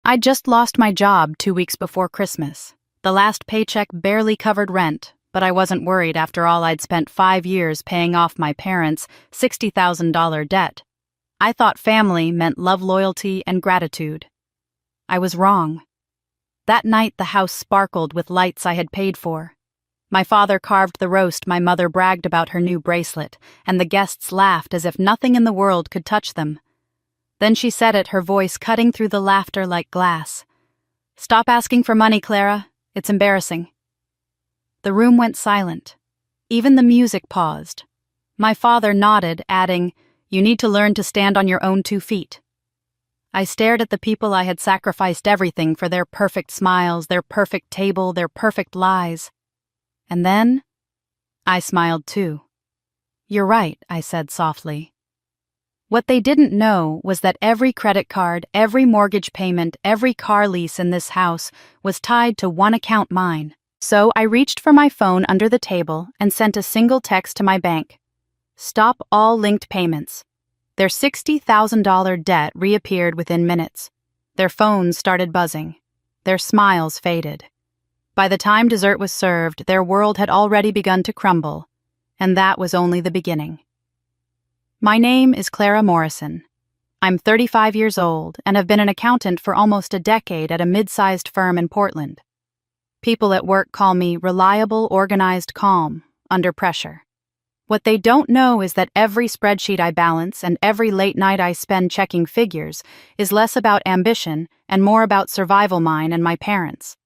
I'd just lost my job 2 weeks before Christmas. The last paycheck barely covered rent, but I wasn't worried after all I'd spent 5 years paying off my parents' $60,000 debt. I thought family meant love, loyalty, and gratitude. I was wrong. That night the house sparkled with lights I had paid for. My father carved the roast, my mother bragged about her new bracelet, and the guests laughed as if nothing in the world could touch them. Then she said it, her voice cutting through the laughter like glass. "Stop asking for money, Clara. It's embarrassing." The room went silent. Even the music paused. My father nodded, adding, "You need to learn to stand on your own 2 feet." I stared at the people I had sacrificed everything for, their perfect smiles, their perfect table, their perfect lies. And then, I smiled too. "You're right," I said softly. What they didn't know was that every credit card, every mortgage payment, every car lease in this house was tied to one account, mine. So I reached for my phone under the table and sent a single text to my bank. "Stop all linked payments." Their $60,000 debt reappeared within minutes. Their phones started buzzing. Their smiles faded. By the time dessert was served, their world had already begun to crumble, and that was only the beginning. My name is Clara Morrison. I'm 35 years old and have been an accountant for almost a decade at a mid-sized firm in Portland. People at work call me reliable, organized, calm, under pressure. What they don't know is that every spreadsheet I balance and every late night I spend checking figures is less about ambition and more about survival, mine and my parents'.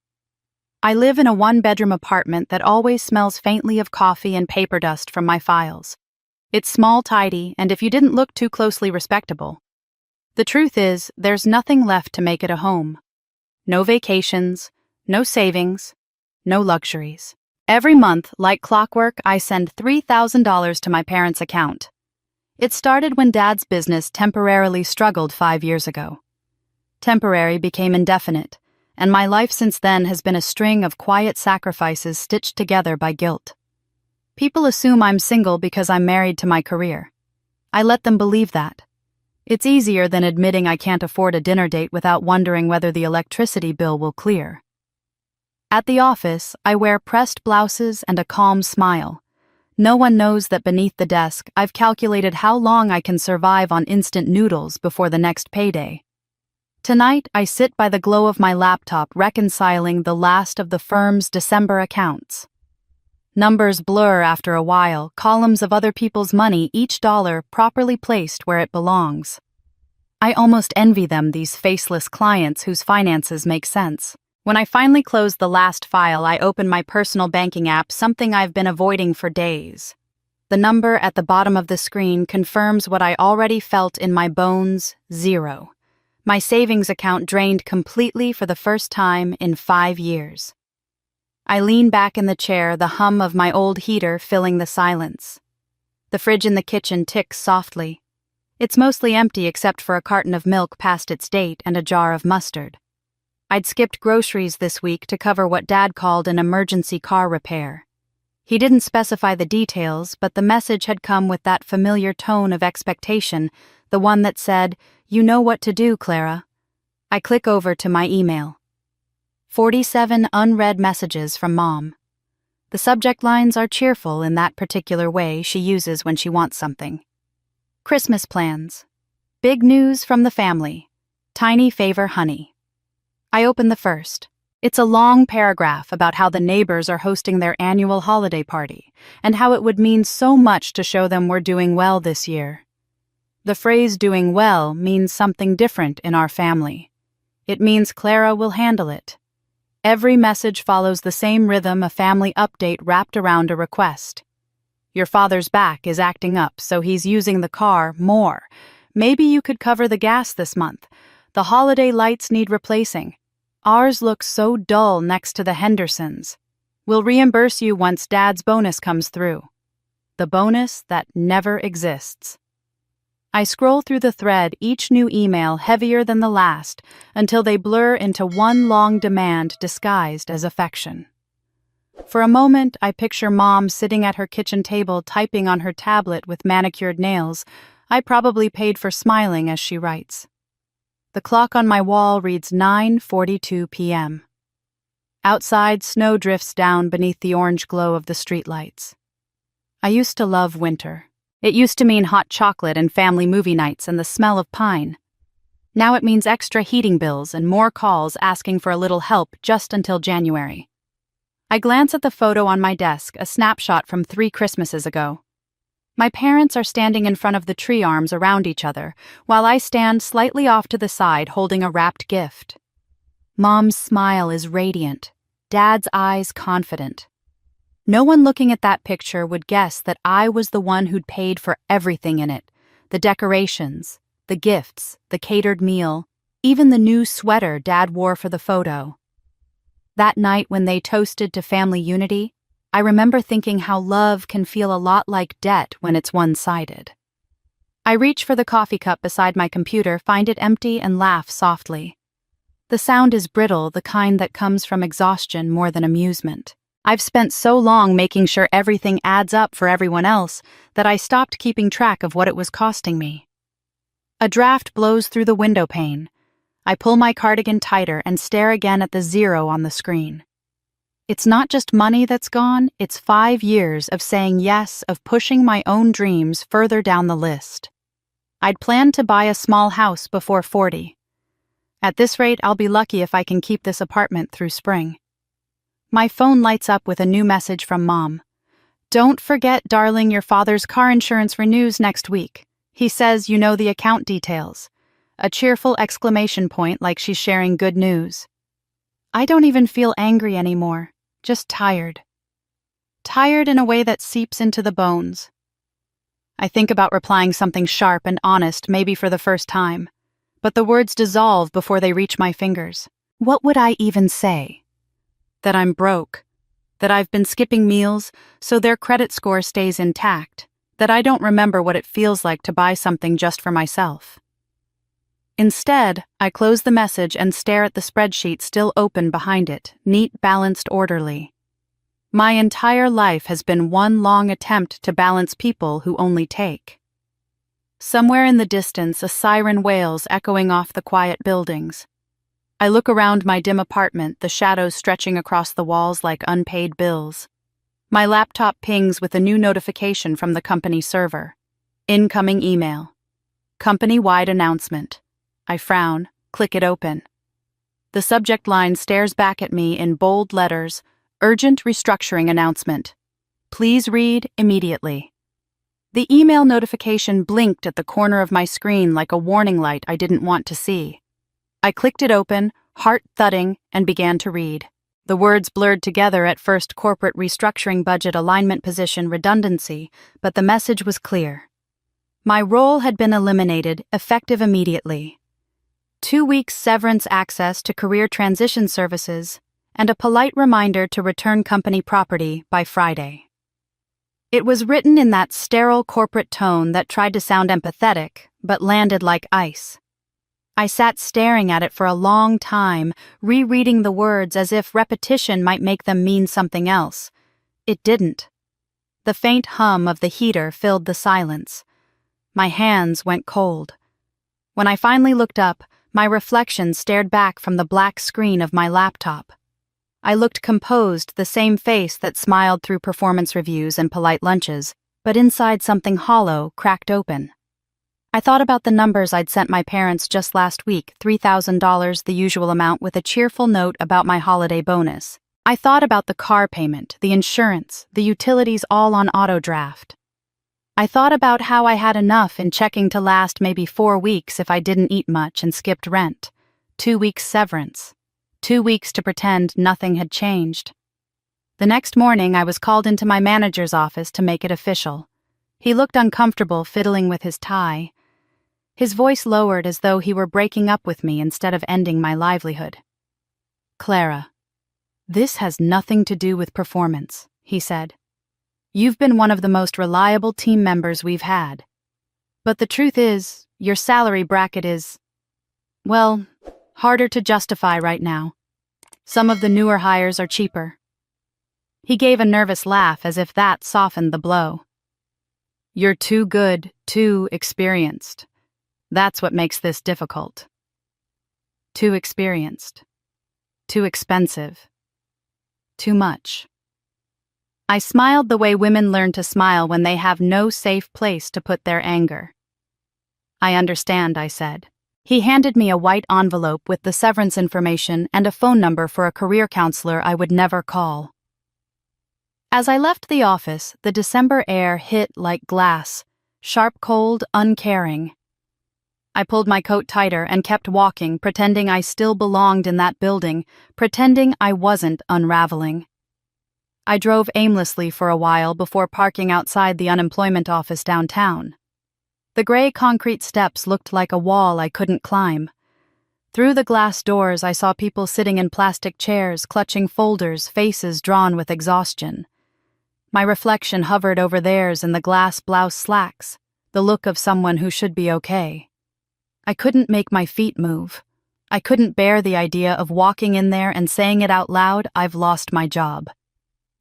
I live in a 1-bedroom apartment that always smells faintly of coffee and paper dust from my files. It's small, tidy, and if you didn't look too closely, respectable. The truth is, there's nothing left to make it a home. No vacations, no savings, no luxuries. Every month, like clockwork, I send $3,000 to my parents' account. It started when Dad's business temporarily struggled 5 years ago. Temporary became indefinite, and my life since then has been a string of quiet sacrifices stitched together by guilt. People assume I'm single because I'm married to my career. I let them believe that. It's easier than admitting I can't afford a dinner date without wondering whether the electricity bill will clear. At the office, I wear pressed blouses and a calm smile. No one knows that beneath the desk, I've calculated how long I can survive on instant noodles before the next payday. Tonight, I sit by the glow of my laptop reconciling the last of the firm's December accounts. Numbers blur after a while, columns of other people's money, each dollar properly placed where it belongs. I almost envy them, these faceless clients whose finances make sense. When I finally close the last file, I open my personal banking app, something I've been avoiding for days. The number at the bottom of the screen confirms what I already felt in my bones: 0. My savings account drained completely for the first time in 5 years. I lean back in the chair, the hum of my old heater filling the silence. The fridge in the kitchen ticks softly. It's mostly empty except for a carton of milk past its date and a jar of mustard. I'd skipped groceries this week to cover what Dad called an emergency car repair. He didn't specify the details, but the message had come with that familiar tone of expectation, the one that said, "You know what to do, Clara." I click over to my email. 47 unread messages from Mom. The subject lines are cheerful in that particular way she uses when she wants something. Christmas plans. Big news from the family. Tiny favor, honey. I open the first. It's a long paragraph about how the neighbors are hosting their annual holiday party and how it would mean so much to show them we're doing well this year. The phrase "doing well" means something different in our family. It means Clara will handle it. Every message follows the same rhythm, a family update wrapped around a request. Your father's back is acting up, so he's using the car more. Maybe you could cover the gas this month. The holiday lights need replacing. Ours looks so dull next to the Hendersons. We'll reimburse you once Dad's bonus comes through. The bonus that never exists. I scroll through the thread, each new email heavier than the last, until they blur into one long demand disguised as affection. For a moment, I picture Mom sitting at her kitchen table typing on her tablet with manicured nails. I probably paid for smiling as she writes. The clock on my wall reads 9:42 p.m. Outside, snow drifts down beneath the orange glow of the streetlights. I used to love winter. It used to mean hot chocolate and family movie nights and the smell of pine. Now it means extra heating bills and more calls asking for a little help just until January. I glance at the photo on my desk, a snapshot from 3 Christmases ago. My parents are standing in front of the tree arms around each other, while I stand slightly off to the side holding a wrapped gift. Mom's smile is radiant, Dad's eyes confident. No one looking at that picture would guess that I was the one who'd paid for everything in it: the decorations, the gifts, the catered meal, even the new sweater Dad wore for the photo. That night when they toasted to family unity, I remember thinking how love can feel a lot like debt when it's one-sided. I reach for the coffee cup beside my computer, find it empty, and laugh softly. The sound is brittle, the kind that comes from exhaustion more than amusement. I've spent so long making sure everything adds up for everyone else that I stopped keeping track of what it was costing me. A draft blows through the window pane. I pull my cardigan tighter and stare again at the 0 on the screen. It's not just money that's gone, it's 5 years of saying yes, of pushing my own dreams further down the list. I'd planned to buy a small house before 40. At this rate, I'll be lucky if I can keep this apartment through spring. My phone lights up with a new message from Mom. "Don't forget, darling, your father's car insurance renews next week. He says you know the account details." A cheerful exclamation point like she's sharing good news. I don't even feel angry anymore. Just tired. Tired in a way that seeps into the bones. I think about replying something sharp and honest, maybe for the first time, but the words dissolve before they reach my fingers. What would I even say? That I'm broke, that I've been skipping meals so their credit score stays intact, that I don't remember what it feels like to buy something just for myself. Instead, I close the message and stare at the spreadsheet still open behind it, neat, balanced, orderly. My entire life has been one long attempt to balance people who only take. Somewhere in the distance, a siren wails, echoing off the quiet buildings. I look around my dim apartment, the shadows stretching across the walls like unpaid bills. My laptop pings with a new notification from the company server. Incoming email. Company-wide announcement. I frown, click it open. The subject line stares back at me in bold letters, "Urgent restructuring announcement. Please read immediately." The email notification blinked at the corner of my screen like a warning light I didn't want to see. I clicked it open, heart thudding, and began to read. The words blurred together at first: corporate restructuring, budget alignment, position redundancy, but the message was clear. My role had been eliminated, effective immediately. 2 weeks severance, access to career transition services, and a polite reminder to return company property by Friday. It was written in that sterile corporate tone that tried to sound empathetic, but landed like ice. I sat staring at it for a long time, rereading the words as if repetition might make them mean something else. It didn't. The faint hum of the heater filled the silence. My hands went cold. When I finally looked up, my reflection stared back from the black screen of my laptop. I looked composed, the same face that smiled through performance reviews and polite lunches, but inside something hollow cracked open. I thought about the numbers I'd sent my parents just last week, $3,000, the usual amount, with a cheerful note about my holiday bonus. I thought about the car payment, the insurance, the utilities, all on auto draft. I thought about how I had enough in checking to last maybe 4 weeks if I didn't eat much and skipped rent, 2 weeks severance, 2 weeks to pretend nothing had changed. The next morning, I was called into my manager's office to make it official. He looked uncomfortable, fiddling with his tie. His voice lowered as though he were breaking up with me instead of ending my livelihood. "Clara, this has nothing to do with performance," he said. "You've been one of the most reliable team members we've had. But the truth is, your salary bracket is, well, harder to justify right now. Some of the newer hires are cheaper." He gave a nervous laugh as if that softened the blow. "You're too good, too experienced. That's what makes this difficult." Too experienced. Too expensive. Too much. I smiled the way women learn to smile when they have no safe place to put their anger. I understand, I said. He handed me a white envelope with the severance information and a phone number for a career counselor I would never call. As I left the office, the December air hit like glass, sharp cold, uncaring. I pulled my coat tighter and kept walking, pretending I still belonged in that building, pretending I wasn't unraveling. I drove aimlessly for a while before parking outside the unemployment office downtown. The gray concrete steps looked like a wall I couldn't climb. Through the glass doors, I saw people sitting in plastic chairs, clutching folders, faces drawn with exhaustion. My reflection hovered over theirs in the glass blouse slacks, the look of someone who should be okay. I couldn't make my feet move. I couldn't bear the idea of walking in there and saying it out loud, "I've lost my job."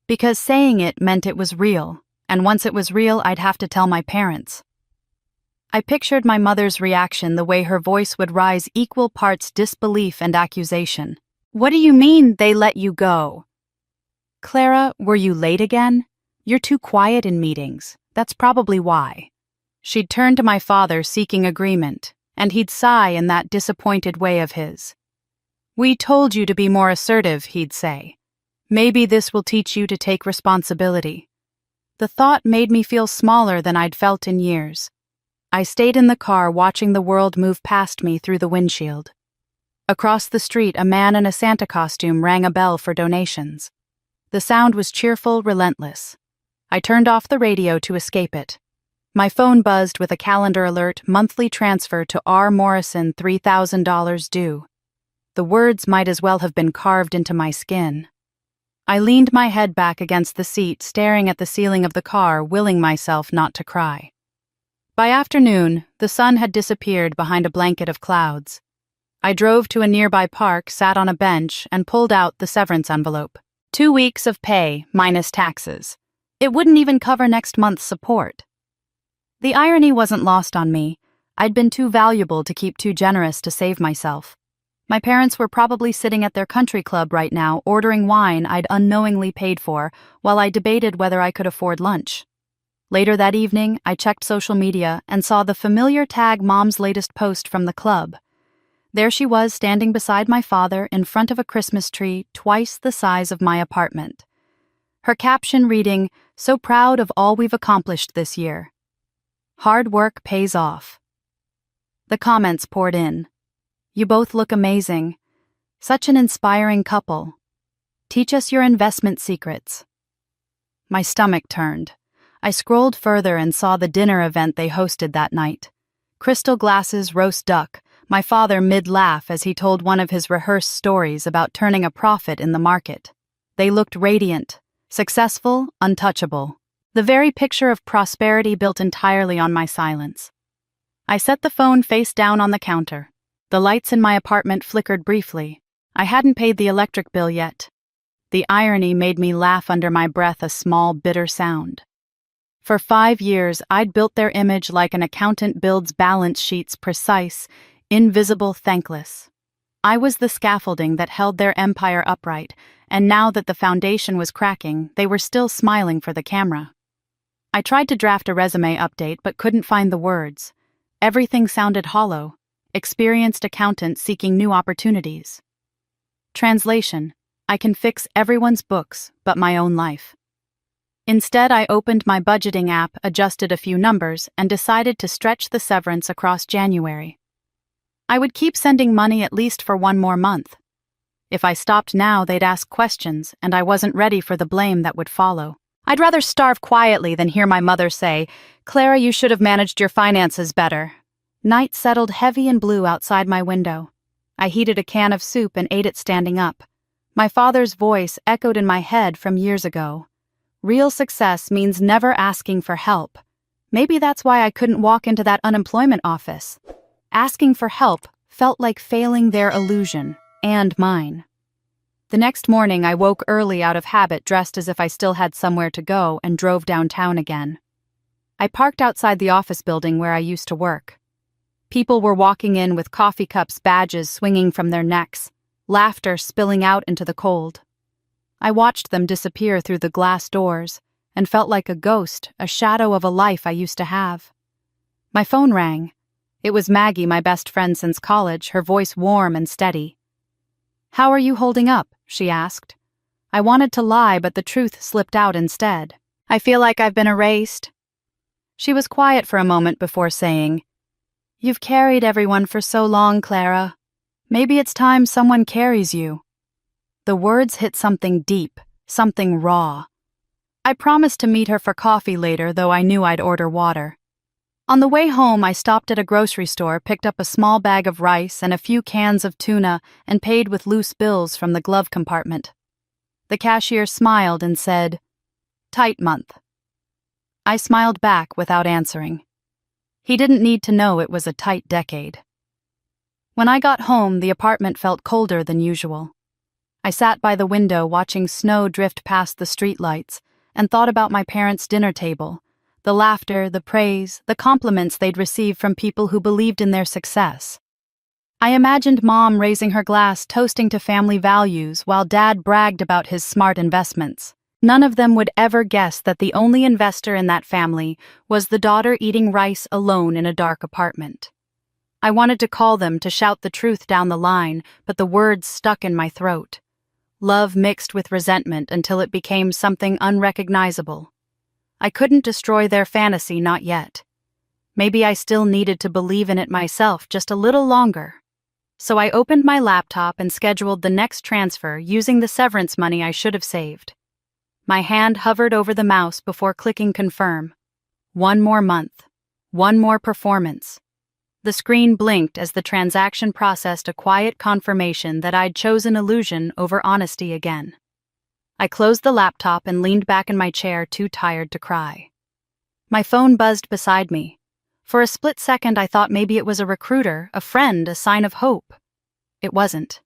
Because saying it meant it was real, and once it was real, I'd have to tell my parents. I pictured my mother's reaction, the way her voice would rise equal parts disbelief and accusation. "What do you mean they let you go?" "Clara, were you late again? You're too quiet in meetings. That's probably why." She'd turn to my father seeking agreement, and he'd sigh in that disappointed way of his. "We told you to be more assertive," he'd say. "Maybe this will teach you to take responsibility." The thought made me feel smaller than I'd felt in years. I stayed in the car watching the world move past me through the windshield. Across the street, a man in a Santa costume rang a bell for donations. The sound was cheerful, relentless. I turned off the radio to escape it. My phone buzzed with a calendar alert, monthly transfer to R. Morrison, $3,000 due. The words might as well have been carved into my skin. I leaned my head back against the seat, staring at the ceiling of the car, willing myself not to cry. By afternoon, the sun had disappeared behind a blanket of clouds. I drove to a nearby park, sat on a bench, and pulled out the severance envelope. 2 weeks of pay, minus taxes. It wouldn't even cover next month's support. The irony wasn't lost on me. I'd been too valuable to keep too generous to save myself. My parents were probably sitting at their country club right now, ordering wine I'd unknowingly paid for, while I debated whether I could afford lunch. Later that evening, I checked social media and saw the familiar tag Mom's latest post from the club. There she was, standing beside my father in front of a Christmas tree twice the size of my apartment. Her caption reading, "So proud of all we've accomplished this year. Hard work pays off." The comments poured in. "You both look amazing. Such an inspiring couple. Teach us your investment secrets." My stomach turned. I scrolled further and saw the dinner event they hosted that night. Crystal glasses, roast duck, my father mid-laugh as he told one of his rehearsed stories about turning a profit in the market. They looked radiant, successful, untouchable. The very picture of prosperity built entirely on my silence. I set the phone face down on the counter. The lights in my apartment flickered briefly. I hadn't paid the electric bill yet. The irony made me laugh under my breath, a small, bitter sound. For 5 years, I'd built their image like an accountant builds balance sheets, precise, invisible, thankless. I was the scaffolding that held their empire upright, and now that the foundation was cracking, they were still smiling for the camera. I tried to draft a resume update but couldn't find the words. Everything sounded hollow. Experienced accountant seeking new opportunities. Translation: I can fix everyone's books but my own life. Instead, I opened my budgeting app, adjusted a few numbers, and decided to stretch the severance across January. I would keep sending money at least for 1 more month. If I stopped now, they'd ask questions, and I wasn't ready for the blame that would follow. I'd rather starve quietly than hear my mother say, "Clara, you should have managed your finances better." Night settled heavy and blue outside my window. I heated a can of soup and ate it standing up. My father's voice echoed in my head from years ago. Real success means never asking for help. Maybe that's why I couldn't walk into that unemployment office. Asking for help felt like failing their illusion, and mine. The next morning, I woke early out of habit, dressed as if I still had somewhere to go, and drove downtown again. I parked outside the office building where I used to work. People were walking in with coffee cups, badges swinging from their necks, laughter spilling out into the cold. I watched them disappear through the glass doors and felt like a ghost, a shadow of a life I used to have. My phone rang. It was Maggie, my best friend since college, her voice warm and steady. "How are you holding up?" she asked. I wanted to lie, but the truth slipped out instead. "I feel like I've been erased." She was quiet for a moment before saying, "You've carried everyone for so long, Clara. Maybe it's time someone carries you." The words hit something deep, something raw. I promised to meet her for coffee later, though I knew I'd order water. On the way home, I stopped at a grocery store, picked up a small bag of rice and a few cans of tuna, and paid with loose bills from the glove compartment. The cashier smiled and said, "Tight month." I smiled back without answering. He didn't need to know it was a tight decade. When I got home, the apartment felt colder than usual. I sat by the window watching snow drift past the streetlights and thought about my parents' dinner table, the laughter, the praise, the compliments they'd receive from people who believed in their success. I imagined Mom raising her glass, toasting to family values, while Dad bragged about his smart investments. None of them would ever guess that the only investor in that family was the daughter eating rice alone in a dark apartment. I wanted to call them to shout the truth down the line, but the words stuck in my throat. Love mixed with resentment until it became something unrecognizable. I couldn't destroy their fantasy, not yet. Maybe I still needed to believe in it myself just a little longer. So I opened my laptop and scheduled the next transfer using the severance money I should have saved. My hand hovered over the mouse before clicking confirm. One more month. One more performance. The screen blinked as the transaction processed a quiet confirmation that I'd chosen illusion over honesty again. I closed the laptop and leaned back in my chair, too tired to cry. My phone buzzed beside me. For a split second, I thought maybe it was a recruiter, a friend, a sign of hope. It wasn't.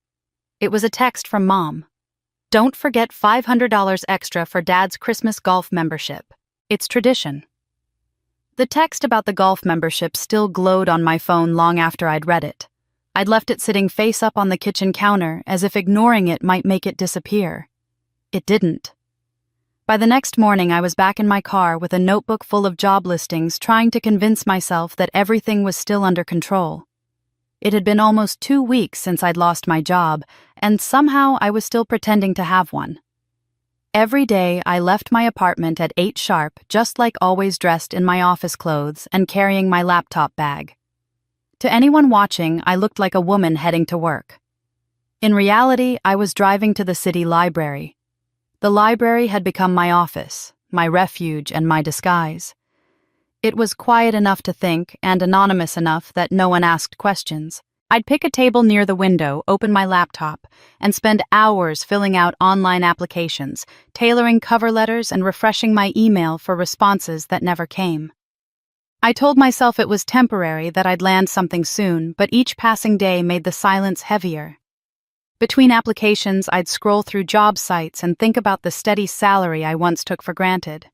It was a text from Mom. "Don't forget $500 extra for Dad's Christmas golf membership. It's tradition." The text about the golf membership still glowed on my phone long after I'd read it. I'd left it sitting face up on the kitchen counter, as if ignoring it might make it disappear. It didn't. By the next morning, I was back in my car with a notebook full of job listings, trying to convince myself that everything was still under control. It had been almost 2 weeks since I'd lost my job, and somehow I was still pretending to have one. Every day, I left my apartment at 8 sharp, just like always dressed in my office clothes and carrying my laptop bag. To anyone watching, I looked like a woman heading to work. In reality, I was driving to the city library. The library had become my office, my refuge, and my disguise. It was quiet enough to think and anonymous enough that no one asked questions. I'd pick a table near the window, open my laptop, and spend hours filling out online applications, tailoring cover letters, and refreshing my email for responses that never came. I told myself it was temporary, that I'd land something soon, but each passing day made the silence heavier. Between applications, I'd scroll through job sites and think about the steady salary I once took for granted.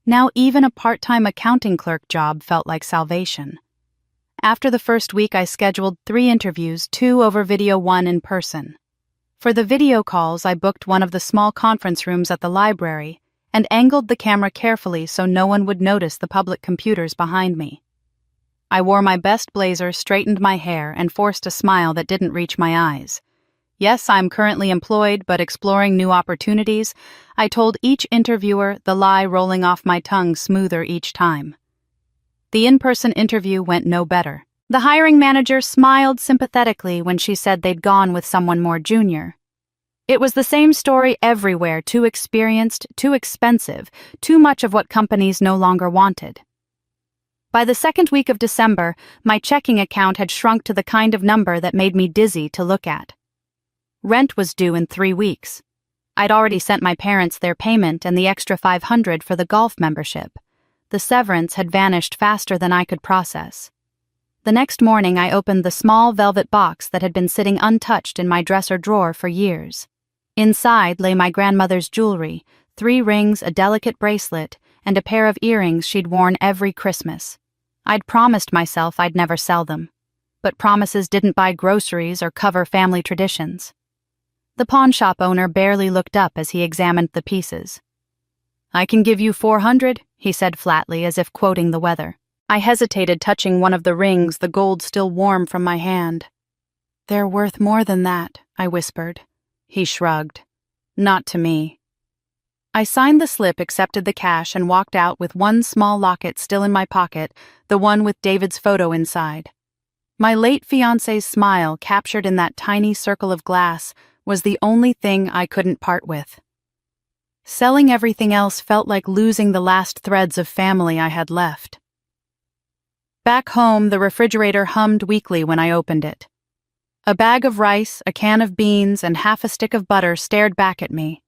Now even a part-time accounting clerk job felt like salvation. After the first week, I scheduled 3 interviews, 2 over video, 1 in person. For the video calls, I booked one of the small conference rooms at the library and angled the camera carefully so no one would notice the public computers behind me. I wore my best blazer, straightened my hair, and forced a smile that didn't reach my eyes. Yes, I'm currently employed, but exploring new opportunities, I told each interviewer, the lie rolling off my tongue smoother each time. The in-person interview went no better. The hiring manager smiled sympathetically when she said they'd gone with someone more junior. It was the same story everywhere: too experienced, too expensive, too much of what companies no longer wanted. By the second week of December, my checking account had shrunk to the kind of number that made me dizzy to look at. Rent was due in 3 weeks. I'd already sent my parents their payment and the extra $500 for the golf membership. The severance had vanished faster than I could process. The next morning, I opened the small velvet box that had been sitting untouched in my dresser drawer for years. Inside lay my grandmother's jewelry, 3 rings, a delicate bracelet, and a pair of earrings she'd worn every Christmas. I'd promised myself I'd never sell them. but promises didn't buy groceries or cover family traditions. The pawnshop owner barely looked up as he examined the pieces. "I can give you 400, he said flatly, as if quoting the weather. I hesitated, touching one of the rings, the gold still warm from my hand. "They're worth more than that," I whispered. He shrugged. "Not to me." I signed the slip, accepted the cash, and walked out with one small locket still in my pocket, the one with David's photo inside. My late fiancé's smile, captured in that tiny circle of glass, was the only thing I couldn't part with. Selling everything else felt like losing the last threads of family I had left. Back home, the refrigerator hummed weakly when I opened it. A bag of rice, a can of beans, and half a stick of butter stared back at me.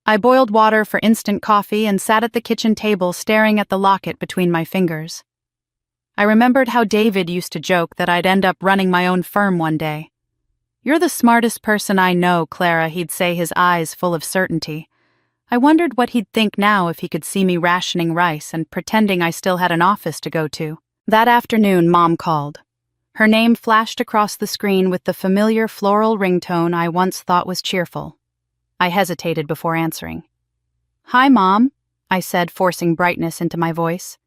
I boiled water for instant coffee and sat at the kitchen table staring at the locket between my fingers. I remembered how David used to joke that I'd end up running my own firm one day. "You're the smartest person I know, Clara," he'd say, his eyes full of certainty. I wondered what he'd think now if he could see me rationing rice and pretending I still had an office to go to. That afternoon, Mom called. Her name flashed across the screen with the familiar floral ringtone I once thought was cheerful. I hesitated before answering. "Hi, Mom," I said, forcing brightness into my voice.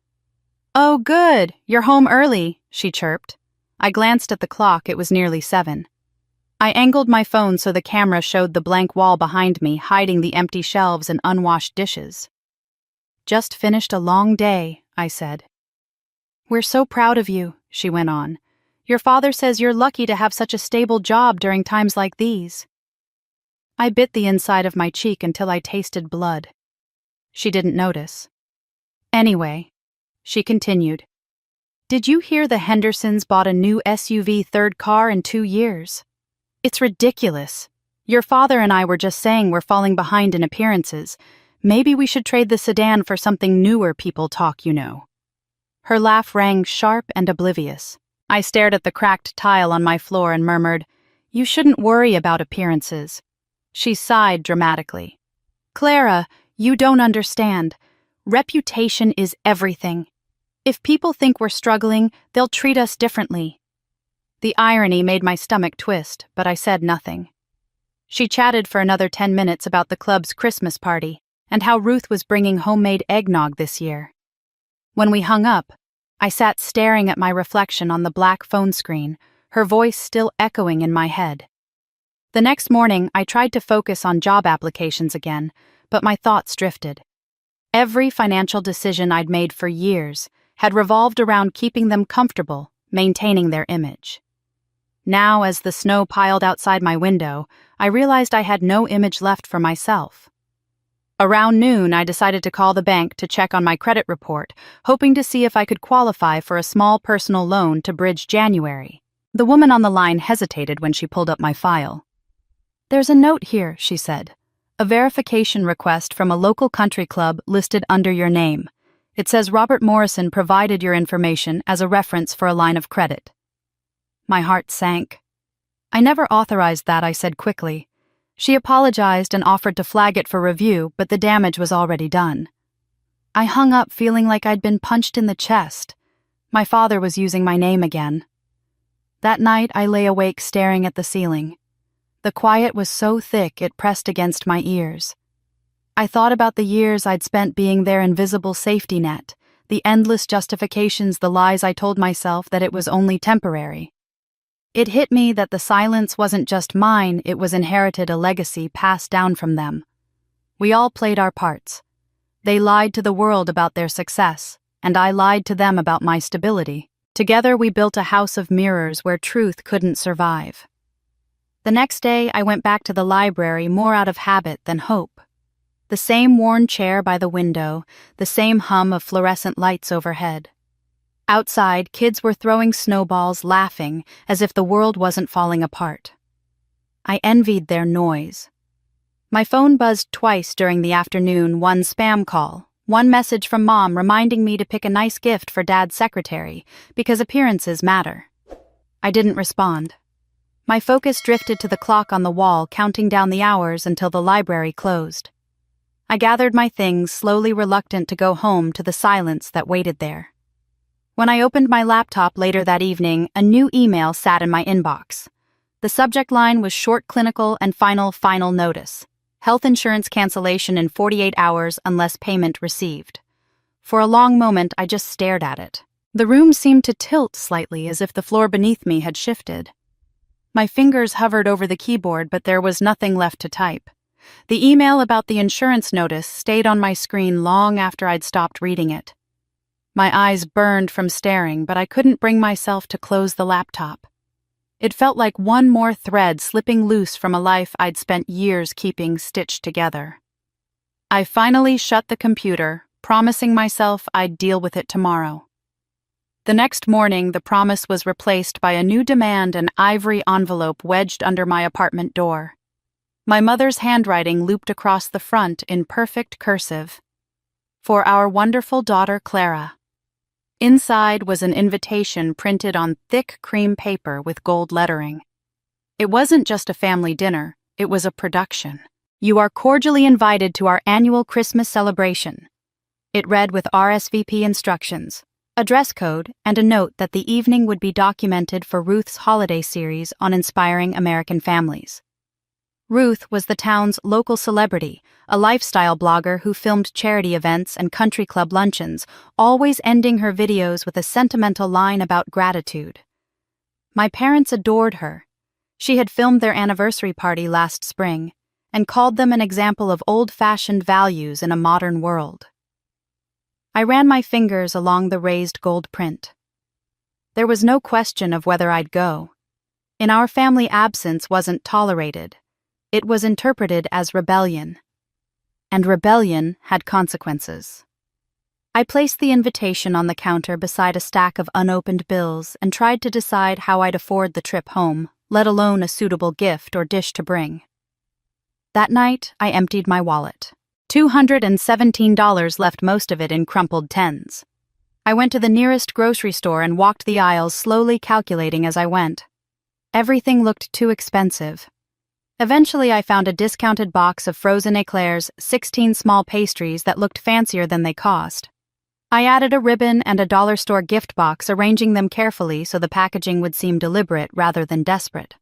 "Oh, good, you're home early," she chirped. I glanced at the clock. It was nearly 7. I angled my phone so the camera showed the blank wall behind me, hiding the empty shelves and unwashed dishes. "Just finished a long day," I said. "We're so proud of you," she went on. "Your father says you're lucky to have such a stable job during times like these." I bit the inside of my cheek until I tasted blood. She didn't notice. "Anyway," she continued, "did you hear the Hendersons bought a new SUV third car in 2 years? It's ridiculous. Your father and I were just saying we're falling behind in appearances. Maybe we should trade the sedan for something newer, people talk, you know." Her laugh rang sharp and oblivious. I stared at the cracked tile on my floor and murmured, "You shouldn't worry about appearances." She sighed dramatically. "Clara, you don't understand. Reputation is everything. If people think we're struggling, they'll treat us differently." The irony made my stomach twist, but I said nothing. She chatted for another 10 minutes about the club's Christmas party and how Ruth was bringing homemade eggnog this year. When we hung up, I sat staring at my reflection on the black phone screen, her voice still echoing in my head. The next morning, I tried to focus on job applications again, but my thoughts drifted. Every financial decision I'd made for years had revolved around keeping them comfortable, maintaining their image. Now, as the snow piled outside my window, I realized I had no image left for myself. Around noon, I decided to call the bank to check on my credit report, hoping to see if I could qualify for a small personal loan to bridge January. The woman on the line hesitated when she pulled up my file. "There's a note here," she said. "A verification request from a local country club listed under your name. It says Robert Morrison provided your information as a reference for a line of credit." My heart sank. "I never authorized that," I said quickly. She apologized and offered to flag it for review, but the damage was already done. I hung up feeling like I'd been punched in the chest. My father was using my name again. That night I lay awake staring at the ceiling. The quiet was so thick it pressed against my ears. I thought about the years I'd spent being their invisible safety net, the endless justifications, the lies I told myself that it was only temporary. It hit me that the silence wasn't just mine, it was inherited, a legacy passed down from them. We all played our parts. They lied to the world about their success, and I lied to them about my stability. Together we built a house of mirrors where truth couldn't survive. The next day I went back to the library more out of habit than hope. The same worn chair by the window, the same hum of fluorescent lights overhead. Outside, kids were throwing snowballs, laughing, as if the world wasn't falling apart. I envied their noise. My phone buzzed twice during the afternoon, one spam call, one message from Mom reminding me to pick a nice gift for Dad's secretary, because appearances matter. I didn't respond. My focus drifted to the clock on the wall, counting down the hours until the library closed. I gathered my things, slowly reluctant to go home to the silence that waited there. When I opened my laptop later that evening, a new email sat in my inbox. The subject line was short clinical and final notice. Health insurance cancellation in 48 hours unless payment received. For a long moment, I just stared at it. The room seemed to tilt slightly as if the floor beneath me had shifted. My fingers hovered over the keyboard, but there was nothing left to type. The email about the insurance notice stayed on my screen long after I'd stopped reading it. My eyes burned from staring, but I couldn't bring myself to close the laptop. It felt like one more thread slipping loose from a life I'd spent years keeping stitched together. I finally shut the computer, promising myself I'd deal with it tomorrow. The next morning, the promise was replaced by a new demand, an ivory envelope wedged under my apartment door. My mother's handwriting looped across the front in perfect cursive. For our wonderful daughter, Clara. Inside was an invitation printed on thick cream paper with gold lettering. It wasn't just a family dinner, it was a production. You are cordially invited to our annual Christmas celebration. It read with RSVP instructions, a dress code, and a note that the evening would be documented for Ruth's holiday series on inspiring American families. Ruth was the town's local celebrity, a lifestyle blogger who filmed charity events and country club luncheons, always ending her videos with a sentimental line about gratitude. My parents adored her. She had filmed their anniversary party last spring and called them an example of old-fashioned values in a modern world. I ran my fingers along the raised gold print. There was no question of whether I'd go. In our family, absence wasn't tolerated. It was interpreted as rebellion. And rebellion had consequences. I placed the invitation on the counter beside a stack of unopened bills and tried to decide how I'd afford the trip home, let alone a suitable gift or dish to bring. That night, I emptied my wallet. $217 left, most of it in crumpled tens. I went to the nearest grocery store and walked the aisles, slowly calculating as I went. Everything looked too expensive. Eventually, I found a discounted box of frozen eclairs, 16 small pastries that looked fancier than they cost. I added a ribbon and a dollar store gift box, arranging them carefully so the packaging would seem deliberate rather than desperate.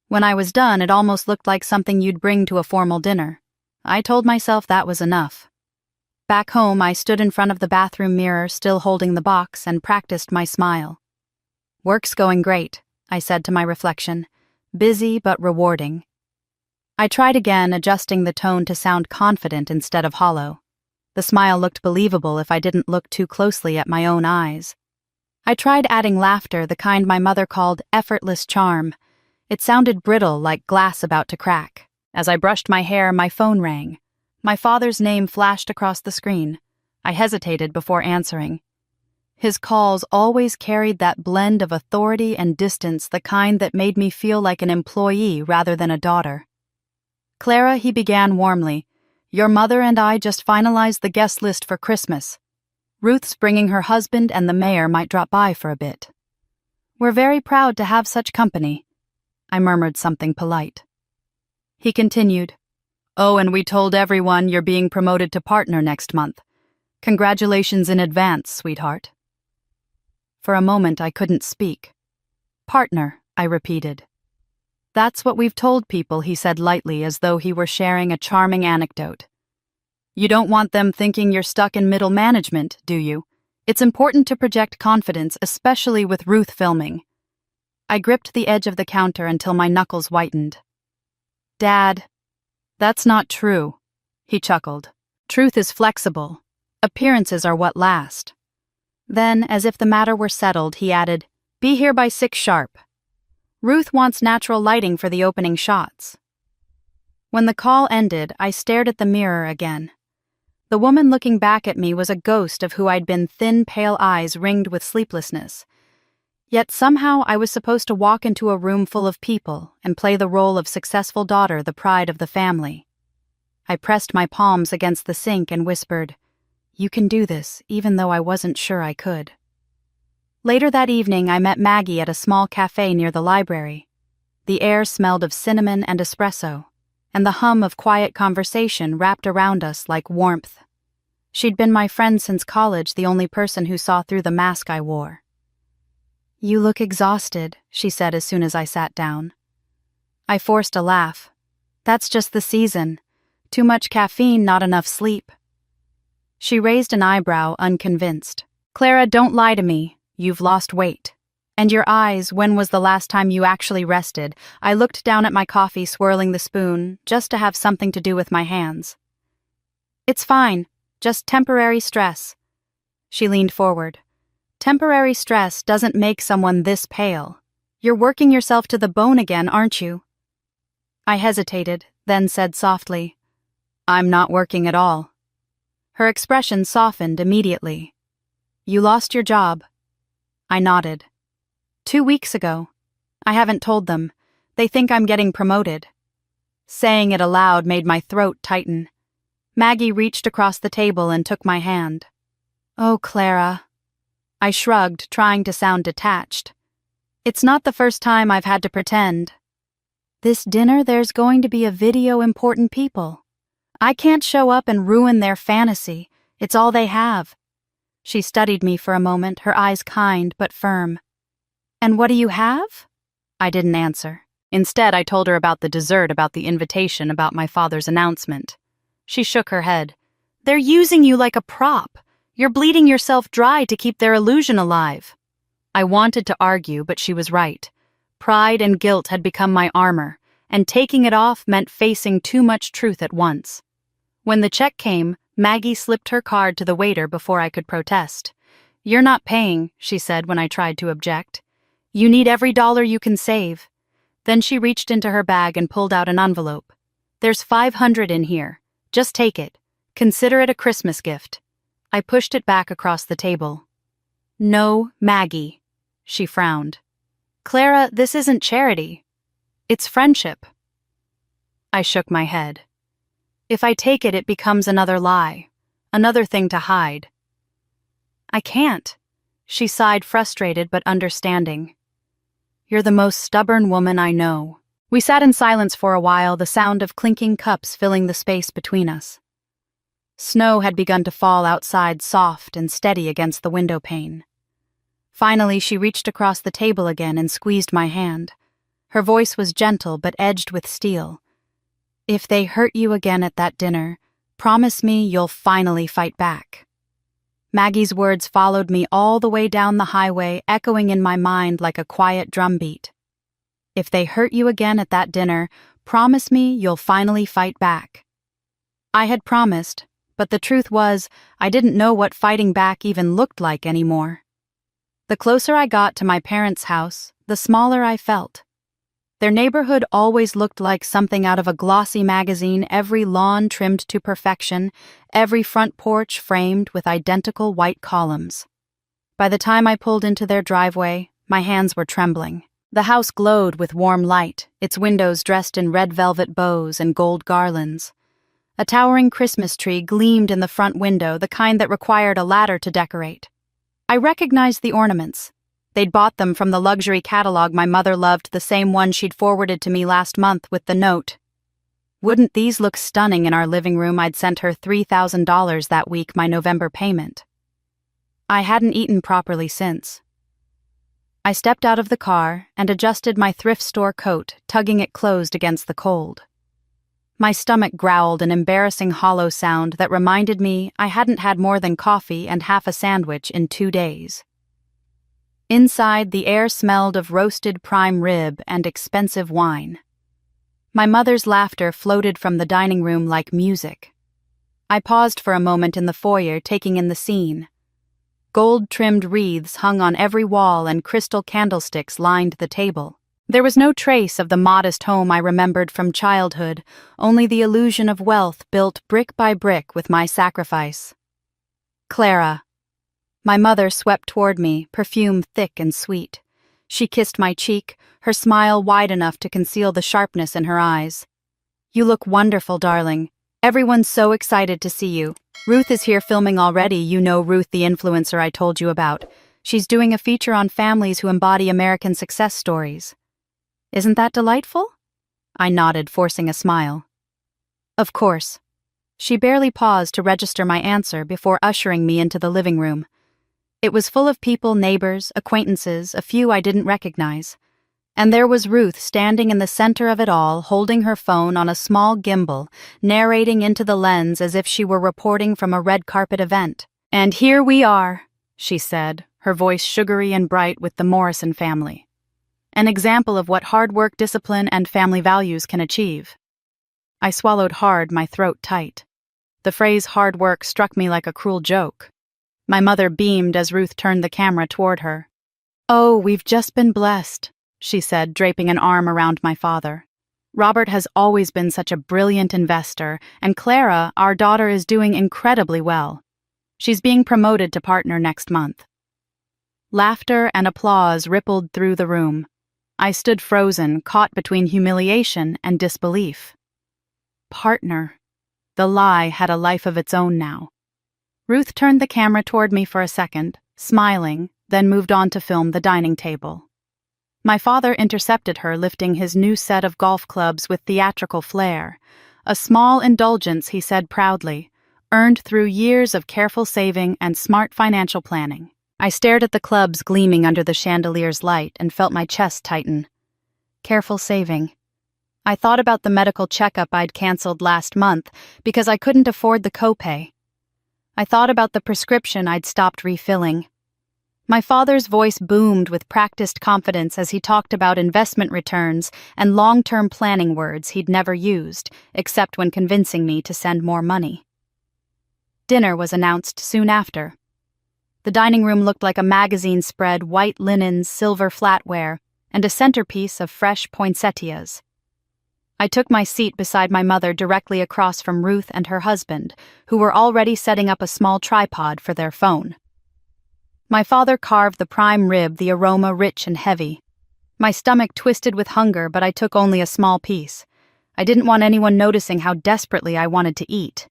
When I was done, it almost looked like something you'd bring to a formal dinner. I told myself that was enough. Back home, I stood in front of the bathroom mirror, still holding the box, and practiced my smile. "Work's going great," I said to my reflection. "Busy but rewarding." I tried again, adjusting the tone to sound confident instead of hollow. The smile looked believable if I didn't look too closely at my own eyes. I tried adding laughter, the kind my mother called effortless charm. It sounded brittle, like glass about to crack. As I brushed my hair, my phone rang. My father's name flashed across the screen. I hesitated before answering. His calls always carried that blend of authority and distance, the kind that made me feel like an employee rather than a daughter. "Clara," he began warmly, "your mother and I just finalized the guest list for Christmas. Ruth's bringing her husband and the mayor might drop by for a bit. We're very proud to have such company." I murmured something polite. He continued, "Oh, and we told everyone you're being promoted to partner next month. Congratulations in advance, sweetheart." For a moment, I couldn't speak. "Partner," I repeated. "That's what we've told people," he said lightly, as though he were sharing a charming anecdote. "You don't want them thinking you're stuck in middle management, do you? It's important to project confidence, especially with Ruth filming." I gripped the edge of the counter until my knuckles whitened. "Dad, that's not true," he chuckled. "Truth is flexible. Appearances are what last." Then, as if the matter were settled, he added, "Be here by 6 sharp. Ruth wants natural lighting for the opening shots." When the call ended, I stared at the mirror again. The woman looking back at me was a ghost of who I'd been, thin, pale eyes ringed with sleeplessness. Yet somehow I was supposed to walk into a room full of people and play the role of successful daughter, the pride of the family. I pressed my palms against the sink and whispered, "You can do this," even though I wasn't sure I could. Later that evening, I met Maggie at a small cafe near the library. The air smelled of cinnamon and espresso, and the hum of quiet conversation wrapped around us like warmth. She'd been my friend since college, the only person who saw through the mask I wore. "You look exhausted," she said as soon as I sat down. I forced a laugh. "That's just the season. Too much caffeine, not enough sleep." She raised an eyebrow, unconvinced. "Clara, don't lie to me. You've lost weight. And your eyes, when was the last time you actually rested?" I looked down at my coffee, swirling the spoon, just to have something to do with my hands. "It's fine. Just temporary stress." She leaned forward. "Temporary stress doesn't make someone this pale. You're working yourself to the bone again, aren't you?" I hesitated, then said softly, "I'm not working at all." Her expression softened immediately. "You lost your job." I nodded. 2 weeks ago. I haven't told them. They think I'm getting promoted." Saying it aloud made my throat tighten. Maggie reached across the table and took my hand. "Oh, Clara." I shrugged, trying to sound detached. "It's not the first time I've had to pretend. This dinner, there's going to be a video important people. I can't show up and ruin their fantasy. It's all they have." She studied me for a moment, her eyes kind but firm. "And what do you have?" I didn't answer. Instead, I told her about the dessert, about the invitation, about my father's announcement. She shook her head. "They're using you like a prop. You're bleeding yourself dry to keep their illusion alive." I wanted to argue, but she was right. Pride and guilt had become my armor, and taking it off meant facing too much truth at once. When the check came, Maggie slipped her card to the waiter before I could protest. "You're not paying," she said when I tried to object. "You need every dollar you can save." Then she reached into her bag and pulled out an envelope. "There's $500 in here. Just take it. Consider it a Christmas gift." I pushed it back across the table. "No, Maggie." She frowned. "Clara, this isn't charity. It's friendship." I shook my head. "If I take it, it becomes another lie. Another thing to hide." "I can't." She sighed, frustrated but understanding. "You're the most stubborn woman I know." We sat in silence for a while, the sound of clinking cups filling the space between us. Snow had begun to fall outside, soft and steady against the window pane. Finally, she reached across the table again and squeezed my hand. Her voice was gentle but edged with steel. "If they hurt you again at that dinner, promise me you'll finally fight back." Maggie's words followed me all the way down the highway, echoing in my mind like a quiet drumbeat. "If they hurt you again at that dinner, promise me you'll finally fight back." I had promised, but the truth was, I didn't know what fighting back even looked like anymore. The closer I got to my parents' house, the smaller I felt. Their neighborhood always looked like something out of a glossy magazine, every lawn trimmed to perfection, every front porch framed with identical white columns. By the time I pulled into their driveway, my hands were trembling. The house glowed with warm light, its windows dressed in red velvet bows and gold garlands. A towering Christmas tree gleamed in the front window, the kind that required a ladder to decorate. I recognized the ornaments. They'd bought them from the luxury catalog my mother loved, the same one she'd forwarded to me last month with the note. "Wouldn't these look stunning in our living room?" I'd sent her $3,000 that week, my November payment. I hadn't eaten properly since. I stepped out of the car and adjusted my thrift store coat, tugging it closed against the cold. My stomach growled an embarrassing hollow sound that reminded me I hadn't had more than coffee and half a sandwich in 2 days. Inside, the air smelled of roasted prime rib and expensive wine. My mother's laughter floated from the dining room like music. I paused for a moment in the foyer, taking in the scene. Gold-trimmed wreaths hung on every wall and crystal candlesticks lined the table. There was no trace of the modest home I remembered from childhood, only the illusion of wealth built brick by brick with my sacrifice. "Clara." My mother swept toward me, perfume thick and sweet. She kissed my cheek, her smile wide enough to conceal the sharpness in her eyes. "You look wonderful, darling. Everyone's so excited to see you. Ruth is here filming already. You know Ruth, the influencer I told you about. She's doing a feature on families who embody American success stories. Isn't that delightful?" I nodded, forcing a smile. "Of course." She barely paused to register my answer before ushering me into the living room. It was full of people, neighbors, acquaintances, a few I didn't recognize. And there was Ruth standing in the center of it all, holding her phone on a small gimbal, narrating into the lens as if she were reporting from a red carpet event. "And here we are," she said, her voice sugary and bright with the Morrison family. An example of what hard work, discipline, and family values can achieve. I swallowed hard, my throat tight. The phrase hard work struck me like a cruel joke. My mother beamed as Ruth turned the camera toward her. "Oh, we've just been blessed," she said, draping an arm around my father. "Robert has always been such a brilliant investor, and Clara, our daughter, is doing incredibly well. She's being promoted to partner next month." Laughter and applause rippled through the room. I stood frozen, caught between humiliation and disbelief. Partner. The lie had a life of its own now. Ruth turned the camera toward me for a second, smiling, then moved on to film the dining table. My father intercepted her, lifting his new set of golf clubs with theatrical flair. A small indulgence, he said proudly, earned through years of careful saving and smart financial planning. I stared at the clubs gleaming under the chandelier's light and felt my chest tighten. Careful saving. I thought about the medical checkup I'd canceled last month because I couldn't afford the copay. I thought about the prescription I'd stopped refilling. My father's voice boomed with practiced confidence as he talked about investment returns and long-term planning words he'd never used, except when convincing me to send more money. Dinner was announced soon after. The dining room looked like a magazine spread, white linens, silver flatware, and a centerpiece of fresh poinsettias. I took my seat beside my mother directly across from Ruth and her husband, who were already setting up a small tripod for their phone. My father carved the prime rib, the aroma rich and heavy. My stomach twisted with hunger, but I took only a small piece. I didn't want anyone noticing how desperately I wanted to eat.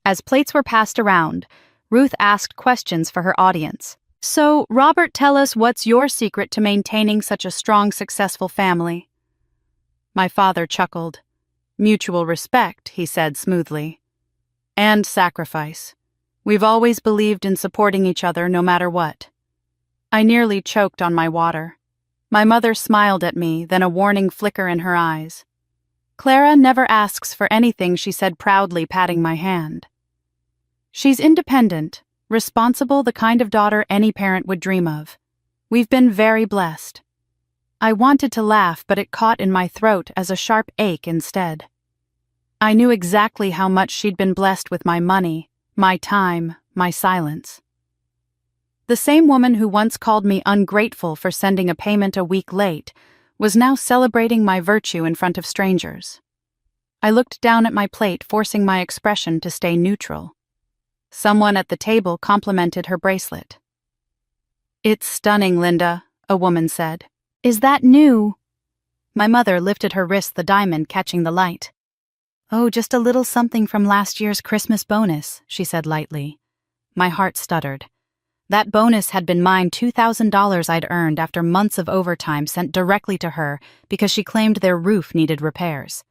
As plates were passed around, Ruth asked questions for her audience. "So, Robert, tell us, what's your secret to maintaining such a strong, successful family?" My father chuckled. "Mutual respect," he said smoothly. "And sacrifice. We've always believed in supporting each other no matter what." I nearly choked on my water. My mother smiled at me, then a warning flicker in her eyes. "Clara never asks for anything," she said proudly, patting my hand. "She's independent, responsible, the kind of daughter any parent would dream of. We've been very blessed." I wanted to laugh, but it caught in my throat as a sharp ache instead. I knew exactly how much she'd been blessed with my money, my time, my silence. The same woman who once called me ungrateful for sending a payment a week late was now celebrating my virtue in front of strangers. I looked down at my plate, forcing my expression to stay neutral. Someone at the table complimented her bracelet. "It's stunning, Linda," a woman said. "Is that new?" My mother lifted her wrist, the diamond catching the light. "Oh, just a little something from last year's Christmas bonus," she said lightly. My heart stuttered. That bonus had been mine, $2,000 I'd earned after months of overtime sent directly to her because she claimed their roof needed repairs.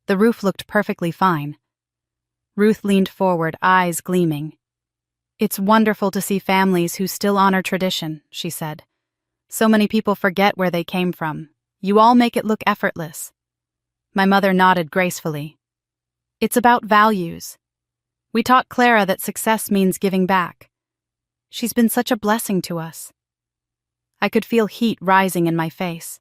The roof looked perfectly fine. Ruth leaned forward, eyes gleaming. "It's wonderful to see families who still honor tradition," she said. "So many people forget where they came from. You all make it look effortless." My mother nodded gracefully. "It's about values. We taught Clara that success means giving back. She's been such a blessing to us." I could feel heat rising in my face.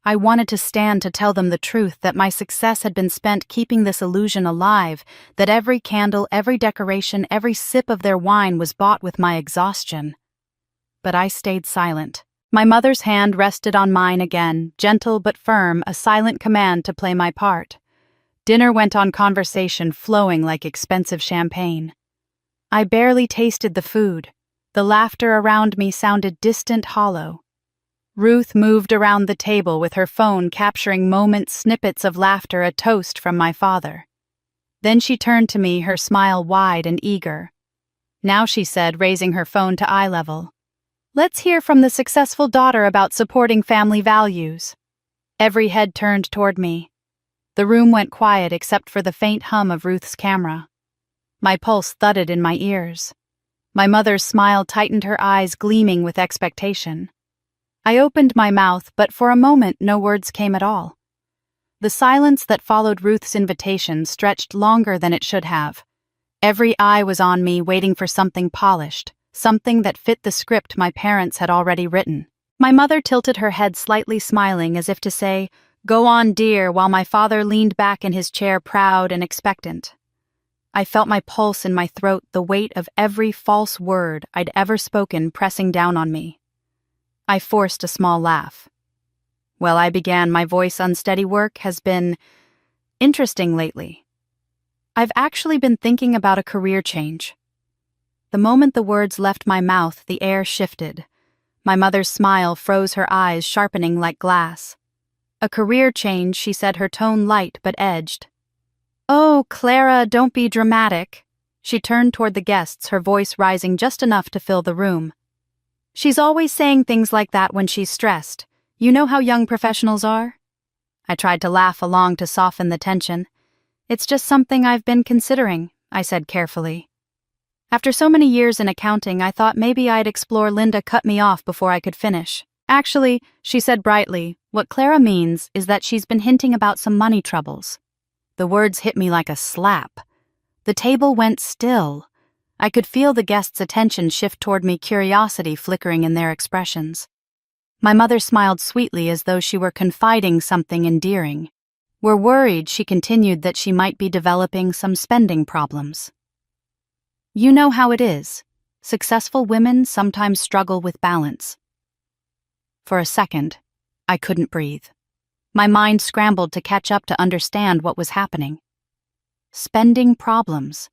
I wanted to stand to tell them the truth, that my success had been spent keeping this illusion alive, that every candle, every decoration, every sip of their wine was bought with my exhaustion. But I stayed silent. My mother's hand rested on mine again, gentle but firm, a silent command to play my part. Dinner went on, conversation flowing like expensive champagne. I barely tasted the food. The laughter around me sounded distant, hollow. Ruth moved around the table with her phone, capturing snippets of laughter, a toast from my father. Then she turned to me, her smile wide and eager. "Now," she said, raising her phone to eye level, "let's hear from the successful daughter about supporting family values." Every head turned toward me. The room went quiet except for the faint hum of Ruth's camera. My pulse thudded in my ears. My mother's smile tightened, her eyes gleaming with expectation. I opened my mouth, but for a moment no words came at all. The silence that followed Ruth's invitation stretched longer than it should have. Every eye was on me, waiting for something polished, something that fit the script my parents had already written. My mother tilted her head slightly, smiling as if to say, "Go on, dear," while my father leaned back in his chair, proud and expectant. I felt my pulse in my throat, the weight of every false word I'd ever spoken pressing down on me. I forced a small laugh. "Well," I began, "my voice unsteady work has been interesting lately. I've actually been thinking about a career change." The moment the words left my mouth, the air shifted. My mother's smile froze, her eyes sharpening like glass. "A career change," she said, her tone light but edged. "Oh, Clara, don't be dramatic." She turned toward the guests, her voice rising just enough to fill the room. "She's always saying things like that when she's stressed. You know how young professionals are?" I tried to laugh along to soften the tension. "It's just something I've been considering," I said carefully. After so many years in accounting, I thought maybe I'd explore. Linda cut me off before I could finish. "Actually," she said brightly, "what Clara means is that she's been hinting about some money troubles." The words hit me like a slap. The table went still. I could feel the guests' attention shift toward me, curiosity flickering in their expressions. My mother smiled sweetly as though she were confiding something endearing. "We're worried," she continued, "that she might be developing some spending problems. You know how it is. Successful women sometimes struggle with balance." For a second, I couldn't breathe. My mind scrambled to catch up to understand what was happening. Spending problems.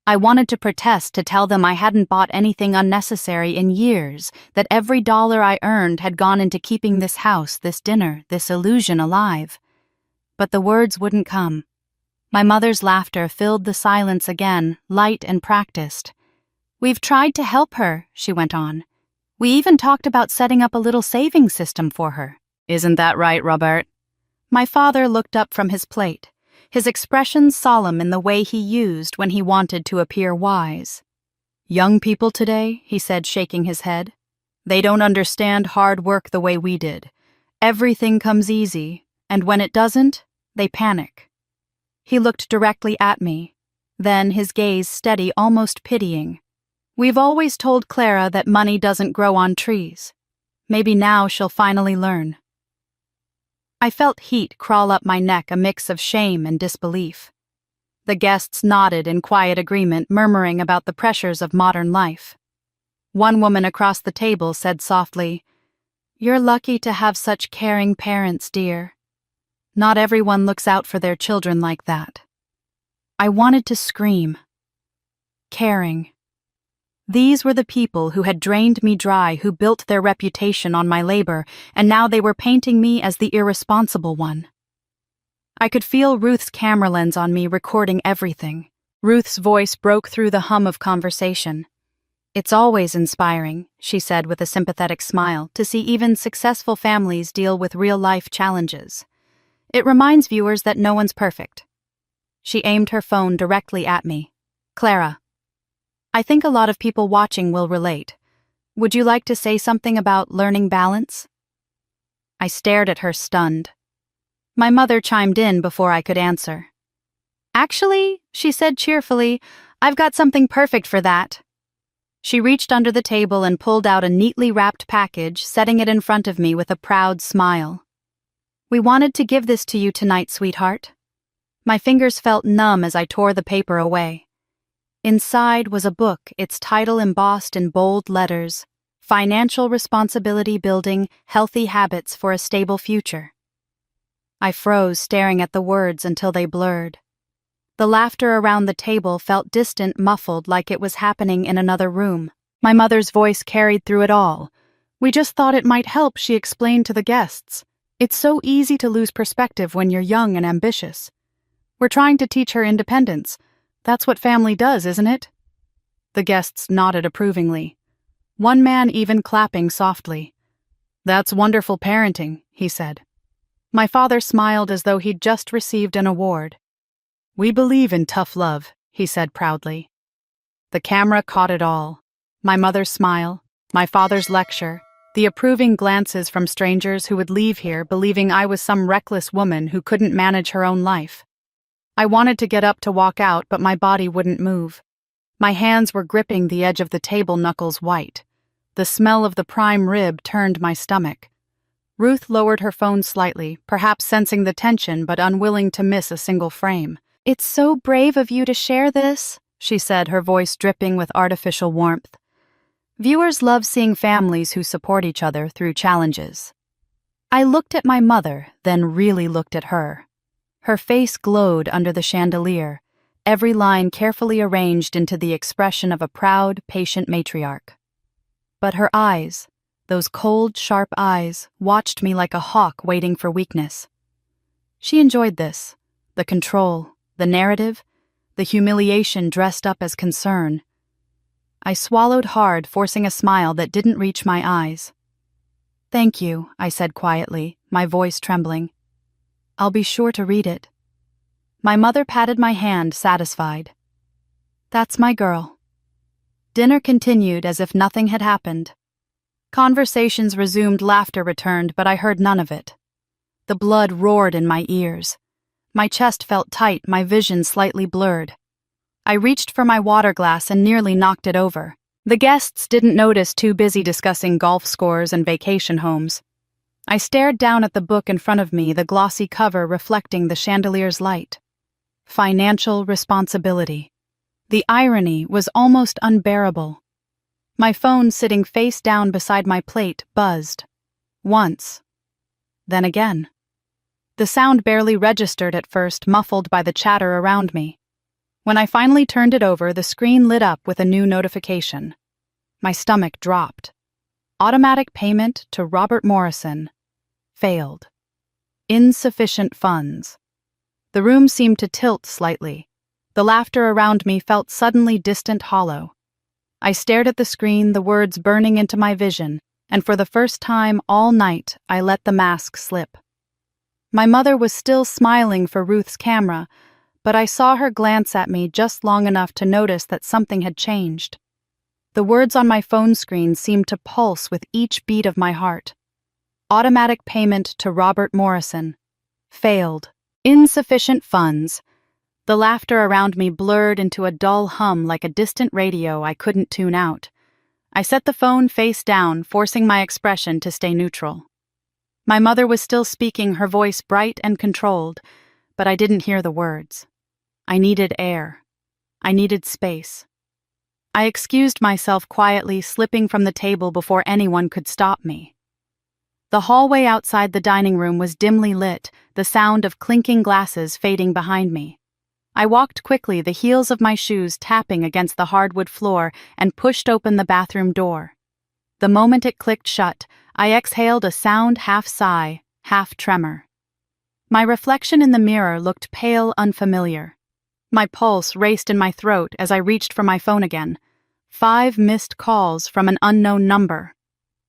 I wanted to protest, to tell them I hadn't bought anything unnecessary in years, that every dollar I earned had gone into keeping this house, this dinner, this illusion alive. But the words wouldn't come. My mother's laughter filled the silence again, light and practiced. "We've tried to help her," she went on. "We even talked about setting up a little saving system for her." "Isn't that right, Robert?" My father looked up from his plate, his expression solemn in the way he used when he wanted to appear wise. "Young people today," he said, shaking his head, "they don't understand hard work the way we did. Everything comes easy, and when it doesn't, they panic." He looked directly at me, then his gaze steady, almost pitying. "We've always told Clara that money doesn't grow on trees. Maybe now she'll finally learn." I felt heat crawl up my neck, a mix of shame and disbelief. The guests nodded in quiet agreement, murmuring about the pressures of modern life. One woman across the table said softly, "You're lucky to have such caring parents, dear. Not everyone looks out for their children like that." I wanted to scream. Caring. These were the people who had drained me dry, who built their reputation on my labor, and now they were painting me as the irresponsible one. I could feel Ruth's camera lens on me, recording everything. Ruth's voice broke through the hum of conversation. "It's always inspiring," she said with a sympathetic smile, "to see even successful families deal with real-life challenges. It reminds viewers that no one's perfect." She aimed her phone directly at me. "Clara, I think a lot of people watching will relate. Would you like to say something about learning balance?" I stared at her, stunned. My mother chimed in before I could answer. "Actually," she said cheerfully, "I've got something perfect for that." She reached under the table and pulled out a neatly wrapped package, setting it in front of me with a proud smile. "We wanted to give this to you tonight, sweetheart." My fingers felt numb as I tore the paper away. Inside was a book, its title embossed in bold letters, "Financial Responsibility Building Healthy Habits for a Stable Future." I froze, staring at the words until they blurred. The laughter around the table felt distant, muffled, like it was happening in another room. My mother's voice carried through it all. "We just thought it might help," she explained to the guests. "It's so easy to lose perspective when you're young and ambitious. We're trying to teach her independence. That's what family does, isn't it?" The guests nodded approvingly, one man even clapping softly. "That's wonderful parenting," he said. My father smiled as though he'd just received an award. "We believe in tough love," he said proudly. The camera caught it all. My mother's smile, my father's lecture, the approving glances from strangers who would leave here believing I was some reckless woman who couldn't manage her own life. I wanted to get up to walk out, but my body wouldn't move. My hands were gripping the edge of the table, knuckles white. The smell of the prime rib turned my stomach. Ruth lowered her phone slightly, perhaps sensing the tension but unwilling to miss a single frame. "It's so brave of you to share this," she said, her voice dripping with artificial warmth. Viewers love seeing families who support each other through challenges. I looked at my mother, then really looked at her. Her face glowed under the chandelier, every line carefully arranged into the expression of a proud, patient matriarch. But her eyes, those cold, sharp eyes, watched me like a hawk waiting for weakness. She enjoyed this, the control, the narrative, the humiliation dressed up as concern. I swallowed hard, forcing a smile that didn't reach my eyes. "Thank you," I said quietly, my voice trembling. "I'll be sure to read it." My mother patted my hand, satisfied. "That's my girl." Dinner continued as if nothing had happened. Conversations resumed, laughter returned, but I heard none of it. The blood roared in my ears. My chest felt tight, my vision slightly blurred. I reached for my water glass and nearly knocked it over. The guests didn't notice, too busy discussing golf scores and vacation homes. I stared down at the book in front of me, the glossy cover reflecting the chandelier's light. Financial responsibility. The irony was almost unbearable. My phone, sitting face down beside my plate, buzzed. Once. Then again. The sound barely registered at first, muffled by the chatter around me. When I finally turned it over, the screen lit up with a new notification. My stomach dropped. Automatic payment to Robert Morrison. Failed. Insufficient funds. The room seemed to tilt slightly. The laughter around me felt suddenly distant, hollow. I stared at the screen, the words burning into my vision, and for the first time all night I let the mask slip. My mother was still smiling for Ruth's camera, but I saw her glance at me just long enough to notice that something had changed. The words on my phone screen seemed to pulse with each beat of my heart. Automatic payment to Robert Morrison. Failed. Insufficient funds. The laughter around me blurred into a dull hum like a distant radio I couldn't tune out. I set the phone face down, forcing my expression to stay neutral. My mother was still speaking, her voice bright and controlled, but I didn't hear the words. I needed air. I needed space. I excused myself quietly, slipping from the table before anyone could stop me. The hallway outside the dining room was dimly lit, the sound of clinking glasses fading behind me. I walked quickly, the heels of my shoes tapping against the hardwood floor, and pushed open the bathroom door. The moment it clicked shut, I exhaled a sound half sigh, half tremor. My reflection in the mirror looked pale, unfamiliar. My pulse raced in my throat as I reached for my phone again. 5 missed calls from an unknown number.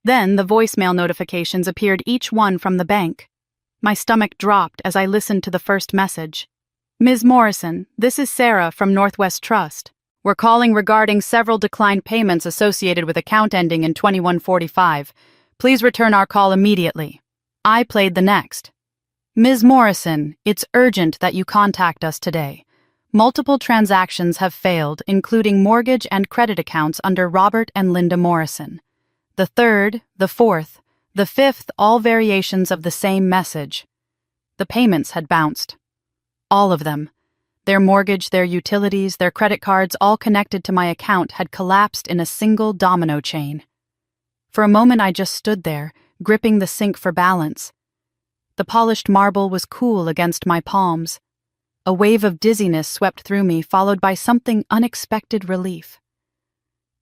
Then the voicemail notifications appeared, each one from the bank. My stomach dropped as I listened to the first message. "Ms. Morrison, this is Sarah from Northwest Trust. We're calling regarding several declined payments associated with account ending in 2145. Please return our call immediately." I played the next. "Ms. Morrison, it's urgent that you contact us today. Multiple transactions have failed, including mortgage and credit accounts under Robert and Linda Morrison. The third, the fourth, the fifth, all variations of the same message." The payments had bounced. All of them. Their mortgage, their utilities, their credit cards, all connected to my account, had collapsed in a single domino chain. For a moment I just stood there, gripping the sink for balance. The polished marble was cool against my palms. A wave of dizziness swept through me, followed by something unexpected relief.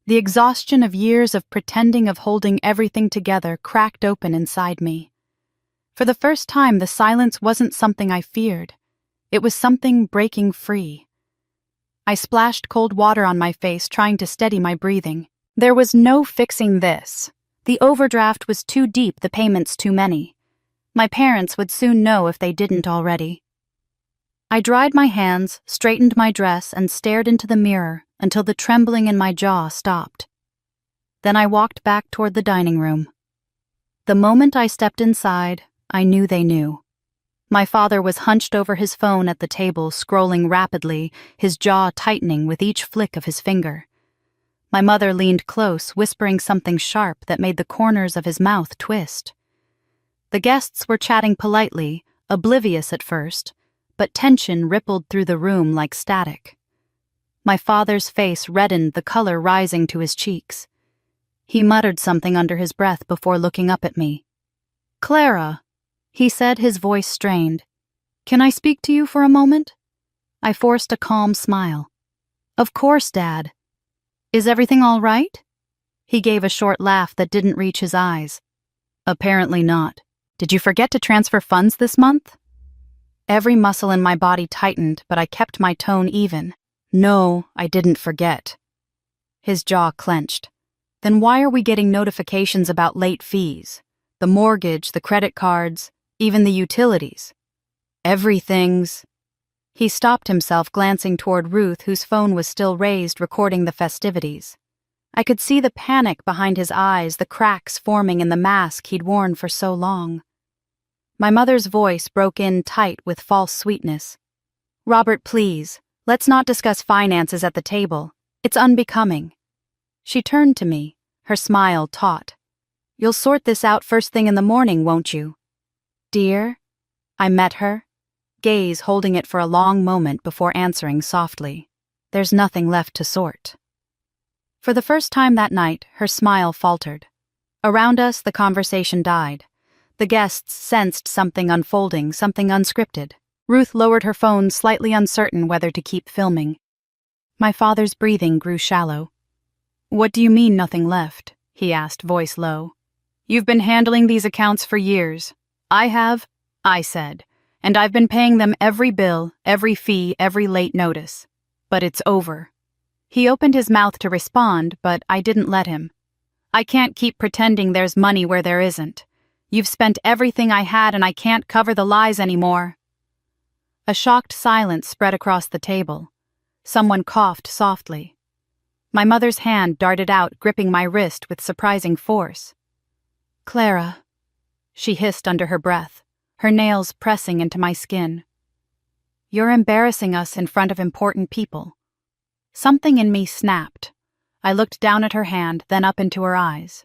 The exhaustion of years of pretending, of holding everything together, cracked open inside me. For the first time, the silence wasn't something I feared. It was something breaking free. I splashed cold water on my face, trying to steady my breathing. There was no fixing this. The overdraft was too deep, the payments too many. My parents would soon know if they didn't already. I dried my hands, straightened my dress, and stared into the mirror until the trembling in my jaw stopped. Then I walked back toward the dining room. The moment I stepped inside, I knew they knew. My father was hunched over his phone at the table, scrolling rapidly, his jaw tightening with each flick of his finger. My mother leaned close, whispering something sharp that made the corners of his mouth twist. The guests were chatting politely, oblivious at first, but tension rippled through the room like static. My father's face reddened, the color rising to his cheeks. He muttered something under his breath before looking up at me. "Clara," he said, his voice strained. "Can I speak to you for a moment?" I forced a calm smile. "Of course, Dad. Is everything all right?" He gave a short laugh that didn't reach his eyes. "Apparently not. Did you forget to transfer funds this month?" Every muscle in my body tightened, but I kept my tone even. "No, I didn't forget." His jaw clenched. "Then why are we getting notifications about late fees? The mortgage, the credit cards, even the utilities. Everything's—" He stopped himself, glancing toward Ruth, whose phone was still raised, recording the festivities. I could see the panic behind his eyes, the cracks forming in the mask he'd worn for so long. My mother's voice broke in tight with false sweetness. "Robert, please, let's not discuss finances at the table. It's unbecoming." She turned to me, her smile taut. "You'll sort this out first thing in the morning, won't you?" "Dear?" I met her, gaze holding it for a long moment before answering softly. "There's nothing left to sort." For the first time that night, her smile faltered. Around us, the conversation died. The guests sensed something unfolding, something unscripted. Ruth lowered her phone, slightly uncertain whether to keep filming. My father's breathing grew shallow. "What do you mean nothing left?" he asked, voice low. "You've been handling these accounts for years." "I have," I said, "and I've been paying them every bill, every fee, every late notice. But it's over." He opened his mouth to respond, but I didn't let him. "I can't keep pretending there's money where there isn't. You've spent everything I had and I can't cover the lies anymore." A shocked silence spread across the table. Someone coughed softly. My mother's hand darted out, gripping my wrist with surprising force. "Clara," she hissed under her breath, her nails pressing into my skin. "You're embarrassing us in front of important people." Something in me snapped. I looked down at her hand, then up into her eyes.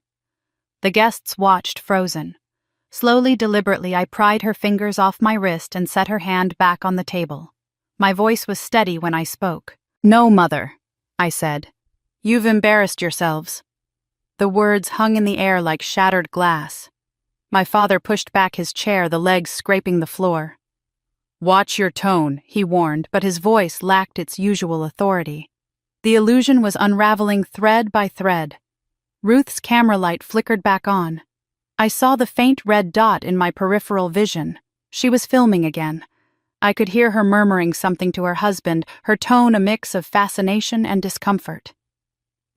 The guests watched, frozen. Slowly, deliberately, I pried her fingers off my wrist and set her hand back on the table. My voice was steady when I spoke. "No, Mother," I said. "You've embarrassed yourselves." The words hung in the air like shattered glass. My father pushed back his chair, the legs scraping the floor. "Watch your tone," he warned, but his voice lacked its usual authority. The illusion was unraveling thread by thread. Ruth's camera light flickered back on. I saw the faint red dot in my peripheral vision. She was filming again. I could hear her murmuring something to her husband, her tone a mix of fascination and discomfort.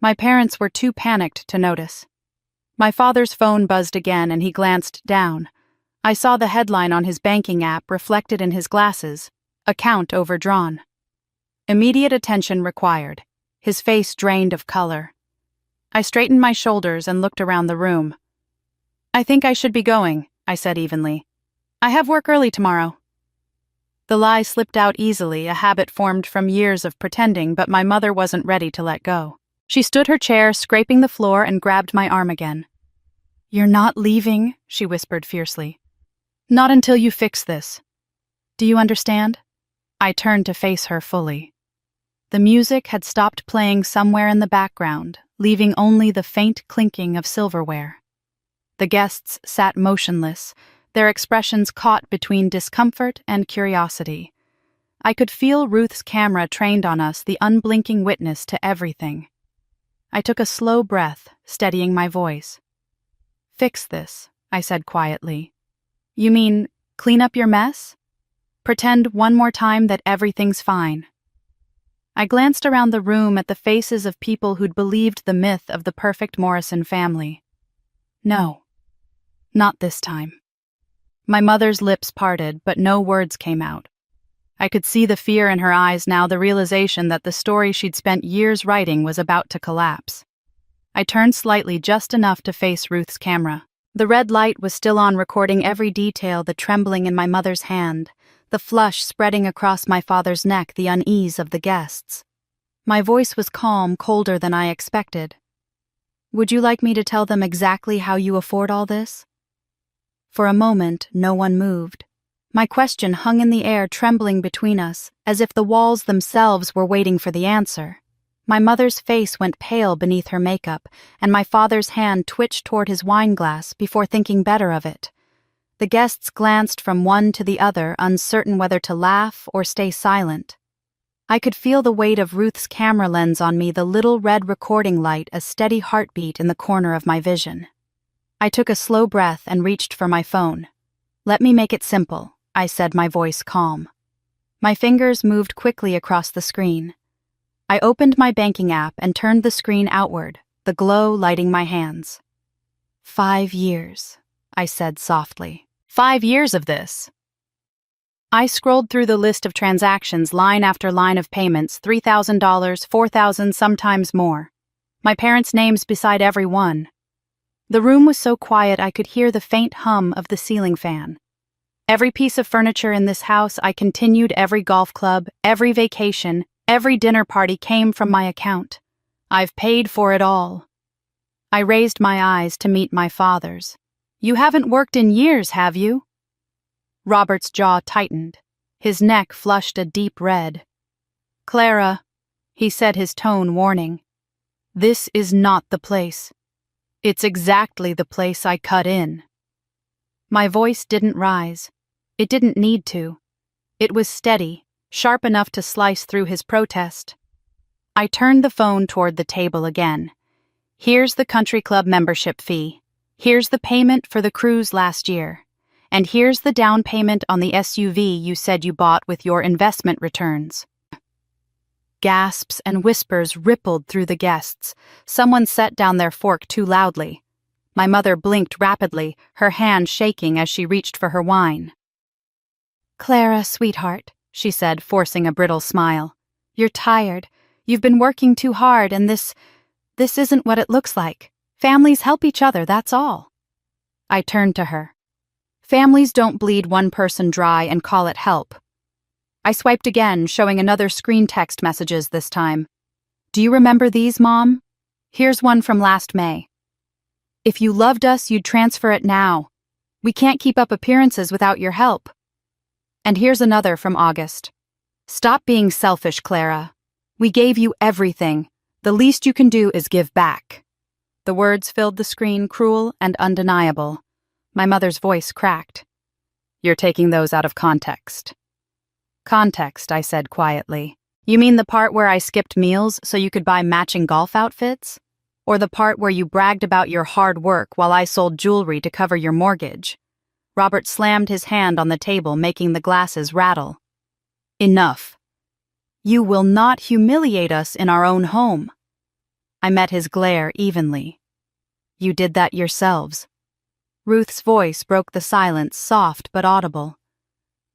My parents were too panicked to notice. My father's phone buzzed again and he glanced down. I saw the headline on his banking app reflected in his glasses, "Account overdrawn." Immediate attention required. His face drained of color. I straightened my shoulders and looked around the room. "I think I should be going," I said evenly. "I have work early tomorrow." The lie slipped out easily, a habit formed from years of pretending, but my mother wasn't ready to let go. She stood her chair, scraping the floor, and grabbed my arm again. "You're not leaving," she whispered fiercely. "Not until you fix this. Do you understand?" I turned to face her fully. The music had stopped playing somewhere in the background, leaving only the faint clinking of silverware. The guests sat motionless, their expressions caught between discomfort and curiosity. I could feel Ruth's camera trained on us, the unblinking witness to everything. I took a slow breath, steadying my voice. "Fix this," I said quietly. "You mean clean up your mess? Pretend one more time that everything's fine." I glanced around the room at the faces of people who'd believed the myth of the perfect Morrison family. No. Not this time. My mother's lips parted, but no words came out. I could see the fear in her eyes now, the realization that the story she'd spent years writing was about to collapse. I turned slightly, just enough to face Ruth's camera. The red light was still on, recording every detail, the trembling in my mother's hand, the flush spreading across my father's neck, the unease of the guests. My voice was calm, colder than I expected. "Would you like me to tell them exactly how you afford all this?" For a moment, no one moved. My question hung in the air, trembling between us, as if the walls themselves were waiting for the answer. My mother's face went pale beneath her makeup, and my father's hand twitched toward his wineglass before thinking better of it. The guests glanced from one to the other, uncertain whether to laugh or stay silent. I could feel the weight of Ruth's camera lens on me, the little red recording light, a steady heartbeat in the corner of my vision. I took a slow breath and reached for my phone. "Let me make it simple," I said, my voice calm. My fingers moved quickly across the screen. I opened my banking app and turned the screen outward, the glow lighting my hands. 5 years, I said softly. 5 years of this. I scrolled through the list of transactions, line after line of payments, $3,000, $4,000, sometimes more. My parents' names beside every one. The room was so quiet I could hear the faint hum of the ceiling fan. Every piece of furniture in this house, I continued, every golf club, every vacation, every dinner party came from my account. I've paid for it all. I raised my eyes to meet my father's. "You haven't worked in years, have you?" Robert's jaw tightened. His neck flushed a deep red. "Clara," he said, his tone warning, "this is not the place. It's exactly the place I cut in." My voice didn't rise. It didn't need to. It was steady, sharp enough to slice through his protest. I turned the phone toward the table again. "Here's the country club membership fee. Here's the payment for the cruise last year. And here's the down payment on the SUV you said you bought with your investment returns." Gasps and whispers rippled through the guests. Someone set down their fork too loudly. My mother blinked rapidly, her hand shaking as she reached for her wine. "Clara, sweetheart," she said, forcing a brittle smile. "You're tired. You've been working too hard, and this isn't what it looks like. Families help each other, that's all." I turned to her. Families don't bleed one person dry and call it help. I swiped again, showing another screen text messages this time. "Do you remember these, Mom? Here's one from last May. If you loved us, you'd transfer it now. We can't keep up appearances without your help." And here's another from August. "Stop being selfish, Clara. We gave you everything. The least you can do is give back." The words filled the screen, cruel and undeniable. My mother's voice cracked. "You're taking those out of context." "Context," I said quietly. "You mean the part where I skipped meals so you could buy matching golf outfits? Or the part where you bragged about your hard work while I sold jewelry to cover your mortgage?" Robert slammed his hand on the table, making the glasses rattle. "Enough. You will not humiliate us in our own home." I met his glare evenly. "You did that yourselves." Ruth's voice broke the silence, soft but audible.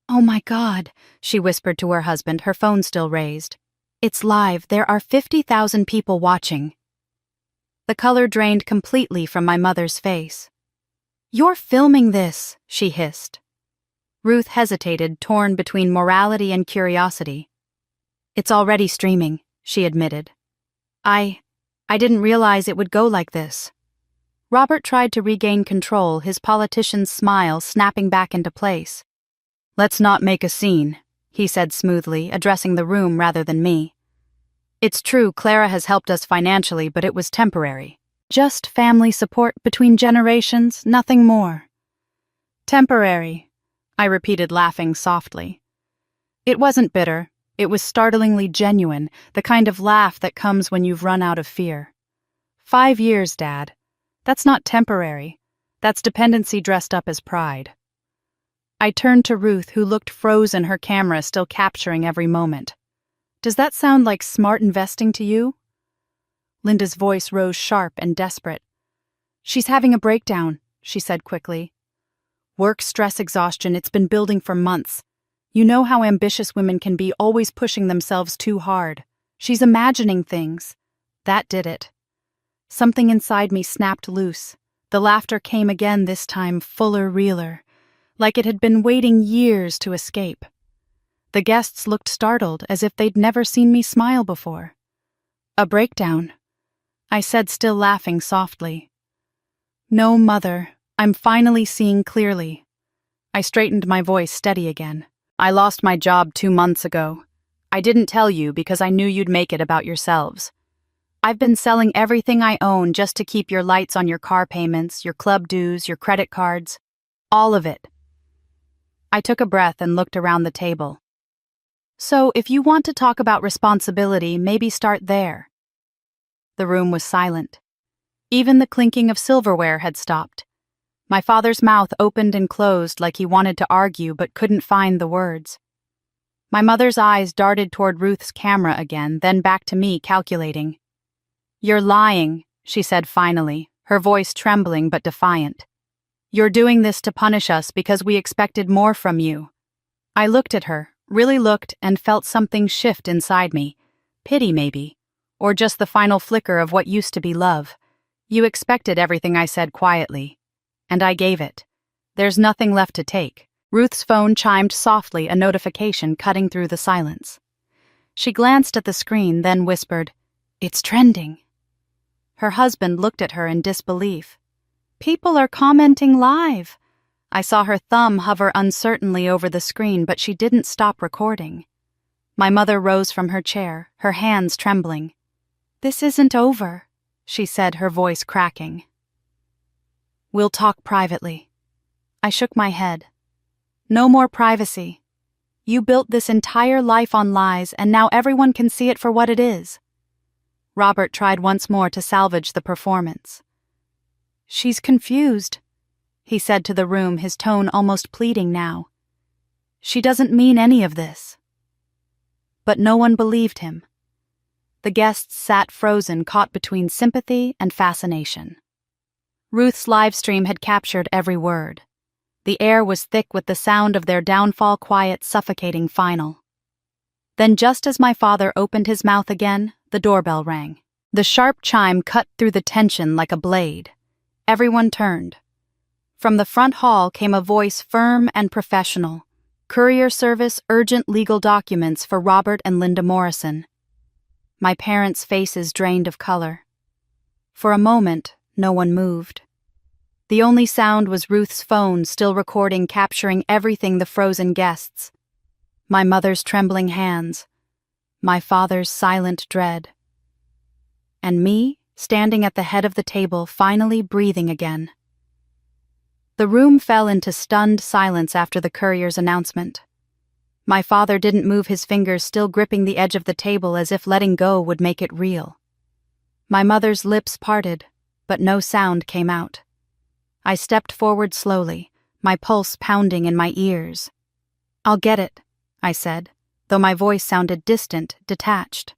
"Oh my God," she whispered to her husband, her phone still raised. "It's live. There are 50,000 people watching." The color drained completely from my mother's face. "You're filming this," she hissed. Ruth hesitated, torn between morality and curiosity. "It's already streaming," she admitted. I didn't realize it would go like this." Robert tried to regain control, his politician's smile snapping back into place. "Let's not make a scene," he said smoothly, addressing the room rather than me. "It's true, Clara has helped us financially, but it was temporary. Just family support between generations, nothing more." "Temporary," I repeated, laughing softly. It wasn't bitter. It was startlingly genuine, the kind of laugh that comes when you've run out of fear. 5 years, Dad. That's not temporary. That's dependency dressed up as pride. I turned to Ruth, who looked frozen, her camera still capturing every moment. "Does that sound like smart investing to you?" Linda's voice rose sharp and desperate. "She's having a breakdown," she said quickly. "Work, stress, exhaustion, it's been building for months. You know how ambitious women can be, always pushing themselves too hard. She's imagining things. That did it. Something inside me snapped loose. The laughter came again, this time fuller, realer, like it had been waiting years to escape. The guests looked startled, as if they'd never seen me smile before. A breakdown, I said, still laughing softly. No, Mother, I'm finally seeing clearly. I straightened my voice steady again. I lost my job 2 months ago. I didn't tell you because I knew you'd make it about yourselves. I've been selling everything I own just to keep your lights on, your car payments, your club dues, your credit cards. All of it. I took a breath and looked around the table. So, if you want to talk about responsibility, maybe start there. The room was silent. Even the clinking of silverware had stopped. My father's mouth opened and closed like he wanted to argue but couldn't find the words. My mother's eyes darted toward Ruth's camera again, then back to me, calculating. You're lying, she said finally, her voice trembling but defiant. You're doing this to punish us because we expected more from you. I looked at her, really looked, and felt something shift inside me. Pity, maybe. Or just the final flicker of what used to be love. You expected everything I said quietly. And I gave it. There's nothing left to take. Ruth's phone chimed softly, a notification cutting through the silence. She glanced at the screen, then whispered, "It's trending." Her husband looked at her in disbelief. People are commenting live. I saw her thumb hover uncertainly over the screen, but she didn't stop recording. My mother rose from her chair, her hands trembling. "This isn't over," she said, her voice cracking. "We'll talk privately." I shook my head. "No more privacy. You built this entire life on lies, and now everyone can see it for what it is." Robert tried once more to salvage the performance. "She's confused," he said to the room, his tone almost pleading now. "She doesn't mean any of this." But no one believed him. The guests sat frozen, caught between sympathy and fascination. Ruth's live stream had captured every word. The air was thick with the sound of their downfall, quiet, suffocating final. Then, just as my father opened his mouth again, the doorbell rang. The sharp chime cut through the tension like a blade. Everyone turned. From the front hall came a voice firm and professional. "Courier service, urgent legal documents for Robert and Linda Morrison." My parents' faces drained of color. For a moment, no one moved. The only sound was Ruth's phone still recording, capturing everything, the frozen guests. My mother's trembling hands. My father's silent dread. And me, standing at the head of the table, finally breathing again. The room fell into stunned silence after the courier's announcement. My father didn't move, his fingers still gripping the edge of the table as if letting go would make it real. My mother's lips parted, but no sound came out. I stepped forward slowly, my pulse pounding in my ears. "I'll get it," I said, though my voice sounded distant, detached.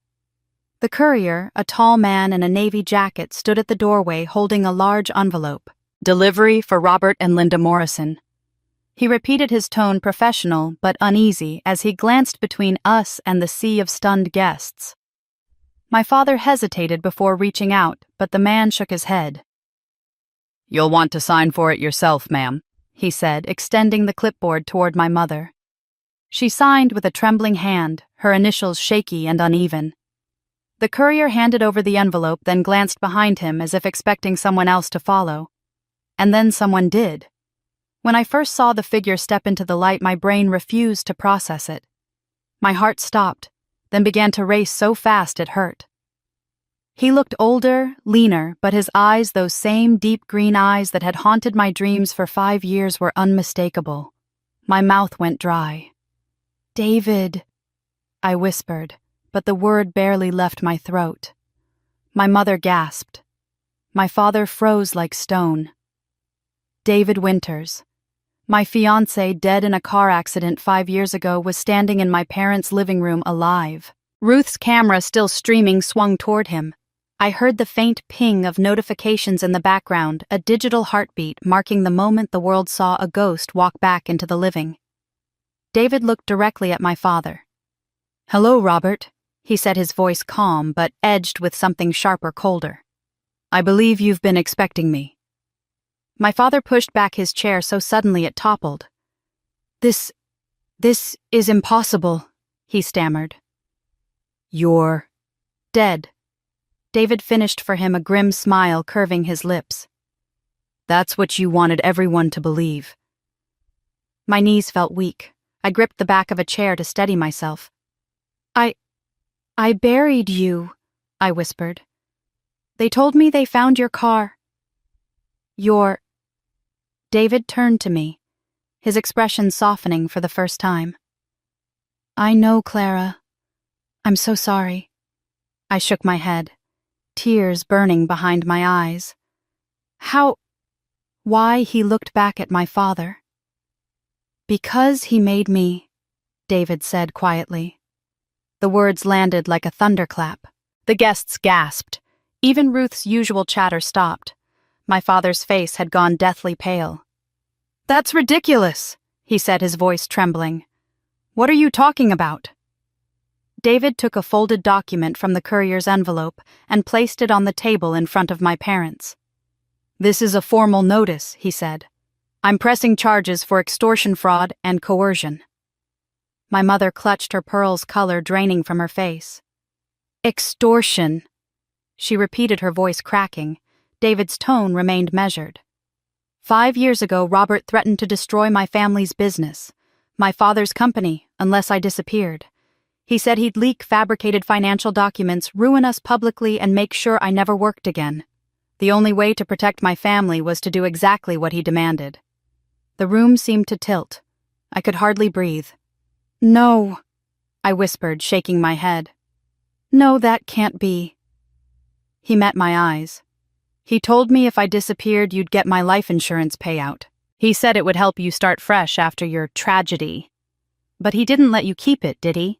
The courier, a tall man in a navy jacket, stood at the doorway holding a large envelope. "Delivery for Robert and Linda Morrison." He repeated, his tone professional but uneasy as he glanced between us and the sea of stunned guests. My father hesitated before reaching out, but the man shook his head. "You'll want to sign for it yourself, ma'am," he said, extending the clipboard toward my mother. She signed with a trembling hand, her initials shaky and uneven. The courier handed over the envelope, then glanced behind him as if expecting someone else to follow. And then someone did. When I first saw the figure step into the light, my brain refused to process it. My heart stopped, then began to race so fast it hurt. He looked older, leaner, but his eyes, those same deep green eyes that had haunted my dreams for 5 years, were unmistakable. My mouth went dry. "David," I whispered, but the word barely left my throat. My mother gasped. My father froze like stone. David Winters. My fiancé, dead in a car accident 5 years ago, was standing in my parents' living room alive. Ruth's camera, still streaming, swung toward him. I heard the faint ping of notifications in the background, a digital heartbeat marking the moment the world saw a ghost walk back into the living. David looked directly at my father. "Hello, Robert," he said, his voice calm but edged with something sharper, colder. "I believe you've been expecting me." My father pushed back his chair so suddenly it toppled. This is impossible," he stammered. "You're dead." David finished for him, a grim smile curving his lips. "That's what you wanted everyone to believe." My knees felt weak. I gripped the back of a chair to steady myself. I buried you," I whispered. "They told me they found your car." David turned to me, his expression softening for the first time. "I know, Clara. I'm so sorry." I shook my head, tears burning behind my eyes. Why? He looked back at my father. "Because he made me," David said quietly. The words landed like a thunderclap. The guests gasped. Even Ruth's usual chatter stopped. My father's face had gone deathly pale. "That's ridiculous," he said, his voice trembling. "What are you talking about?" David took a folded document from the courier's envelope and placed it on the table in front of my parents. "This is a formal notice," he said. "I'm pressing charges for extortion, fraud, and coercion." My mother clutched her pearls, color draining from her face. "Extortion," she repeated, her voice cracking. David's tone remained measured. 5 years ago, Robert threatened to destroy my family's business, my father's company, unless I disappeared. He said he'd leak fabricated financial documents, ruin us publicly, and make sure I never worked again. The only way to protect my family was to do exactly what he demanded. The room seemed to tilt. I could hardly breathe. "No," I whispered, shaking my head. "No, that can't be." He met my eyes. "He told me if I disappeared, you'd get my life insurance payout. He said it would help you start fresh after your tragedy. But he didn't let you keep it, did he?"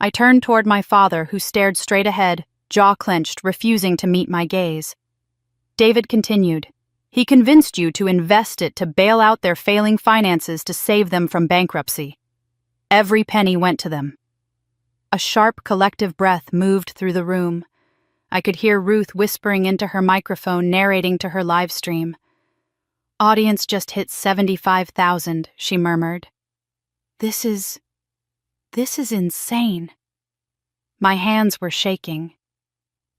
I turned toward my father, who stared straight ahead, jaw clenched, refusing to meet my gaze. David continued, "He convinced you to invest it to bail out their failing finances to save them from bankruptcy. Every penny went to them." A sharp collective breath moved through the room. I could hear Ruth whispering into her microphone, narrating to her live stream. "Audience just hit 75,000, she murmured. This is insane." My hands were shaking.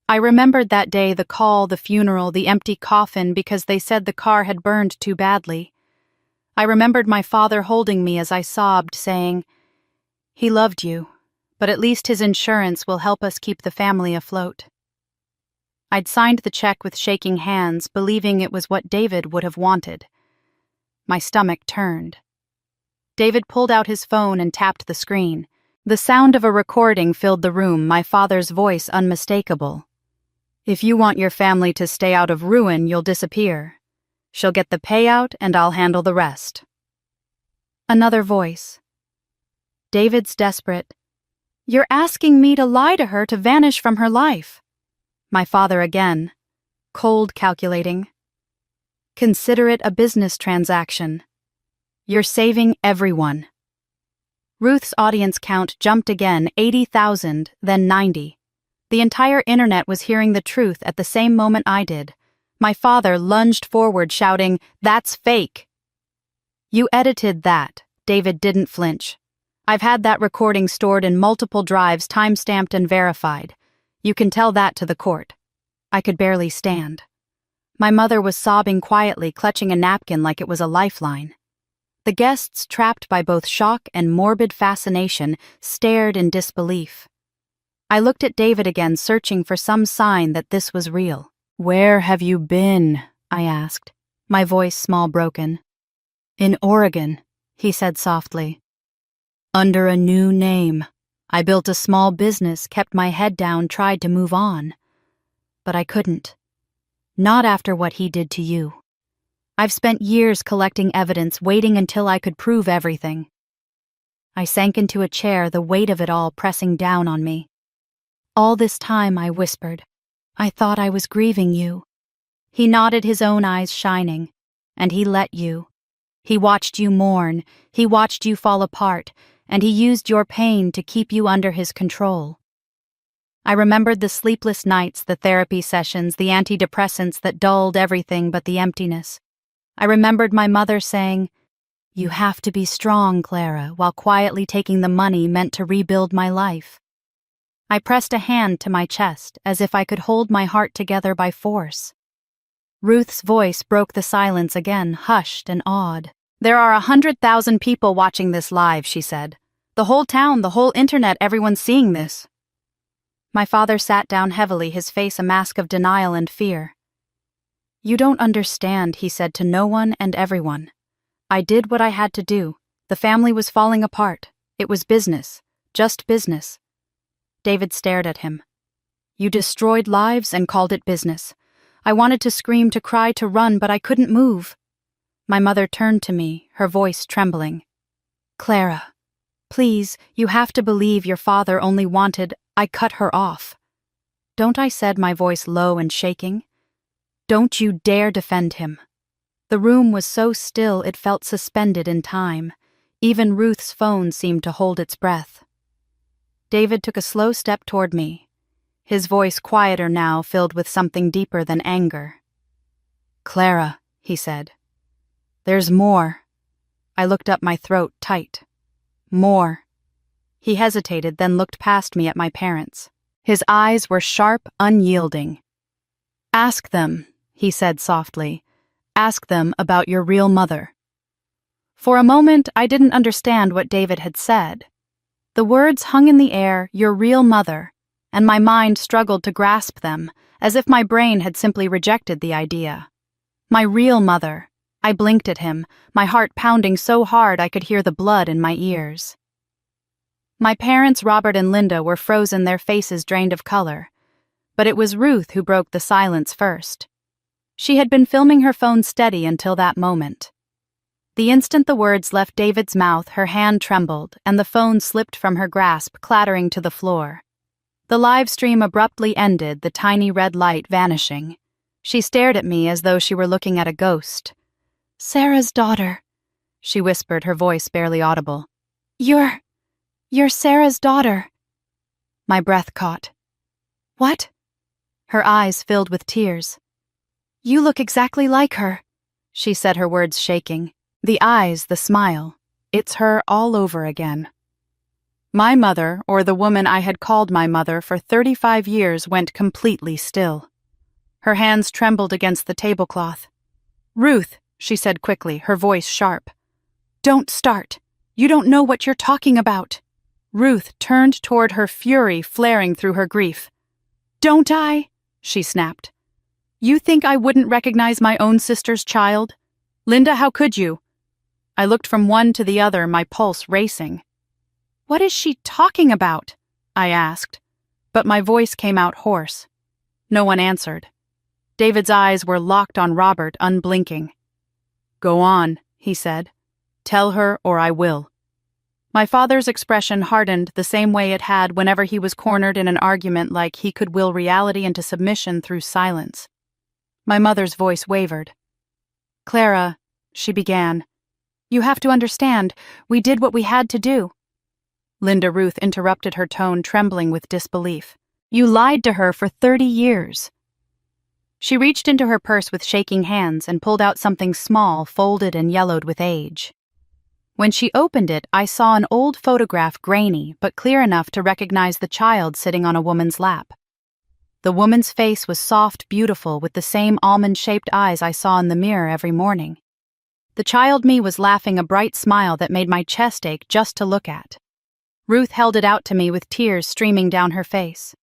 I remembered that day, the call, the funeral, the empty coffin because they said the car had burned too badly. I remembered my father holding me as I sobbed, saying, "He loved you, but at least his insurance will help us keep the family afloat." I'd signed the check with shaking hands, believing it was what David would have wanted. My stomach turned. David pulled out his phone and tapped the screen. The sound of a recording filled the room, my father's voice unmistakable. "If you want your family to stay out of ruin, you'll disappear. She'll get the payout and I'll handle the rest." Another voice. David's desperate. "You're asking me to lie to her to vanish from her life." My father again. Cold, calculating. "Consider it a business transaction. You're saving everyone." Ruth's audience count jumped again, 80,000, then 90. The entire internet was hearing the truth at the same moment I did. My father lunged forward, shouting, "That's fake." "You edited that." David didn't flinch. "I've had that recording stored in multiple drives, time-stamped and verified. You can tell that to the court." I could barely stand. My mother was sobbing quietly, clutching a napkin like it was a lifeline. The guests, trapped by both shock and morbid fascination, stared in disbelief. I looked at David again, searching for some sign that this was real. "Where have you been?" I asked, my voice small broken. "In Oregon," he said softly. "Under a new name. I built a small business, kept my head down, tried to move on. But I couldn't. Not after what he did to you. I've spent years collecting evidence, waiting until I could prove everything." I sank into a chair, the weight of it all pressing down on me. "All this time," I whispered, "I thought I was grieving you." He nodded, his own eyes shining. "And he let you. He watched you mourn, he watched you fall apart, and he used your pain to keep you under his control. I remembered the sleepless nights, the therapy sessions, the antidepressants that dulled everything but the emptiness. I remembered my mother saying, "You have to be strong, Clara," while quietly taking the money meant to rebuild my life. I pressed a hand to my chest, as if I could hold my heart together by force. Ruth's voice broke the silence again, hushed and awed. "There are 100,000 people watching this live," she said. "The whole town, the whole internet, everyone's seeing this." My father sat down heavily, his face a mask of denial and fear. "You don't understand," he said to no one and everyone. "I did what I had to do. The family was falling apart. It was business. Just business." David stared at him. "You destroyed lives and called it business. I wanted to scream, to cry, to run, but I couldn't move." My mother turned to me, her voice trembling. "Clara, please, you have to believe your father only wanted—" I cut her off. "Don't," I said, my voice low and shaking. "Don't you dare defend him." The room was so still it felt suspended in time. Even Ruth's phone seemed to hold its breath. David took a slow step toward me, his voice quieter now, filled with something deeper than anger. "Clara," he said, "there's more." I looked up, my throat tight. "More." He hesitated, then looked past me at my parents. His eyes were sharp, unyielding. "Ask them," he said softly. "Ask them about your real mother." For a moment, I didn't understand what David had said. The words hung in the air, "your real mother," and my mind struggled to grasp them, as if my brain had simply rejected the idea. My real mother. I blinked at him, my heart pounding so hard I could hear the blood in my ears. My parents, Robert and Linda, were frozen, their faces drained of color. But it was Ruth who broke the silence first. She had been filming her phone steady until that moment. The instant the words left David's mouth, her hand trembled, and the phone slipped from her grasp, clattering to the floor. The live stream abruptly ended, the tiny red light vanishing. She stared at me as though she were looking at a ghost. "Sarah's daughter," she whispered, her voice barely audible. You're Sarah's daughter." My breath caught. "What?" Her eyes filled with tears. "You look exactly like her," she said, her words shaking. The eyes, the smile. It's her all over again. My mother, or the woman I had called my mother for 35 years, went completely still. Her hands trembled against the tablecloth. "Ruth," she said quickly, her voice sharp. "Don't start. You don't know what you're talking about." Ruth turned toward her, fury flaring through her grief. "Don't I?" she snapped. "You think I wouldn't recognize my own sister's child? Linda, how could you?" I looked from one to the other, my pulse racing. "What is she talking about?" I asked, but my voice came out hoarse. No one answered. David's eyes were locked on Robert, unblinking. "Go on," he said. "Tell her, or I will." My father's expression hardened the same way it had whenever he was cornered in an argument, like he could will reality into submission through silence. My mother's voice wavered. "Clara," she began, "you have to understand, we did what we had to do." Linda Ruth interrupted, her tone trembling with disbelief. "You lied to her for 30 years. She reached into her purse with shaking hands and pulled out something small, folded and yellowed with age. When she opened it, I saw an old photograph, grainy but clear enough to recognize the child sitting on a woman's lap. The woman's face was soft, beautiful, with the same almond-shaped eyes I saw in the mirror every morning. The child me was laughing, a bright smile that made my chest ache just to look at. Ruth held it out to me with tears streaming down her face.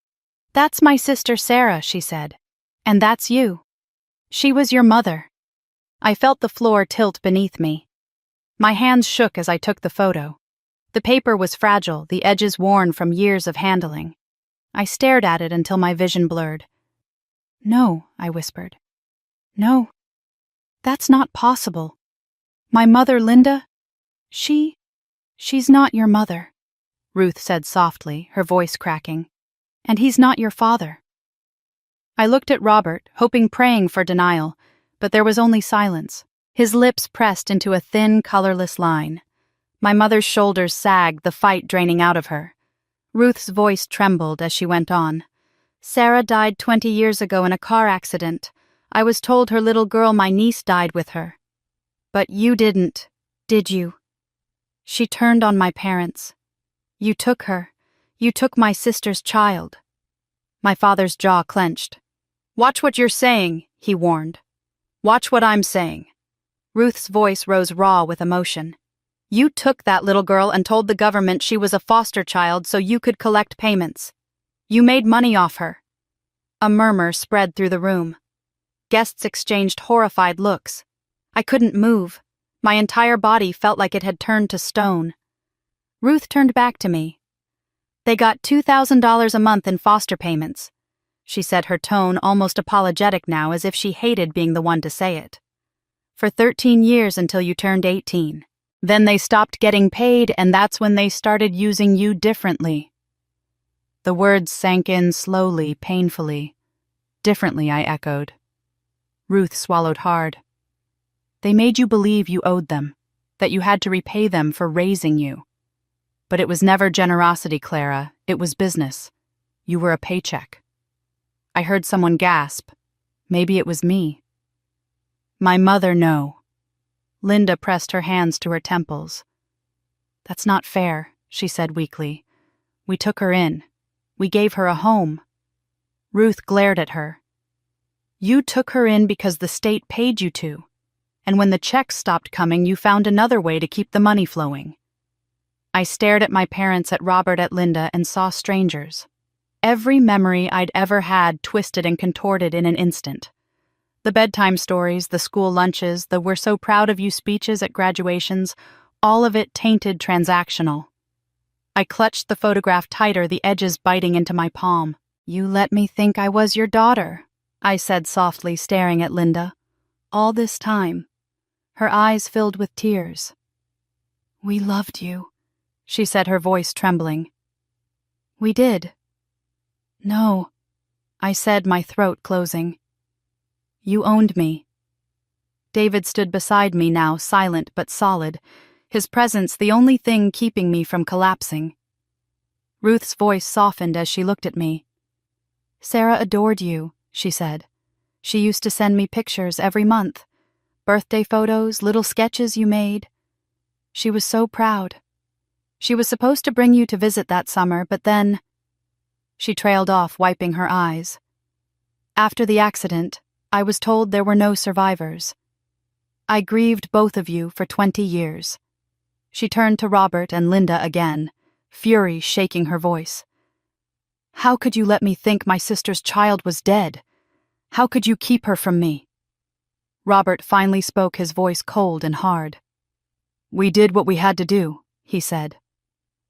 "That's my sister Sarah," she said. "And that's you. She was your mother." I felt the floor tilt beneath me. My hands shook as I took the photo. The paper was fragile, the edges worn from years of handling. I stared at it until my vision blurred. "No," I whispered. "No. That's not possible. My mother, Linda? She's not your mother," Ruth said softly, her voice cracking. "And he's not your father." I looked at Robert, hoping, praying for denial, but there was only silence. His lips pressed into a thin, colorless line. My mother's shoulders sagged, the fight draining out of her. Ruth's voice trembled as she went on. Sarah died 20 years ago in a car accident. I was told her little girl, my niece, died with her. But you didn't, did you? She turned on my parents. You took her. You took my sister's child. My father's jaw clenched. Watch what you're saying, he warned. Watch what I'm saying. Ruth's voice rose raw with emotion. You took that little girl and told the government she was a foster child so you could collect payments. You made money off her. A murmur spread through the room. Guests exchanged horrified looks. I couldn't move. My entire body felt like it had turned to stone. Ruth turned back to me. They got $2,000 a month in foster payments. She said, her tone almost apologetic now, as if she hated being the one to say it. For 13 years until you turned 18. Then they stopped getting paid, and that's when they started using you differently. The words sank in slowly, painfully. Differently, I echoed. Ruth swallowed hard. They made you believe you owed them, that you had to repay them for raising you. But it was never generosity, Clara. It was business. You were a paycheck. I heard someone gasp. Maybe it was me. My mother, no. Linda pressed her hands to her temples. That's not fair, she said weakly. We took her in. We gave her a home. Ruth glared at her. You took her in because the state paid you to. And when the checks stopped coming, you found another way to keep the money flowing. I stared at my parents, at Robert, at Linda, and saw strangers. Every memory I'd ever had twisted and contorted in an instant. The bedtime stories, the school lunches, the "we're so proud of you" speeches at graduations, all of it tainted transactional. I clutched the photograph tighter, the edges biting into my palm. You let me think I was your daughter, I said softly, staring at Linda. All this time. Her eyes filled with tears. We loved you, she said, her voice trembling. We did. No, I said, my throat closing. You owned me. David stood beside me now, silent but solid, his presence the only thing keeping me from collapsing. Ruth's voice softened as she looked at me. Sarah adored you, she said. She used to send me pictures every month. Birthday photos, little sketches you made. She was so proud. She was supposed to bring you to visit that summer, but then... She trailed off, wiping her eyes. After the accident, I was told there were no survivors. I grieved both of you for 20 years. She turned to Robert and Linda again, fury shaking her voice. How could you let me think my sister's child was dead? How could you keep her from me? Robert finally spoke, his voice cold and hard. We did what we had to do, he said.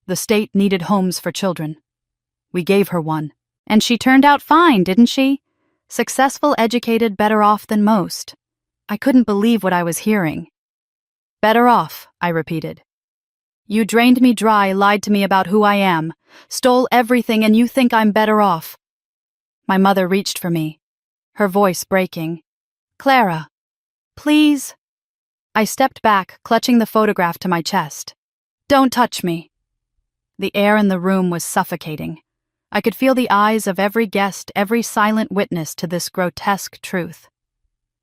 The state needed homes for children. We gave her one. And she turned out fine, didn't she? Successful, educated, better off than most. I couldn't believe what I was hearing. Better off, I repeated. You drained me dry, lied to me about who I am, stole everything, and you think I'm better off. My mother reached for me, her voice breaking. Clara, please. I stepped back, clutching the photograph to my chest. Don't touch me. The air in the room was suffocating. I could feel the eyes of every guest, every silent witness to this grotesque truth.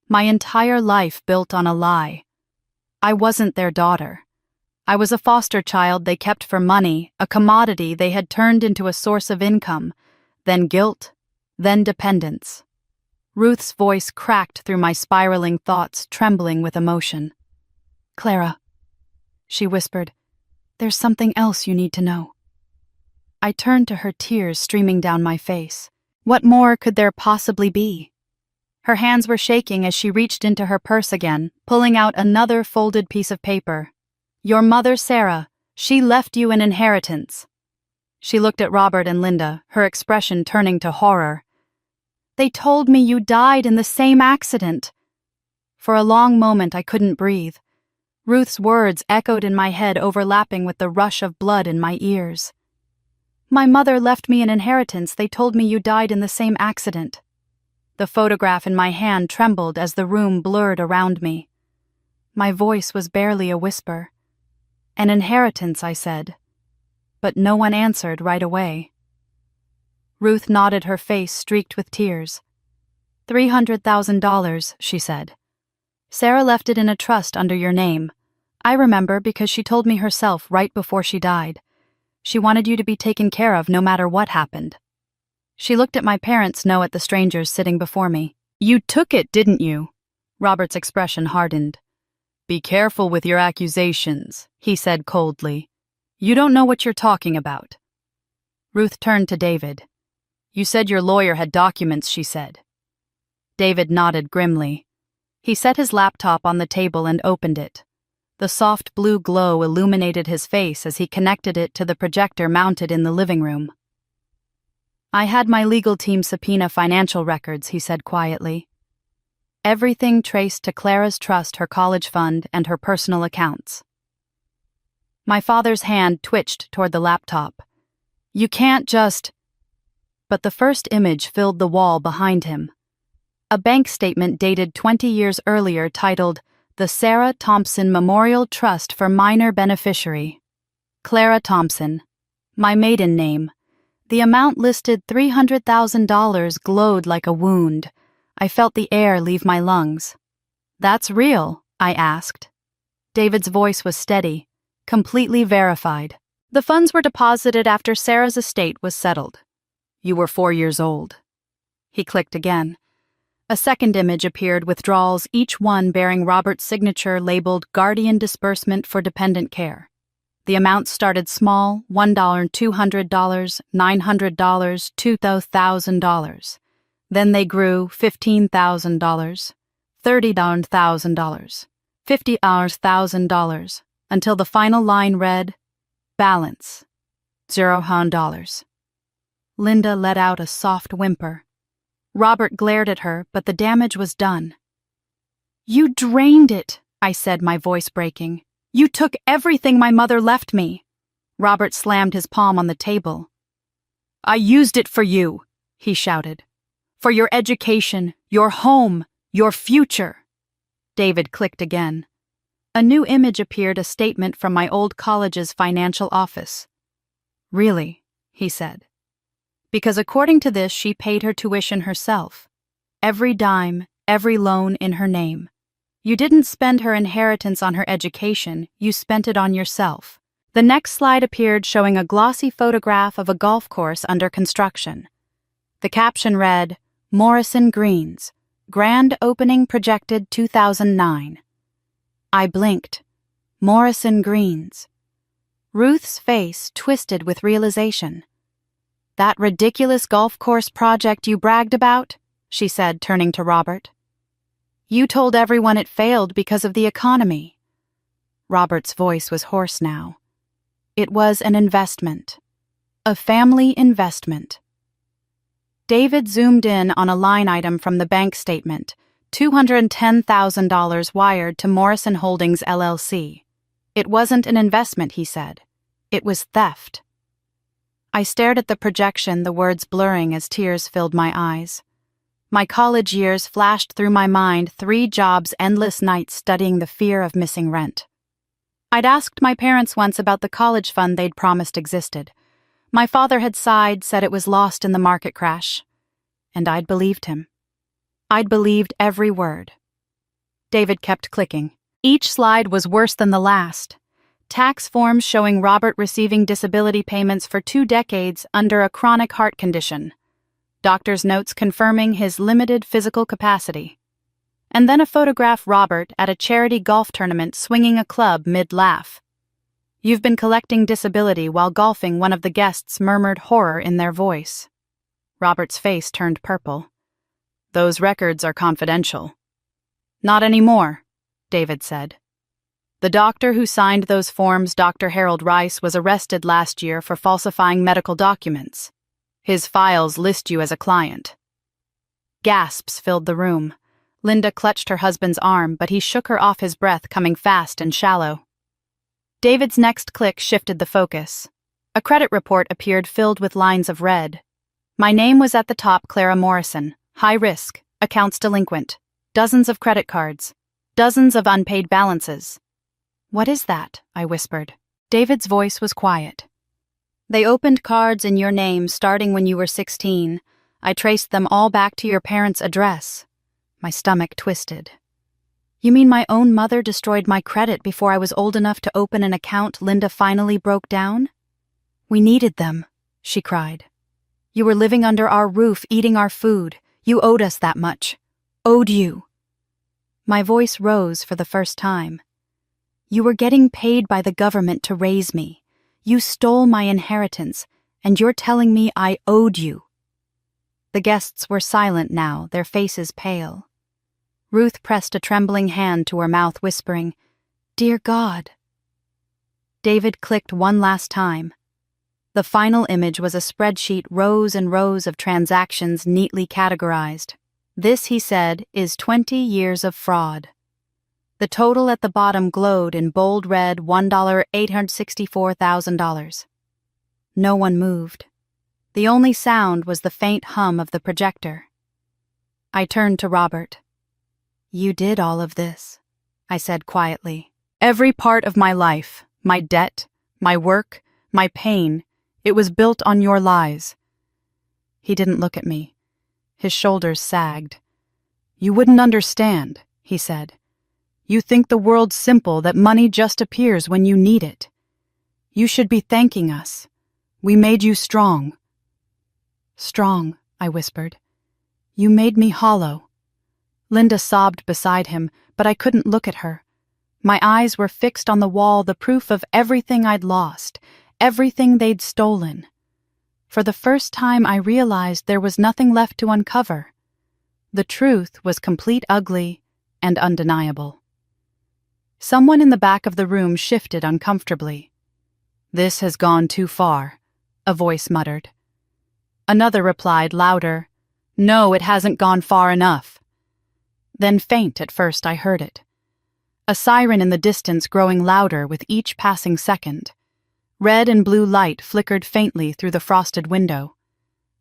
My entire life built on a lie. I wasn't their daughter. I was a foster child they kept for money, a commodity they had turned into a source of income, then guilt, then dependence. Ruth's voice cracked through my spiraling thoughts, trembling with emotion. Clara, she whispered, there's something else you need to know. I turned to her, tears streaming down my face. What more could there possibly be? Her hands were shaking as she reached into her purse again, pulling out another folded piece of paper. Your mother, Sarah, she left you an inheritance. She looked at Robert and Linda, her expression turning to horror. They told me you died in the same accident. For a long moment I couldn't breathe. Ruth's words echoed in my head, overlapping with the rush of blood in my ears. My mother left me an inheritance. They told me you died in the same accident. The photograph in my hand trembled as the room blurred around me. My voice was barely a whisper. An inheritance, I said. But no one answered right away. Ruth nodded, her face streaked with tears. $300,000, she said. Sarah left it in a trust under your name. I remember because she told me herself right before she died. She wanted you to be taken care of no matter what happened. She looked at my parents' note at the strangers sitting before me. You took it, didn't you? Robert's expression hardened. Be careful with your accusations, he said coldly. You don't know what you're talking about. Ruth turned to David. You said your lawyer had documents, she said. David nodded grimly. He set his laptop on the table and opened it. The soft blue glow illuminated his face as he connected it to the projector mounted in the living room. I had my legal team subpoena financial records, he said quietly. Everything traced to Clara's trust, her college fund, and her personal accounts. My father's hand twitched toward the laptop. You can't just... But the first image filled the wall behind him. A bank statement dated 20 years earlier titled, The Sarah Thompson Memorial Trust for Minor Beneficiary. Clara Thompson. My maiden name. The amount listed $300,000 glowed like a wound. I felt the air leave my lungs. That's real, I asked. David's voice was steady, completely verified. The funds were deposited after Sarah's estate was settled. You were 4 years old. He clicked again. A second image appeared, withdrawals, each one bearing Robert's signature labeled Guardian Disbursement for Dependent Care. The amounts started small, $1, $200, $900, $2,000. Then they grew $15,000, $30,000, $50,000, until the final line read, Balance, $0. Linda let out a soft whimper. Robert glared at her, but the damage was done. You drained it, I said, my voice breaking. You took everything my mother left me. Robert slammed his palm on the table. I used it for you, he shouted. For your education, your home, your future. David clicked again. A new image appeared, a statement from my old college's financial office. Really, he said. Because according to this, she paid her tuition herself. Every dime, every loan in her name. You didn't spend her inheritance on her education, you spent it on yourself. The next slide appeared, showing a glossy photograph of a golf course under construction. The caption read, Morrison Greens, Grand Opening Projected 2009. I blinked. Morrison Greens. Ruth's face twisted with realization. That ridiculous golf course project you bragged about? She said, turning to Robert. You told everyone it failed because of the economy. Robert's voice was hoarse now. It was an investment. A family investment. David zoomed in on a line item from the bank statement, $210,000 wired to Morrison Holdings, LLC. It wasn't an investment, he said. It was theft. I stared at the projection, the words blurring as tears filled my eyes. My college years flashed through my mind, 3 jobs, endless nights studying the fear of missing rent. I'd asked my parents once about the college fund they'd promised existed. My father had sighed, said it was lost in the market crash. And I'd believed him. I'd believed every word. David kept clicking. Each slide was worse than the last. Tax forms showing Robert receiving disability payments for 2 decades under a chronic heart condition. Doctor's notes confirming his limited physical capacity. And then a photograph Robert at a charity golf tournament swinging a club mid-laugh. You've been collecting disability while golfing, one of the guests murmured, horror in their voice. Robert's face turned purple. Those records are confidential. Not anymore, David said. The doctor who signed those forms, Dr. Harold Rice, was arrested last year for falsifying medical documents. His files list you as a client. Gasps filled the room. Linda clutched her husband's arm, but he shook her off, his breath coming fast and shallow. David's next click shifted the focus. A credit report appeared filled with lines of red. My name was at the top, Clara Morrison. High risk. Accounts delinquent. Dozens of credit cards. Dozens of unpaid balances. What is that? I whispered. David's voice was quiet. They opened cards in your name starting when you were 16. I traced them all back to your parents' address. My stomach twisted. You mean my own mother destroyed my credit before I was old enough to open an account? Linda finally broke down. We needed them, she cried. You were living under our roof, eating our food. You owed us that much. Owed you. My voice rose for the first time. You were getting paid by the government to raise me. You stole my inheritance, and you're telling me I owed you. The guests were silent now, their faces pale. Ruth pressed a trembling hand to her mouth, whispering, Dear God. David clicked one last time. The final image was a spreadsheet, rows and rows of transactions neatly categorized. This, he said, is 20 years of fraud. The total at the bottom glowed in bold red, $864,000. No one moved. The only sound was the faint hum of the projector. I turned to Robert. You did all of this, I said quietly. Every part of my life, my debt, my work, my pain, it was built on your lies. He didn't look at me. His shoulders sagged. You wouldn't understand, he said. You think the world's simple, that money just appears when you need it. You should be thanking us. We made you strong. Strong, I whispered. You made me hollow. Linda sobbed beside him, but I couldn't look at her. My eyes were fixed on the wall, the proof of everything I'd lost, everything they'd stolen. For the first time I realized there was nothing left to uncover. The truth was complete ugly and undeniable. Someone in the back of the room shifted uncomfortably. This has gone too far, a voice muttered. Another replied louder, No, it hasn't gone far enough. Then faint at first I heard it. A siren in the distance growing louder with each passing second. Red and blue light flickered faintly through the frosted window.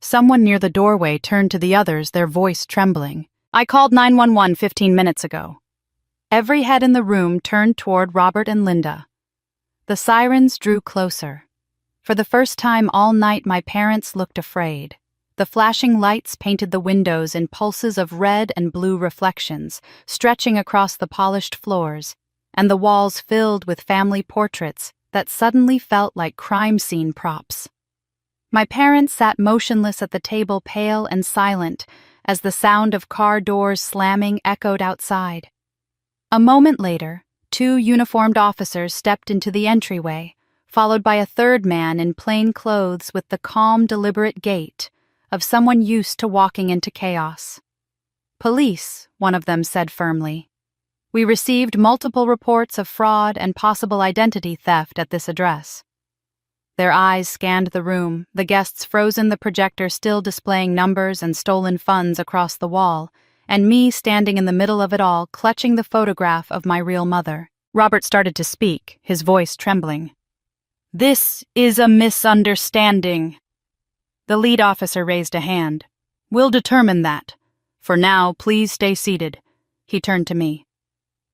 Someone near the doorway turned to the others, their voice trembling. I called 911 15 minutes ago. Every head in the room turned toward Robert and Linda. The sirens drew closer. For the first time all night my parents looked afraid. The flashing lights painted the windows in pulses of red and blue reflections, stretching across the polished floors, and the walls filled with family portraits that suddenly felt like crime scene props. My parents sat motionless at the table, pale and silent, as the sound of car doors slamming echoed outside. A moment later, 2 uniformed officers stepped into the entryway, followed by a third man in plain clothes with the calm, deliberate gait of someone used to walking into chaos. Police, one of them said firmly. We received multiple reports of fraud and possible identity theft at this address. Their eyes scanned the room, the guests frozen, the projector still displaying numbers and stolen funds across the wall, and me standing in the middle of it all, clutching the photograph of my real mother. Robert started to speak, his voice trembling. This is a misunderstanding. The lead officer raised a hand. We'll determine that. For now, please stay seated. He turned to me.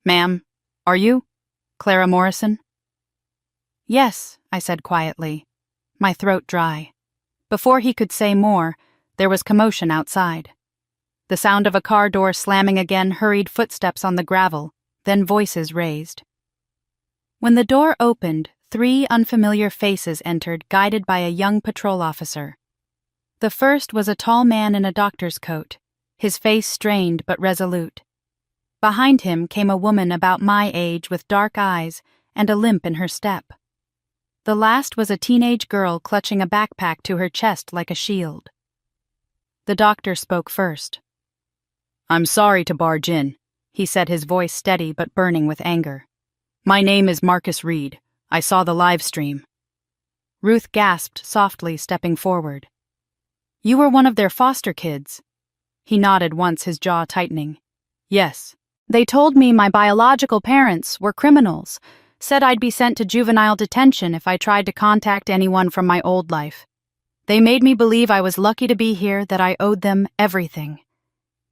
Ma'am, are you? Clara Morrison? Yes, I said quietly, my throat dry. Before he could say more, there was commotion outside. The sound of a car door slamming again, hurried footsteps on the gravel, then voices raised. When the door opened, 3 unfamiliar faces entered, guided by a young patrol officer. The first was a tall man in a doctor's coat, his face strained but resolute. Behind him came a woman about my age with dark eyes and a limp in her step. The last was a teenage girl clutching a backpack to her chest like a shield. The doctor spoke first. I'm sorry to barge in, he said, his voice steady but burning with anger. My name is Marcus Reed. I saw the live stream. Ruth gasped softly, stepping forward. You were one of their foster kids. He nodded once, his jaw tightening. Yes. They told me my biological parents were criminals, said I'd be sent to juvenile detention if I tried to contact anyone from my old life. They made me believe I was lucky to be here, that I owed them everything.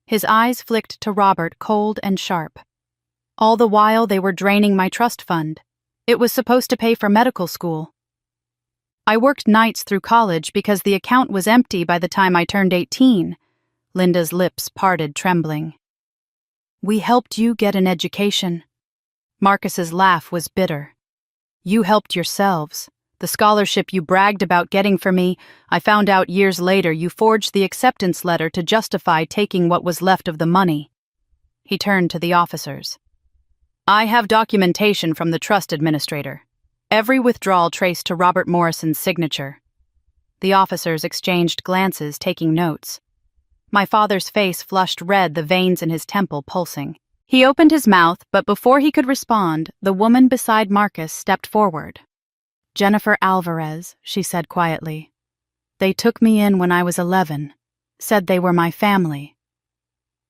His eyes flicked to Robert, cold and sharp. All the while, they were draining my trust fund. It was supposed to pay for medical school. I worked nights through college because the account was empty by the time I turned 18. Linda's lips parted, trembling. We helped you get an education. Marcus's laugh was bitter. You helped yourselves. The scholarship you bragged about getting for me, I found out years later you forged the acceptance letter to justify taking what was left of the money. He turned to the officers. I have documentation from the trust administrator. Every withdrawal traced to Robert Morrison's signature. The officers exchanged glances, taking notes. My father's face flushed red, the veins in his temple pulsing. He opened his mouth, but before he could respond, the woman beside Marcus stepped forward. Jennifer Alvarez, she said quietly. They took me in when I was 11, said they were my family.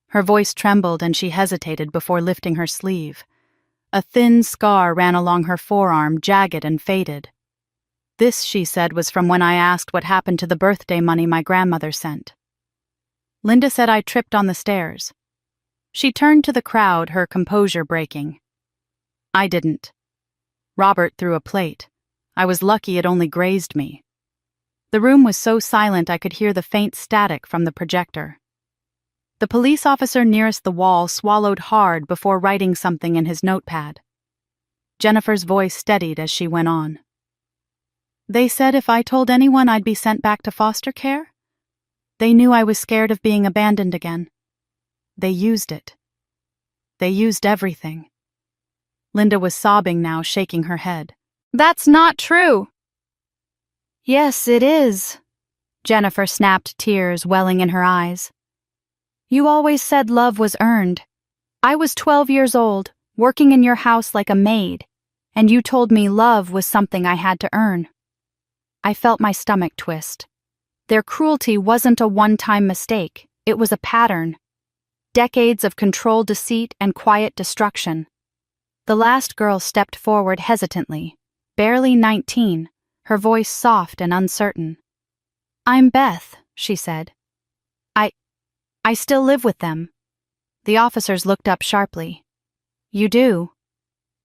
Her voice trembled and she hesitated before lifting her sleeve. A thin scar ran along her forearm, jagged and faded. This, she said, was from when I asked what happened to the birthday money my grandmother sent. Linda said I tripped on the stairs. She turned to the crowd, her composure breaking. I didn't. Robert threw a plate. I was lucky it only grazed me. The room was so silent I could hear the faint static from the projector. The police officer nearest the wall swallowed hard before writing something in his notepad. Jennifer's voice steadied as she went on. They said if I told anyone I'd be sent back to foster care. They knew I was scared of being abandoned again. They used it. They used everything. Linda was sobbing now, shaking her head. That's not true. Yes, it is. Jennifer snapped, tears welling in her eyes. You always said love was earned. I was 12 years old, working in your house like a maid, and you told me love was something I had to earn. I felt my stomach twist. Their cruelty wasn't a one-time mistake, it was a pattern. Decades of controlled deceit and quiet destruction. The last girl stepped forward hesitantly, barely 19, her voice soft and uncertain. I'm Beth, she said. I still live with them. The officers looked up sharply. You do?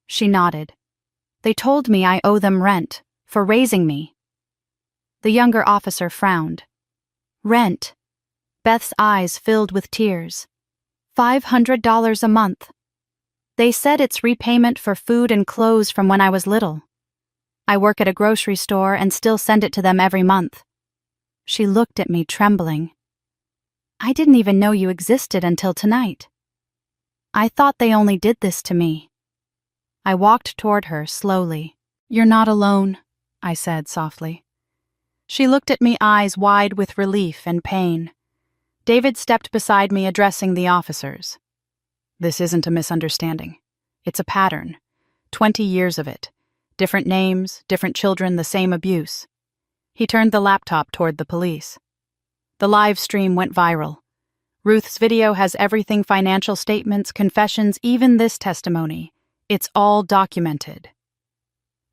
She nodded. They told me I owe them rent, for raising me. The younger officer frowned. Rent. Beth's eyes filled with tears. $500 a month. They said it's repayment for food and clothes from when I was little. I work at a grocery store and still send it to them every month. She looked at me, trembling. I didn't even know you existed until tonight. I thought they only did this to me. I walked toward her slowly. You're not alone, I said softly. She looked at me, eyes wide with relief and pain. David stepped beside me, addressing the officers. This isn't a misunderstanding. It's a pattern. 20 years of it. Different names, different children, the same abuse. He turned the laptop toward the police. The live stream went viral. Ruth's video has everything: financial statements, confessions, even this testimony. It's all documented.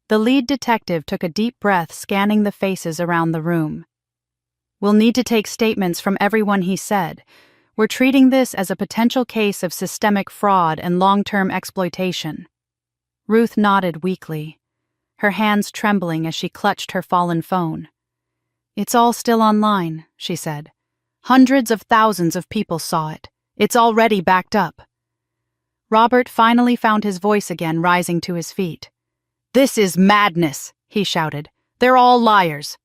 The lead detective took a deep breath, scanning the faces around the room. We'll need to take statements from everyone, he said. We're treating this as a potential case of systemic fraud and long-term exploitation. Ruth nodded weakly, her hands trembling as she clutched her fallen phone. It's all still online, she said. Hundreds of thousands of people saw it. It's already backed up. Robert finally found his voice again, rising to his feet. This is madness, he shouted. They're all liars.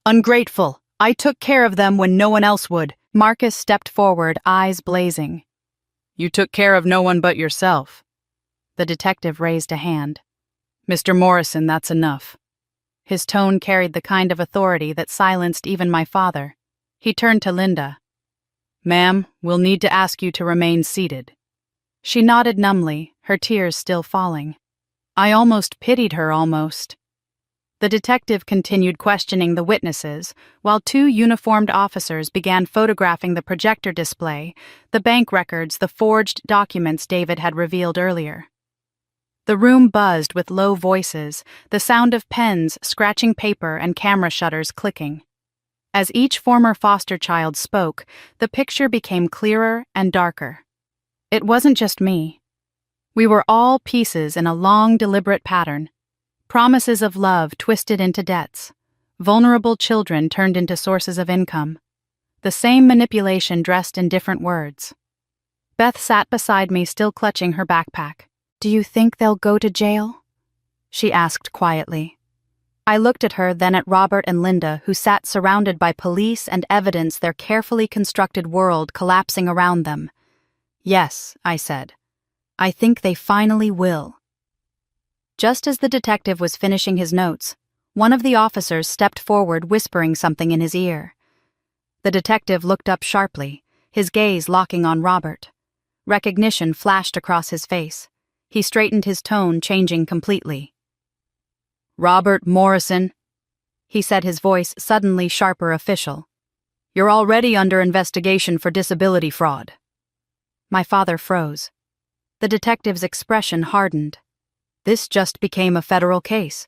Ungrateful. I took care of them when no one else would. Marcus stepped forward, eyes blazing. You took care of no one but yourself. The detective raised a hand. Mr. Morrison, that's enough. His tone carried the kind of authority that silenced even my father. He turned to Linda. Ma'am, we'll need to ask you to remain seated. She nodded numbly, her tears still falling. I almost pitied her, almost. The detective continued questioning the witnesses, while two uniformed officers began photographing the projector display, the bank records, the forged documents David had revealed earlier. The room buzzed with low voices, the sound of pens scratching paper and camera shutters clicking. As each former foster child spoke, the picture became clearer and darker. It wasn't just me. We were all pieces in a long, deliberate pattern. Promises of love twisted into debts. Vulnerable children turned into sources of income. The same manipulation dressed in different words. Beth sat beside me, still clutching her backpack. "Do you think they'll go to jail?" she asked quietly. I looked at her, then at Robert and Linda, who sat surrounded by police and evidence, their carefully constructed world collapsing around them. "Yes," I said. "I think they finally will." Just as the detective was finishing his notes, one of the officers stepped forward, whispering something in his ear. The detective looked up sharply, his gaze locking on Robert. Recognition flashed across his face. He straightened, his tone changing completely. "Robert Morrison," he said, his voice suddenly sharper, official. "You're already under investigation for disability fraud." My father froze. The detective's expression hardened. This just became a federal case.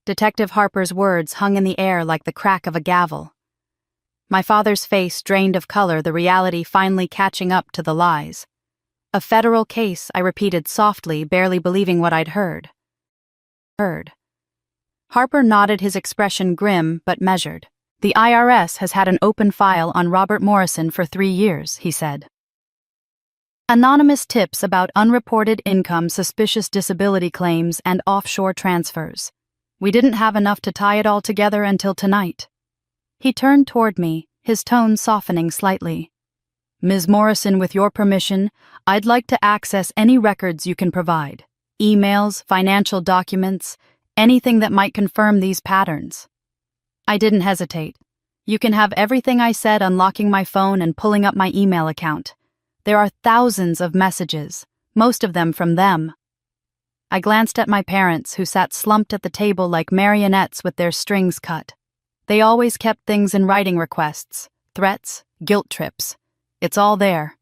Detective Harper's words hung in the air like the crack of a gavel. My father's face drained of color, the reality finally catching up to the lies. "A federal case," I repeated softly, barely believing what I'd heard. Harper nodded, his expression grim but measured. "The IRS has had an open file on Robert Morrison for 3 years," he said. "Anonymous tips about unreported income, suspicious disability claims, and offshore transfers. We didn't have enough to tie it all together until tonight." He turned toward me, his tone softening slightly. "Ms. Morrison, with your permission, I'd like to access any records you can provide. Emails, financial documents, anything that might confirm these patterns." I didn't hesitate. "You can have everything," I said, unlocking my phone and pulling up my email account. "There are thousands of messages, most of them from them." I glanced at my parents, who sat slumped at the table like marionettes with their strings cut. They always kept things in writing: requests, threats, guilt trips. It's all there.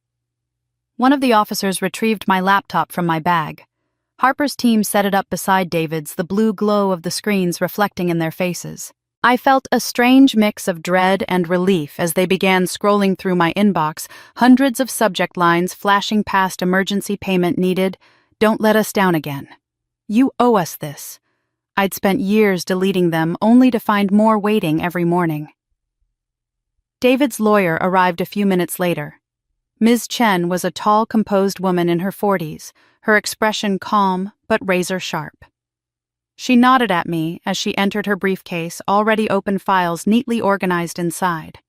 One of the officers retrieved my laptop from my bag. Harper's team set it up beside David's, the blue glow of the screens reflecting in their faces. I felt a strange mix of dread and relief as they began scrolling through my inbox, hundreds of subject lines flashing past: emergency payment needed, don't let us down again. You owe us this. I'd spent years deleting them, only to find more waiting every morning. David's lawyer arrived a few minutes later. Ms. Chen was a tall, composed woman in her 40s, her expression calm but razor-sharp. She nodded at me as she entered her briefcase, already open files neatly organized inside.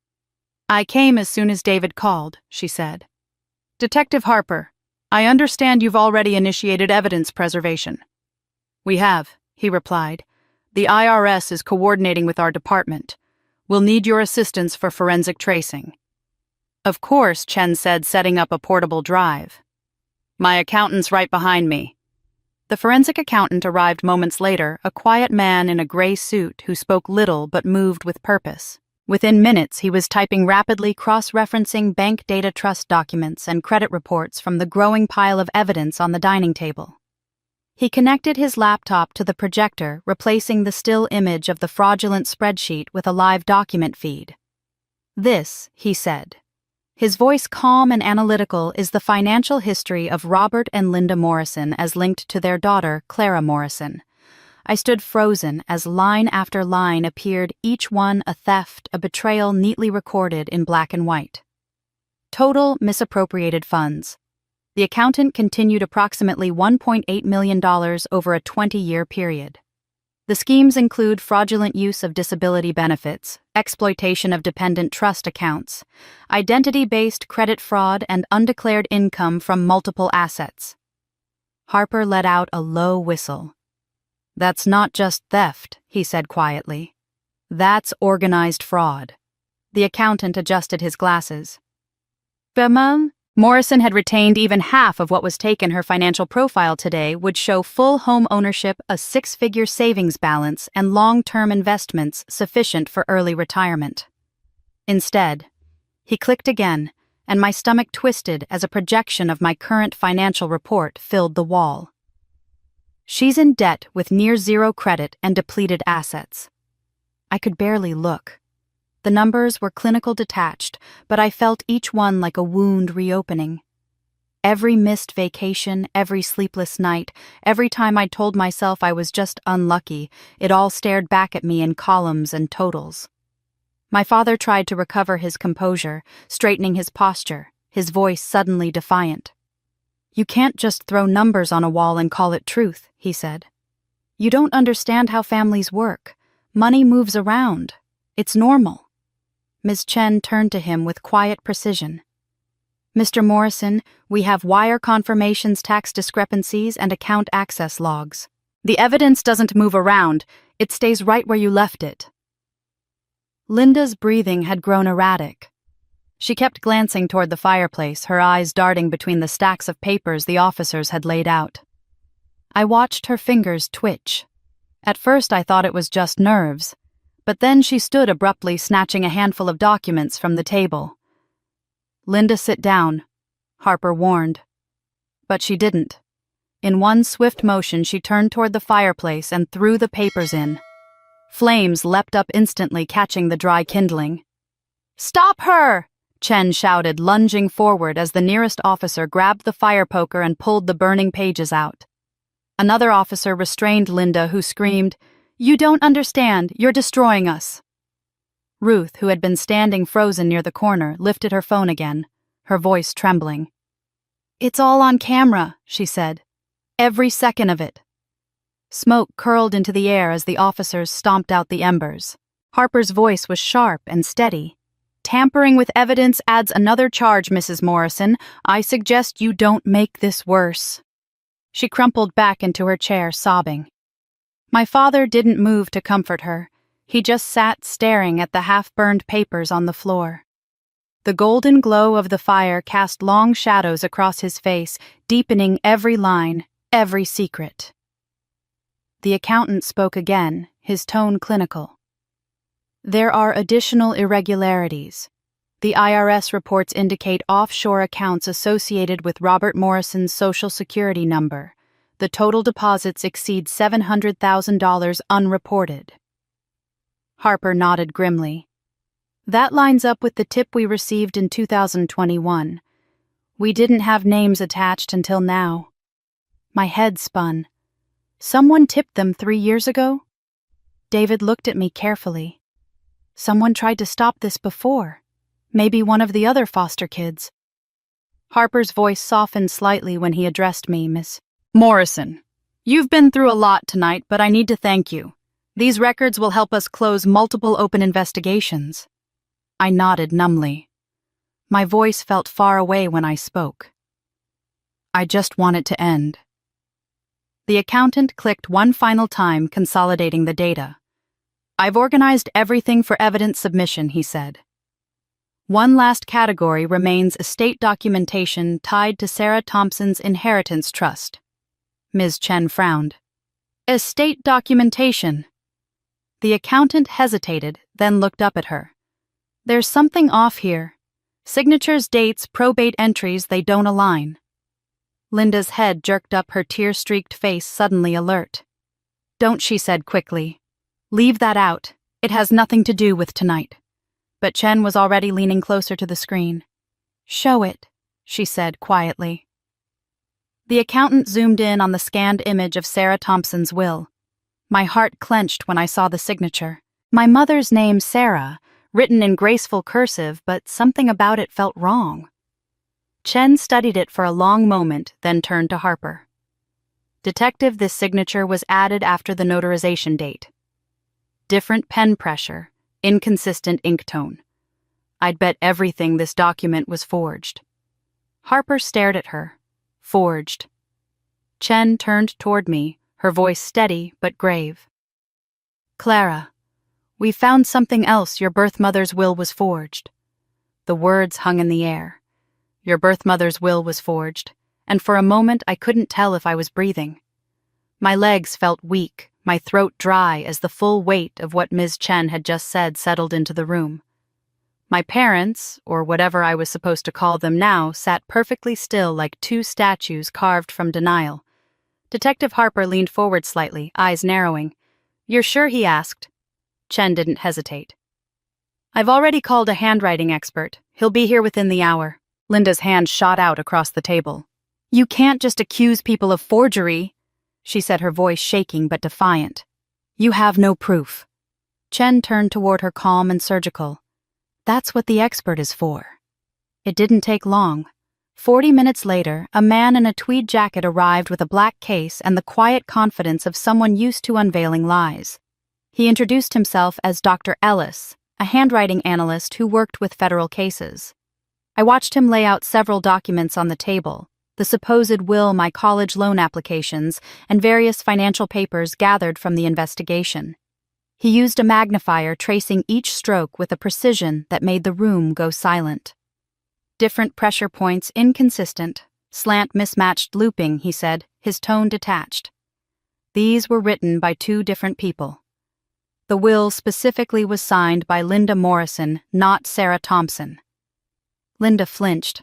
"I came as soon as David called," she said. "Detective Harper, I understand you've already initiated evidence preservation." "We have," he replied. "The IRS is coordinating with our department. We'll need your assistance for forensic tracing." "Of course," Chen said, setting up a portable drive. "My accountant's right behind me." The forensic accountant arrived moments later, a quiet man in a gray suit who spoke little but moved with purpose. Within minutes, he was typing rapidly, cross-referencing bank data, trust documents, and credit reports from the growing pile of evidence on the dining table. He connected his laptop to the projector, replacing the still image of the fraudulent spreadsheet with a live document feed. "This," he said, his voice calm and analytical, "is the financial history of Robert and Linda Morrison as linked to their daughter, Clara Morrison." I stood frozen as line after line appeared, each one a theft, a betrayal neatly recorded in black and white. Total misappropriated funds. The accountant continued: approximately $1.8 million over a 20-year period. The schemes include fraudulent use of disability benefits, exploitation of dependent trust accounts, identity-based credit fraud, and undeclared income from multiple assets. Harper let out a low whistle. "That's not just theft," he said quietly. "That's organized fraud." The accountant adjusted his glasses. "Vermont?" Morrison had retained even half of what was taken. Her financial profile today would show full home ownership, a 6-figure savings balance, and long-term investments sufficient for early retirement. Instead, he clicked again, and my stomach twisted as a projection of my current financial report filled the wall. "She's in debt with near-zero credit and depleted assets." I could barely look. The numbers were clinical detached, but I felt each one like a wound reopening. Every missed vacation, every sleepless night, every time I told myself I was just unlucky, it all stared back at me in columns and totals. My father tried to recover his composure, straightening his posture, his voice suddenly defiant. "You can't just throw numbers on a wall and call it truth," he said. "You don't understand how families work. Money moves around. It's normal." Ms. Chen turned to him with quiet precision. "Mr. Morrison, we have wire confirmations, tax discrepancies, and account access logs. The evidence doesn't move around. It stays right where you left it." Linda's breathing had grown erratic. She kept glancing toward the fireplace, her eyes darting between the stacks of papers the officers had laid out. I watched her fingers twitch. At first I thought it was just nerves, but then she stood abruptly, snatching a handful of documents from the table. "Linda, sit down," Harper warned. But she didn't. In one swift motion, she turned toward the fireplace and threw the papers in. Flames leapt up instantly, catching the dry kindling. "Stop her!" Chen shouted, lunging forward as the nearest officer grabbed the fire poker and pulled the burning pages out. Another officer restrained Linda, who screamed, "You don't understand. You're destroying us." Ruth, who had been standing frozen near the corner, lifted her phone again, her voice trembling. "It's all on camera," she said. "Every second of it." Smoke curled into the air as the officers stomped out the embers. Harper's voice was sharp and steady. "Tampering with evidence adds another charge, Mrs. Morrison. I suggest you don't make this worse." She crumpled back into her chair, sobbing. My father didn't move to comfort her. He just sat staring at the half-burned papers on the floor. The golden glow of the fire cast long shadows across his face, deepening every line, every secret. The accountant spoke again, his tone clinical. "There are additional irregularities. The IRS reports indicate offshore accounts associated with Robert Morrison's Social Security number. The total deposits exceed $700,000 unreported." Harper nodded grimly. "That lines up with the tip we received in 2021. We didn't have names attached until now." My head spun. Someone tipped them 3 years ago? David looked at me carefully. Someone tried to stop this before. Maybe one of the other foster kids. Harper's voice softened slightly when he addressed me, "Miss Morrison, you've been through a lot tonight, but I need to thank you. These records will help us close multiple open investigations." I nodded numbly. My voice felt far away when I spoke. "I just want it to end." The accountant clicked one final time, consolidating the data. "I've organized everything for evidence submission," he said. "One last category remains estate documentation tied to Sarah Thompson's inheritance trust." Ms. Chen frowned. "Estate documentation?" The accountant hesitated, then looked up at her. "There's something off here. Signatures, dates, probate entries, they don't align." Linda's head jerked up, her tear-streaked face suddenly alert. "Don't," she said quickly. "Leave that out. It has nothing to do with tonight." But Chen was already leaning closer to the screen. "Show it," she said quietly. The accountant zoomed in on the scanned image of Sarah Thompson's will. My heart clenched when I saw the signature. My mother's name, Sarah, written in graceful cursive, but something about it felt wrong. Chen studied it for a long moment, then turned to Harper. "Detective, this signature was added after the notarization date. Different pen pressure, inconsistent ink tone. I'd bet everything this document was forged." Harper stared at her. Forged. Chen turned toward me, her voice steady but grave. "Clara, we found something else. Your birth mother's will was forged." The words hung in the air. Your birth mother's will was forged, and for a moment I couldn't tell if I was breathing. My legs felt weak, my throat dry as the full weight of what Ms. Chen had just said settled into the room. My parents, or whatever I was supposed to call them now, sat perfectly still like two statues carved from denial. Detective Harper leaned forward slightly, eyes narrowing. "You're sure?" he asked. Chen didn't hesitate. "I've already called a handwriting expert. He'll be here within the hour." Linda's hand shot out across the table. You can't just accuse people of forgery, she said, her voice shaking but defiant. You have no proof. Chen turned toward her, calm and surgical. That's what the expert is for. It didn't take long. 40 minutes later, a man in a tweed jacket arrived with a black case and the quiet confidence of someone used to unveiling lies. He introduced himself as Dr. Ellis, a handwriting analyst who worked with federal cases. I watched him lay out several documents on the table, the supposed will, my college loan applications, and various financial papers gathered from the investigation. He used a magnifier, tracing each stroke with a precision that made the room go silent. Different pressure points, inconsistent, slant mismatched looping, he said, his tone detached. These were written by two different people. The will specifically was signed by Linda Morrison, not Sarah Thompson. Linda flinched.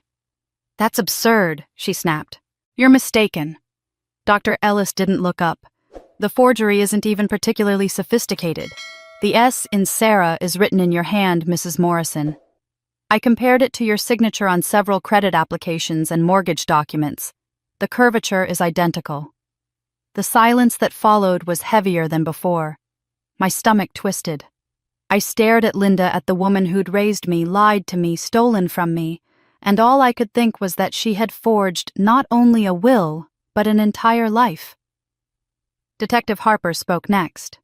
That's absurd, she snapped. You're mistaken. Dr. Ellis didn't look up. The forgery isn't even particularly sophisticated. The S in Sarah is written in your hand, Mrs. Morrison. I compared it to your signature on several credit applications and mortgage documents. The curvature is identical. The silence that followed was heavier than before. My stomach twisted. I stared at Linda, at the woman who'd raised me, lied to me, stolen from me, and all I could think was that she had forged not only a will, but an entire life. Detective Harper spoke next.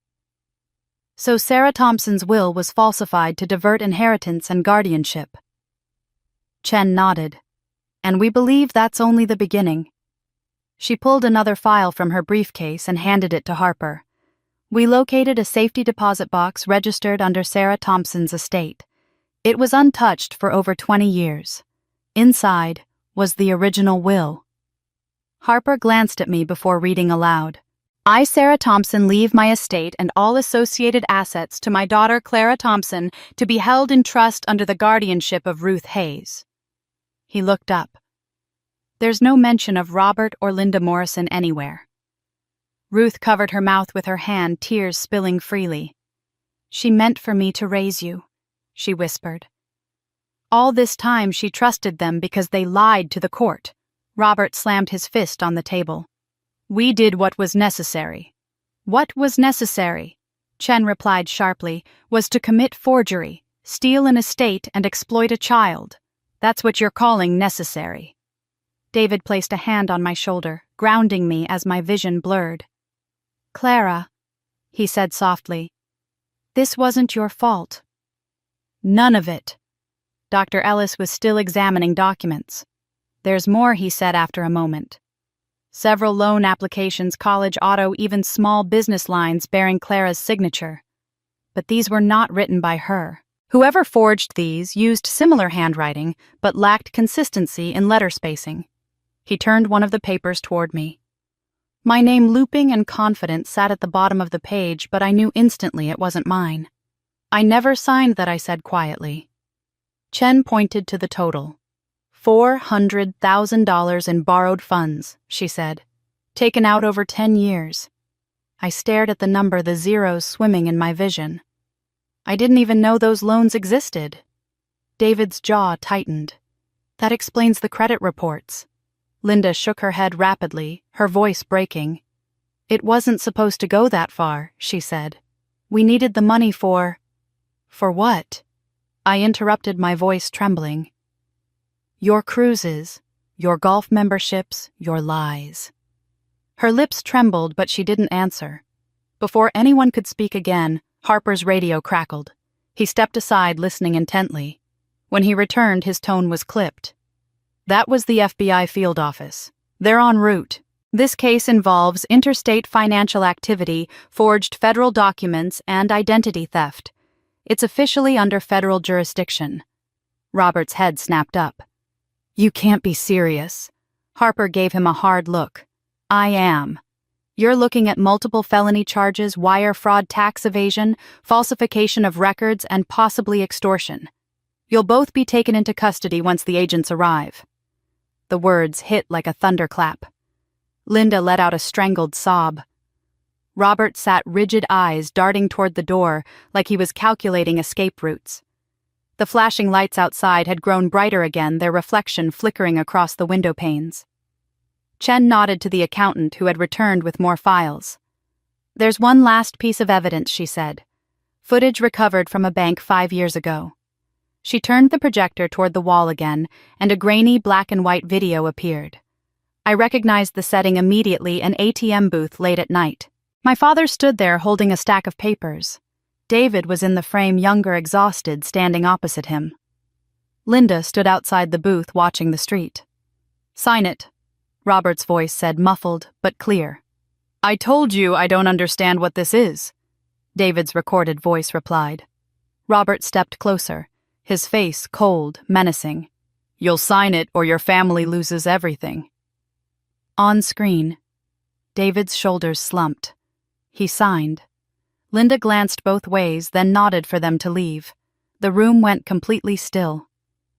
So Sarah Thompson's will was falsified to divert inheritance and guardianship. Chen nodded. And we believe that's only the beginning. She pulled another file from her briefcase and handed it to Harper. We located a safety deposit box registered under Sarah Thompson's estate. It was untouched for over 20 years. Inside was the original will. Harper glanced at me before reading aloud. I, Sarah Thompson, leave my estate and all associated assets to my daughter Clara Thompson to be held in trust under the guardianship of Ruth Hayes. He looked up. There's no mention of Robert or Linda Morrison anywhere. Ruth covered her mouth with her hand, tears spilling freely. She meant for me to raise you, she whispered. All this time she trusted them because they lied to the court. Robert slammed his fist on the table. We did what was necessary. What was necessary, Chen replied sharply, was to commit forgery, steal an estate, and exploit a child. That's what you're calling necessary. David placed a hand on my shoulder, grounding me as my vision blurred. Clara, he said softly, this wasn't your fault. None of it. Dr. Ellis was still examining documents. There's more, he said after a moment. Several loan applications, college, auto, even small business lines bearing Clara's signature. But these were not written by her. Whoever forged these used similar handwriting, but lacked consistency in letter spacing. He turned one of the papers toward me. My name, looping and confident, sat at the bottom of the page, but I knew instantly it wasn't mine. I never signed that, I said quietly. Chen pointed to the total. $400,000 in borrowed funds, she said, taken out over 10 years. I stared at the number, the zeros swimming in my vision. I didn't even know those loans existed. David's jaw tightened. That explains the credit reports. Linda shook her head rapidly, her voice breaking. It wasn't supposed to go that far, she said. We needed the money for... For what? I interrupted, my voice trembling. Your cruises, your golf memberships, your lies. Her lips trembled, but she didn't answer. Before anyone could speak again, Harper's radio crackled. He stepped aside, listening intently. When he returned, his tone was clipped. That was the FBI field office. They're en route. This case involves interstate financial activity, forged federal documents, and identity theft. It's officially under federal jurisdiction. Robert's head snapped up. You can't be serious. Harper gave him a hard look. I am. You're looking at multiple felony charges, wire fraud, tax evasion, falsification of records, and possibly extortion. You'll both be taken into custody once the agents arrive. The words hit like a thunderclap. Linda let out a strangled sob. Robert sat, rigid eyes darting toward the door like he was calculating escape routes. The flashing lights outside had grown brighter again, their reflection flickering across the window panes. Chen nodded to the accountant who had returned with more files. "There's one last piece of evidence," she said. "Footage recovered from a bank 5 years ago." She turned the projector toward the wall again, and a grainy black and white video appeared. I recognized the setting immediately, an ATM booth late at night. My father stood there holding a stack of papers. David was in the frame, younger, exhausted, standing opposite him. Linda stood outside the booth watching the street. "Sign it," Robert's voice said, muffled but clear. "I told you I don't understand what this is," David's recorded voice replied. Robert stepped closer, his face cold, menacing. "You'll sign it or your family loses everything." On screen, David's shoulders slumped. He signed. Linda glanced both ways, then nodded for them to leave. The room went completely still.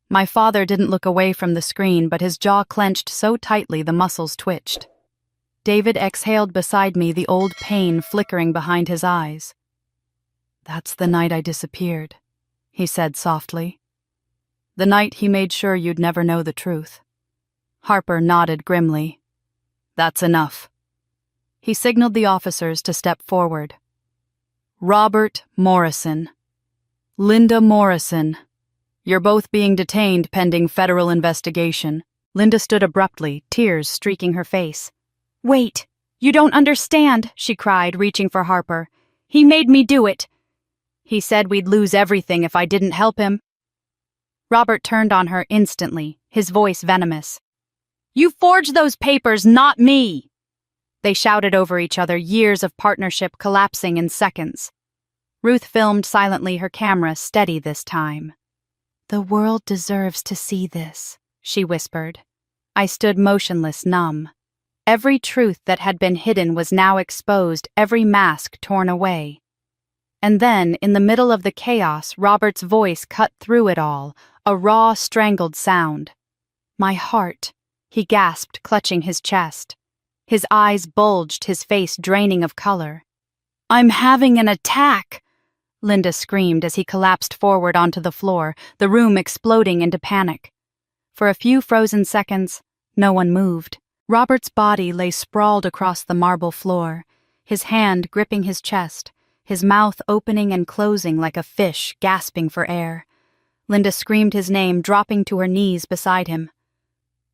My father didn't look away from the screen, but his jaw clenched so tightly the muscles twitched. David exhaled beside me, the old pain flickering behind his eyes. "That's the night I disappeared," he said softly. "The night he made sure you'd never know the truth." Harper nodded grimly. "That's enough." He signaled the officers to step forward. "Robert Morrison. Linda Morrison. You're both being detained pending federal investigation." Linda stood abruptly, tears streaking her face. "Wait, you don't understand," she cried, reaching for Harper. "He made me do it. He said we'd lose everything if I didn't help him." Robert turned on her instantly, his voice venomous. "You forged those papers, not me!" They shouted over each other, years of partnership collapsing in seconds. Ruth filmed silently, her camera steady this time. "The world deserves to see this," she whispered. I stood motionless, numb. Every truth that had been hidden was now exposed, every mask torn away. And then, in the middle of the chaos, Robert's voice cut through it all, a raw, strangled sound. "My heart," he gasped, clutching his chest. His eyes bulged, his face draining of color. "I'm having an attack!" Linda screamed as he collapsed forward onto the floor, the room exploding into panic. For a few frozen seconds, no one moved. Robert's body lay sprawled across the marble floor, his hand gripping his chest, his mouth opening and closing like a fish gasping for air. Linda screamed his name, dropping to her knees beside him.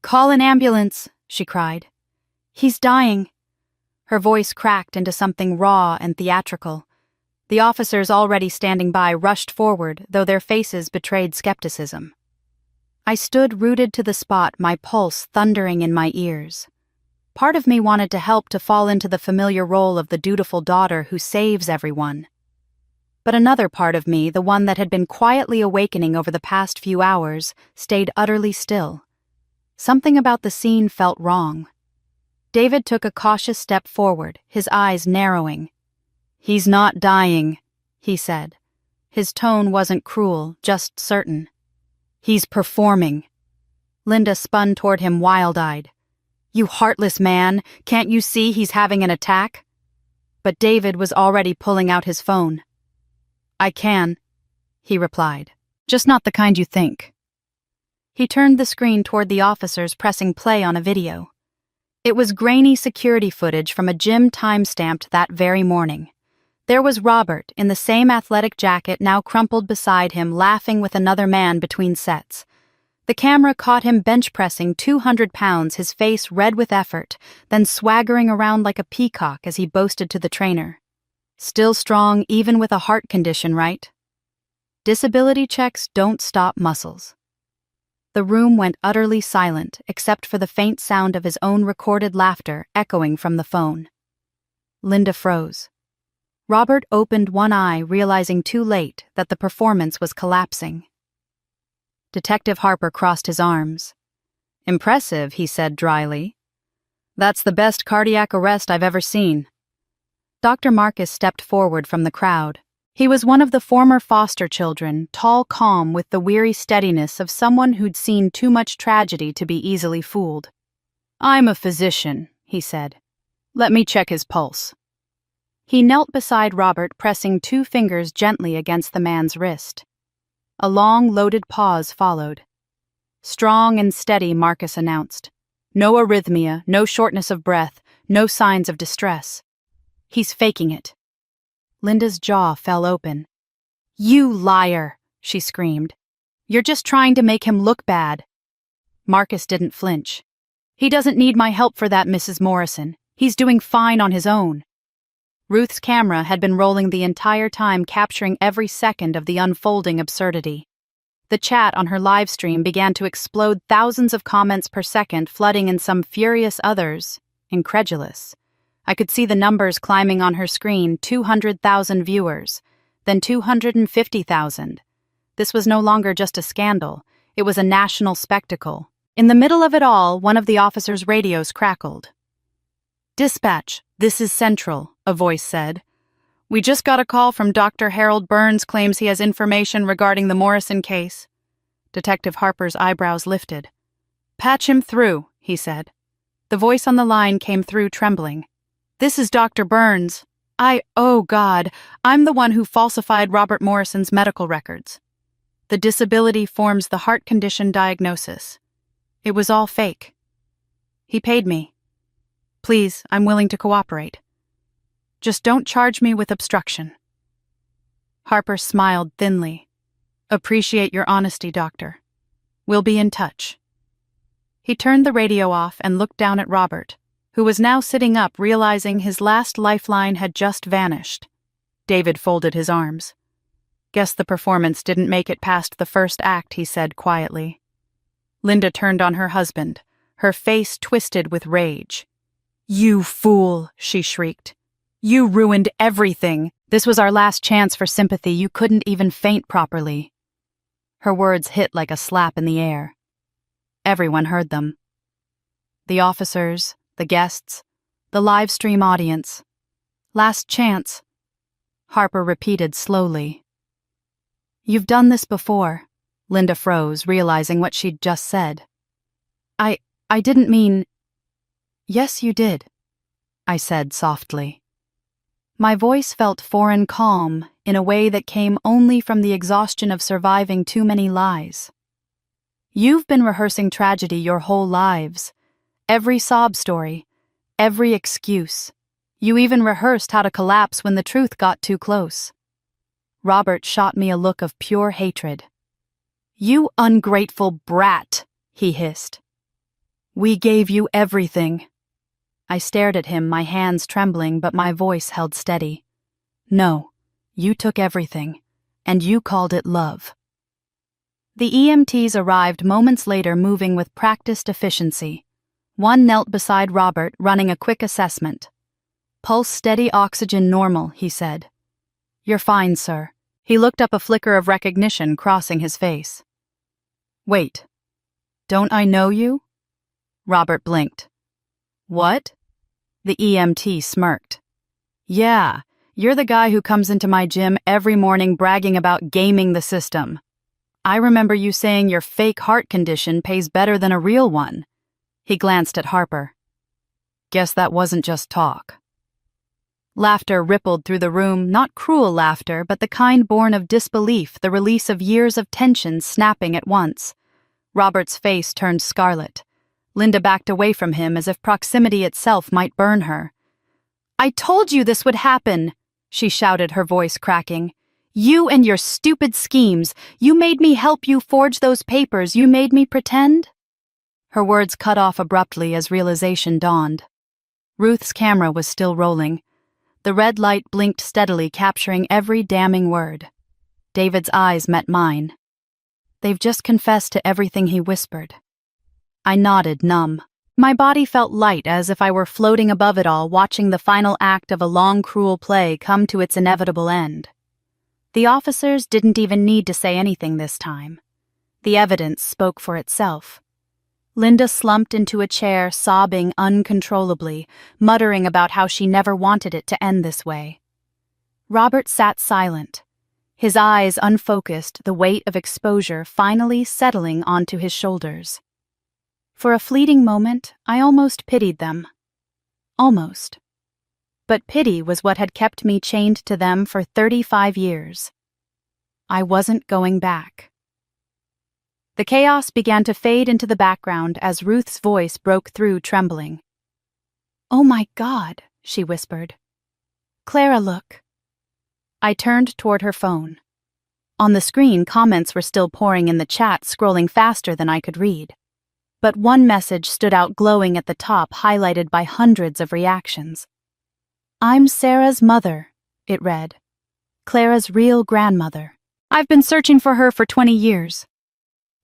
"Call an ambulance," she cried. "He's dying." Her voice cracked into something raw and theatrical. The officers already standing by rushed forward, though their faces betrayed skepticism. I stood rooted to the spot, my pulse thundering in my ears. Part of me wanted to help, to fall into the familiar role of the dutiful daughter who saves everyone. But another part of me, the one that had been quietly awakening over the past few hours, stayed utterly still. Something about the scene felt wrong. David took a cautious step forward, his eyes narrowing. "He's not dying," he said. His tone wasn't cruel, just certain. "He's performing." Linda spun toward him wild-eyed. "You heartless man, can't you see he's having an attack?" But David was already pulling out his phone. "I can," he replied. "Just not the kind you think." He turned the screen toward the officers pressing play on a video. It was grainy security footage from a gym time-stamped that very morning. There was Robert, in the same athletic jacket, now crumpled beside him, laughing with another man between sets. The camera caught him bench-pressing 200 pounds, his face red with effort, then swaggering around like a peacock as he boasted to the trainer. "Still strong even with a heart condition, right?" Disability checks don't stop muscles. The room went utterly silent, except for the faint sound of his own recorded laughter echoing from the phone. Linda froze. Robert opened one eye, realizing too late that the performance was collapsing. Detective Harper crossed his arms. "Impressive," he said dryly. "That's the best cardiac arrest I've ever seen." Dr. Marcus stepped forward from the crowd. He was one of the former foster children, tall, calm, with the weary steadiness of someone who'd seen too much tragedy to be easily fooled. "I'm a physician," he said. "Let me check his pulse." He knelt beside Robert, pressing 2 fingers gently against the man's wrist. A long, loaded pause followed. "Strong and steady," Marcus announced. No arrhythmia, no shortness of breath, no signs of distress. He's faking it. Linda's jaw fell open. You liar, she screamed. You're just trying to make him look bad. Marcus didn't flinch. He doesn't need my help for that, Mrs. Morrison. He's doing fine on his own. Ruth's camera had been rolling the entire time, capturing every second of the unfolding absurdity. The chat on her live stream began to explode, thousands of comments per second flooding in, some furious, others incredulous. I could see the numbers climbing on her screen, 200,000 viewers, then 250,000. This was no longer just a scandal, it was a national spectacle. In the middle of it all, one of the officers' radios crackled. "Dispatch, this is Central," a voice said. "We just got a call from Dr. Harold Burns, claims he has information regarding the Morrison case." Detective Harper's eyebrows lifted. "Patch him through," he said. The voice on the line came through trembling. "This is Dr. Burns. Oh God, I'm the one who falsified Robert Morrison's medical records. The disability forms the heart condition diagnosis. It was all fake. He paid me. Please, I'm willing to cooperate. Just don't charge me with obstruction." Harper smiled thinly. "Appreciate your honesty, Doctor. We'll be in touch." He turned the radio off and looked down at Robert, who was now sitting up, realizing his last lifeline had just vanished. David folded his arms. "Guess the performance didn't make it past the first act," he said quietly. Linda turned on her husband, her face twisted with rage. "You fool," she shrieked. "You ruined everything. This was our last chance for sympathy. You couldn't even faint properly." Her words hit like a slap in the air. Everyone heard them. The officers, the guests, the live stream audience. "Last chance," Harper repeated slowly. "You've done this before." Linda froze, realizing what she'd just said. I didn't mean—" "Yes, you did," I said softly. My voice felt foreign calm in a way that came only from the exhaustion of surviving too many lies. "You've been rehearsing tragedy your whole lives. Every sob story, every excuse. You even rehearsed how to collapse when the truth got too close." Robert shot me a look of pure hatred. "You ungrateful brat," he hissed. "We gave you everything." I stared at him, my hands trembling, but my voice held steady. "No, you took everything, and you called it love." The EMTs arrived moments later, moving with practiced efficiency. One knelt beside Robert, running a quick assessment. "Pulse steady, oxygen normal," he said. "You're fine, sir." He looked up, a flicker of recognition crossing his face. "Wait, don't I know you?" Robert blinked. "What?" The EMT smirked. "Yeah, you're the guy who comes into my gym every morning bragging about gaming the system. I remember you saying your fake heart condition pays better than a real one." He glanced at Harper. "Guess that wasn't just talk." Laughter rippled through the room, not cruel laughter, but the kind born of disbelief, the release of years of tension snapping at once. Robert's face turned scarlet. Linda backed away from him as if proximity itself might burn her. "I told you this would happen," she shouted, her voice cracking. "You and your stupid schemes. You made me help you forge those papers. You made me pretend." Her words cut off abruptly as realization dawned. Ruth's camera was still rolling. The red light blinked steadily, capturing every damning word. David's eyes met mine. "They've just confessed to everything he whispered." I nodded, numb. My body felt light, as if I were floating above it all, watching the final act of a long, cruel play come to its inevitable end. The officers didn't even need to say anything this time. The evidence spoke for itself. Linda slumped into a chair, sobbing uncontrollably, muttering about how she never wanted it to end this way. Robert sat silent, his eyes unfocused, the weight of exposure finally settling onto his shoulders. For a fleeting moment, I almost pitied them. Almost. But pity was what had kept me chained to them for 35 years. I wasn't going back. The chaos began to fade into the background as Ruth's voice broke through, trembling. "Oh my God," she whispered. "Clara, look." I turned toward her phone. On the screen, comments were still pouring in the chat, scrolling faster than I could read. But one message stood out glowing at the top, highlighted by hundreds of reactions. "I'm Sarah's mother," it read. "Clara's real grandmother. I've been searching for her for 20 years.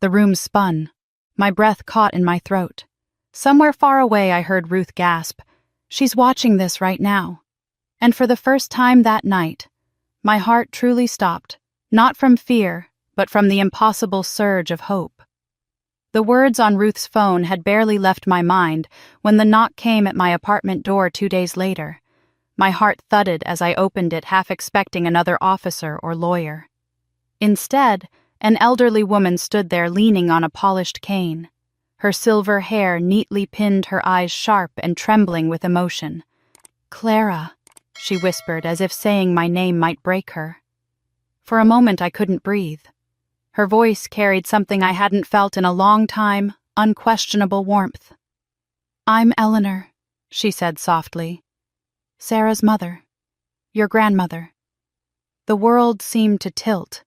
The room spun. My breath caught in my throat. Somewhere far away I heard Ruth gasp, "She's watching this right now." And for the first time that night, my heart truly stopped, not from fear, but from the impossible surge of hope. The words on Ruth's phone had barely left my mind when the knock came at my apartment door 2 days later. My heart thudded as I opened it, half expecting another officer or lawyer. Instead, an elderly woman stood there leaning on a polished cane. Her silver hair neatly pinned, her eyes sharp and trembling with emotion. "Clara," she whispered, as if saying my name might break her. For a moment I couldn't breathe. Her voice carried something I hadn't felt in a long time, unquestionable warmth. "I'm Eleanor," she said softly. "Sarah's mother. Your grandmother." The world seemed to tilt.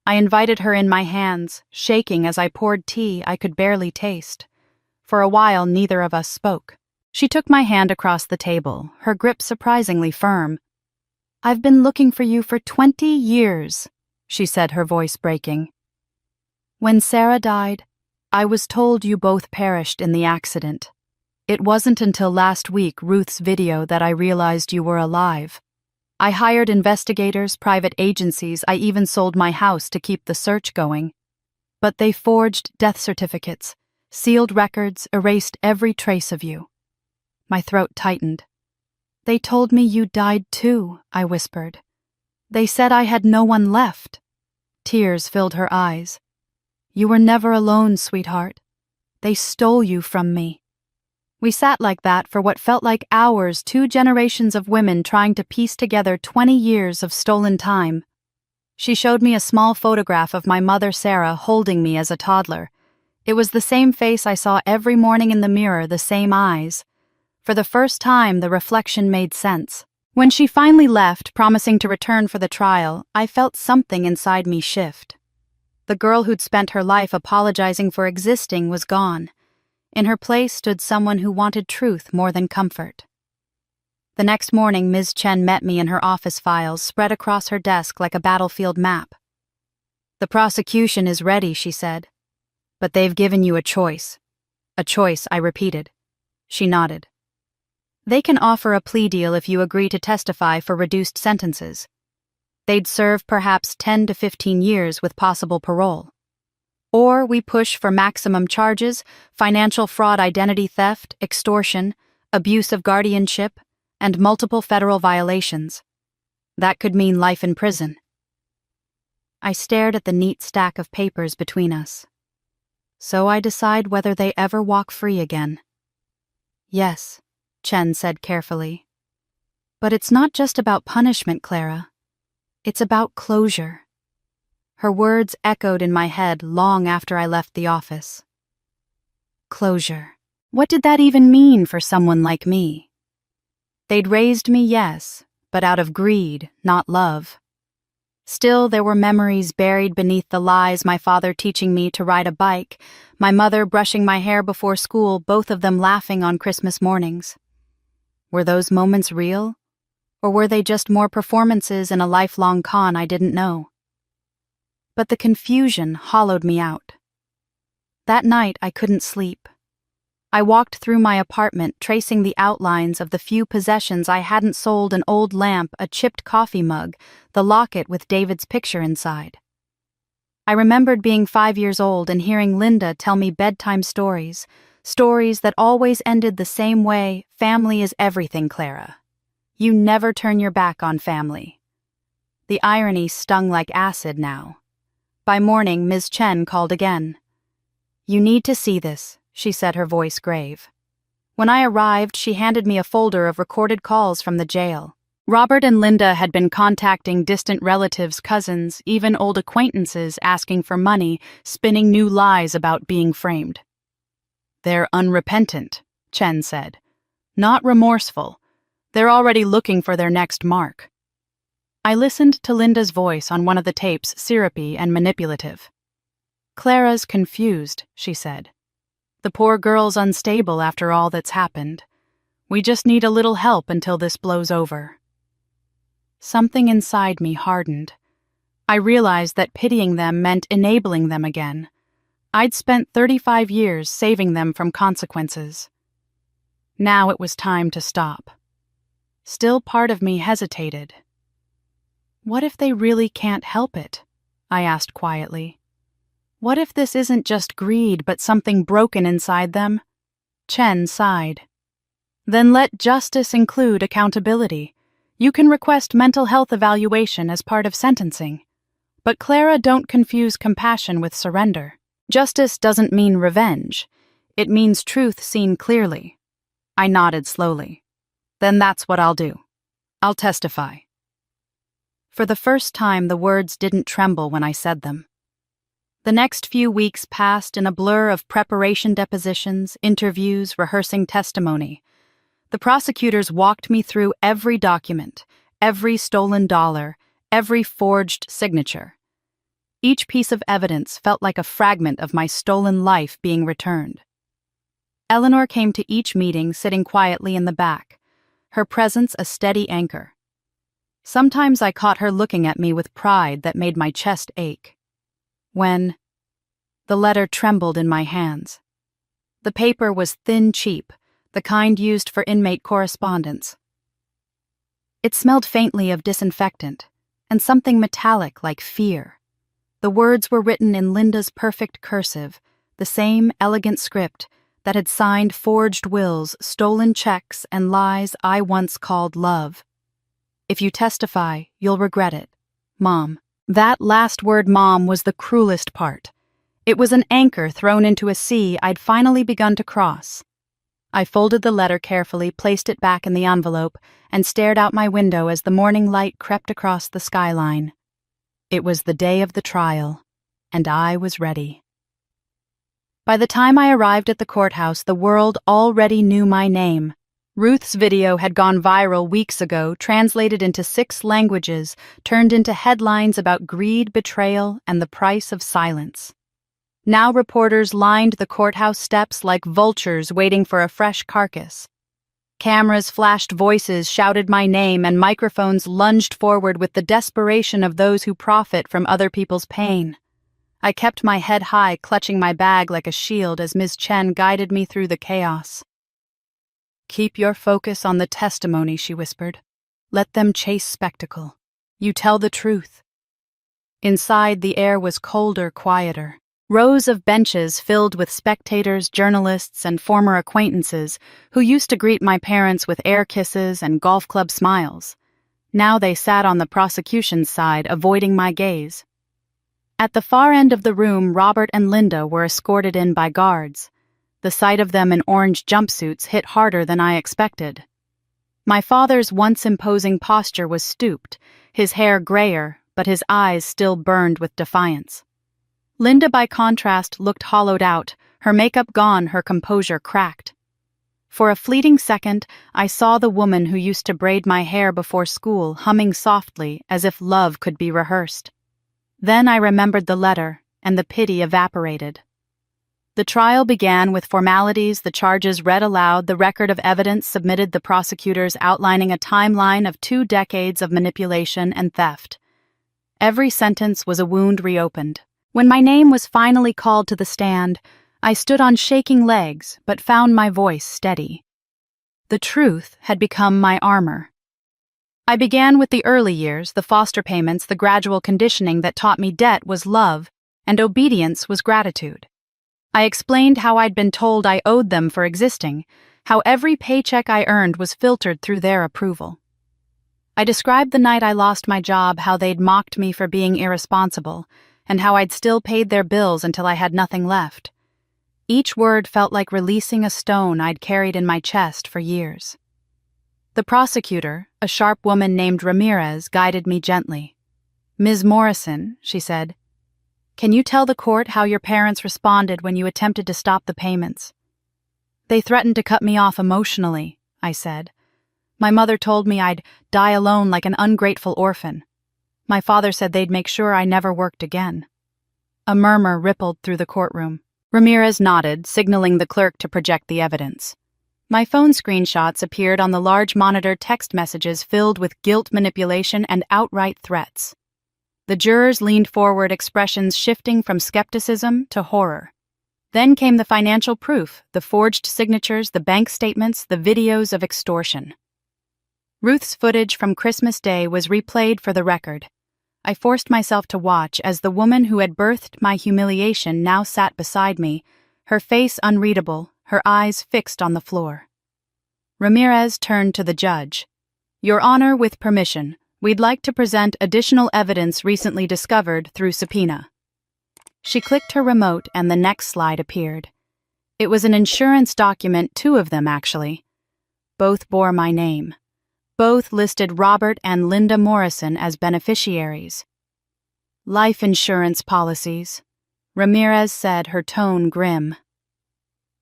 I invited her in my hands, shaking as I poured tea I could barely taste. For a while, neither of us spoke. She took my hand across the table, her grip surprisingly firm. "I've been looking for you for 20 years, she said, her voice breaking. "When Sarah died, I was told you both perished in the accident. It wasn't until last week, Ruth's video, that I realized you were alive. I hired investigators, private agencies, I even sold my house to keep the search going. But they forged death certificates, sealed records, erased every trace of you." My throat tightened. "They told me you died too," I whispered. "They said I had no one left." Tears filled her eyes. "You were never alone, sweetheart. They stole you from me." We sat like that for what felt like hours, 2 generations of women trying to piece together 20 years of stolen time. She showed me a small photograph of my mother Sarah holding me as a toddler. It was the same face I saw every morning in the mirror, the same eyes. For the first time, the reflection made sense. When she finally left, promising to return for the trial, I felt something inside me shift. The girl who'd spent her life apologizing for existing was gone. In her place stood someone who wanted truth more than comfort. The next morning, Ms. Chen met me in her office, files spread across her desk like a battlefield map. "The prosecution is ready," she said. "But they've given you a choice." "A choice," I repeated. She nodded. "They can offer a plea deal if you agree to testify for reduced sentences. They'd serve perhaps 10 to 15 years with possible parole. Or we push for maximum charges, financial fraud, identity theft, extortion, abuse of guardianship, and multiple federal violations. That could mean life in prison." I stared at the neat stack of papers between us. "So I decide whether they ever walk free again." "Yes," Chen said carefully. "But it's not just about punishment, Clara. It's about closure." Her words echoed in my head long after I left the office. Closure. What did that even mean for someone like me? They'd raised me, yes, but out of greed, not love. Still, there were memories buried beneath the lies, my father teaching me to ride a bike, my mother brushing my hair before school, both of them laughing on Christmas mornings. Were those moments real? Or were they just more performances in a lifelong con I didn't know? But the confusion hollowed me out. That night I couldn't sleep. I walked through my apartment, tracing the outlines of the few possessions I hadn't sold: an old lamp, a chipped coffee mug, the locket with David's picture inside. I remembered being 5 years old and hearing Linda tell me bedtime stories, stories that always ended the same way: "Family is everything, Clara. You never turn your back on family." The irony stung like acid now. By morning, Ms. Chen called again. "You need to see this," she said, her voice grave. When I arrived, she handed me a folder of recorded calls from the jail. Robert and Linda had been contacting distant relatives, cousins, even old acquaintances asking for money, spinning new lies about being framed. "They're unrepentant," Chen said. "Not remorseful. They're already looking for their next mark." I listened to Linda's voice on one of the tapes, syrupy and manipulative. "Clara's confused," she said. "The poor girl's unstable after all that's happened. We just need a little help until this blows over." Something inside me hardened. I realized that pitying them meant enabling them again. I'd spent 35 years saving them from consequences. Now it was time to stop. Still, part of me hesitated. "What if they really can't help it?" I asked quietly. "What if this isn't just greed but something broken inside them?" Chen sighed. "Then let justice include accountability. You can request mental health evaluation as part of sentencing. But Clara, don't confuse compassion with surrender. Justice doesn't mean revenge. It means truth seen clearly." I nodded slowly. "Then that's what I'll do. I'll testify." For the first time, the words didn't tremble when I said them. The next few weeks passed in a blur of preparation depositions, interviews, rehearsing testimony. The prosecutors walked me through every document, every stolen dollar, every forged signature. Each piece of evidence felt like a fragment of my stolen life being returned. Eleanor came to each meeting sitting quietly in the back, her presence a steady anchor. Sometimes I caught her looking at me with pride that made my chest ache. When the letter trembled in my hands. The paper was thin, cheap, the kind used for inmate correspondence. It smelled faintly of disinfectant, and something metallic like fear. The words were written in Linda's perfect cursive, the same elegant script that had signed forged wills, stolen checks, and lies I once called love. "If you testify, you'll regret it. Mom." That last word, Mom, was the cruelest part. It was an anchor thrown into a sea I'd finally begun to cross. I folded the letter carefully, placed it back in the envelope, and stared out my window as the morning light crept across the skyline. It was the day of the trial, and I was ready. By the time I arrived at the courthouse, the world already knew my name. Ruth's video had gone viral weeks ago, translated into 6 languages, turned into headlines about greed, betrayal, and the price of silence. Now reporters lined the courthouse steps like vultures waiting for a fresh carcass. Cameras flashed, voices shouted my name, and microphones lunged forward with the desperation of those who profit from other people's pain. I kept my head high, clutching my bag like a shield as Ms. Chen guided me through the chaos. "Keep your focus on the testimony," she whispered. "Let them chase spectacle. You tell the truth." Inside, the air was colder, quieter. Rows of benches filled with spectators, journalists, and former acquaintances who used to greet my parents with air kisses and golf club smiles. Now they sat on the prosecution's side, avoiding my gaze. At the far end of the room, Robert and Linda were escorted in by guards. The sight of them in orange jumpsuits hit harder than I expected. My father's once imposing posture was stooped, his hair grayer, but his eyes still burned with defiance. Linda, by contrast, looked hollowed out, her makeup gone, her composure cracked. For a fleeting second, I saw the woman who used to braid my hair before school humming softly as if love could be rehearsed. Then I remembered the letter, and the pity evaporated. The trial began with formalities, the charges read aloud, the record of evidence submitted, the prosecutors outlining a timeline of 2 decades of manipulation and theft. Every sentence was a wound reopened. When my name was finally called to the stand, I stood on shaking legs but found my voice steady. The truth had become my armor. I began with the early years, the foster payments, the gradual conditioning that taught me debt was love and obedience was gratitude. I explained how I'd been told I owed them for existing, how every paycheck I earned was filtered through their approval. I described the night I lost my job, how they'd mocked me for being irresponsible, and how I'd still paid their bills until I had nothing left. Each word felt like releasing a stone I'd carried in my chest for years. The prosecutor, a sharp woman named Ramirez, guided me gently. "Ms. Morrison," she said, "can you tell the court how your parents responded when you attempted to stop the payments?" "They threatened to cut me off emotionally," I said. "My mother told me I'd die alone like an ungrateful orphan. My father said they'd make sure I never worked again." A murmur rippled through the courtroom. Ramirez nodded, signaling the clerk to project the evidence. My phone screenshots appeared on the large monitor text messages filled with guilt manipulation and outright threats. The jurors leaned forward, expressions shifting from skepticism to horror. Then came the financial proof, the forged signatures, the bank statements, the videos of extortion. Ruth's footage from Christmas Day was replayed for the record. I forced myself to watch as the woman who had birthed my humiliation now sat beside me, her face unreadable, her eyes fixed on the floor. Ramirez turned to the judge. "Your Honor, with permission, we'd like to present additional evidence recently discovered through subpoena." She clicked her remote and the next slide appeared. It was an insurance document, 2 of them actually. Both bore my name. Both listed Robert and Linda Morrison as beneficiaries. "Life insurance policies," Ramirez said, her tone grim.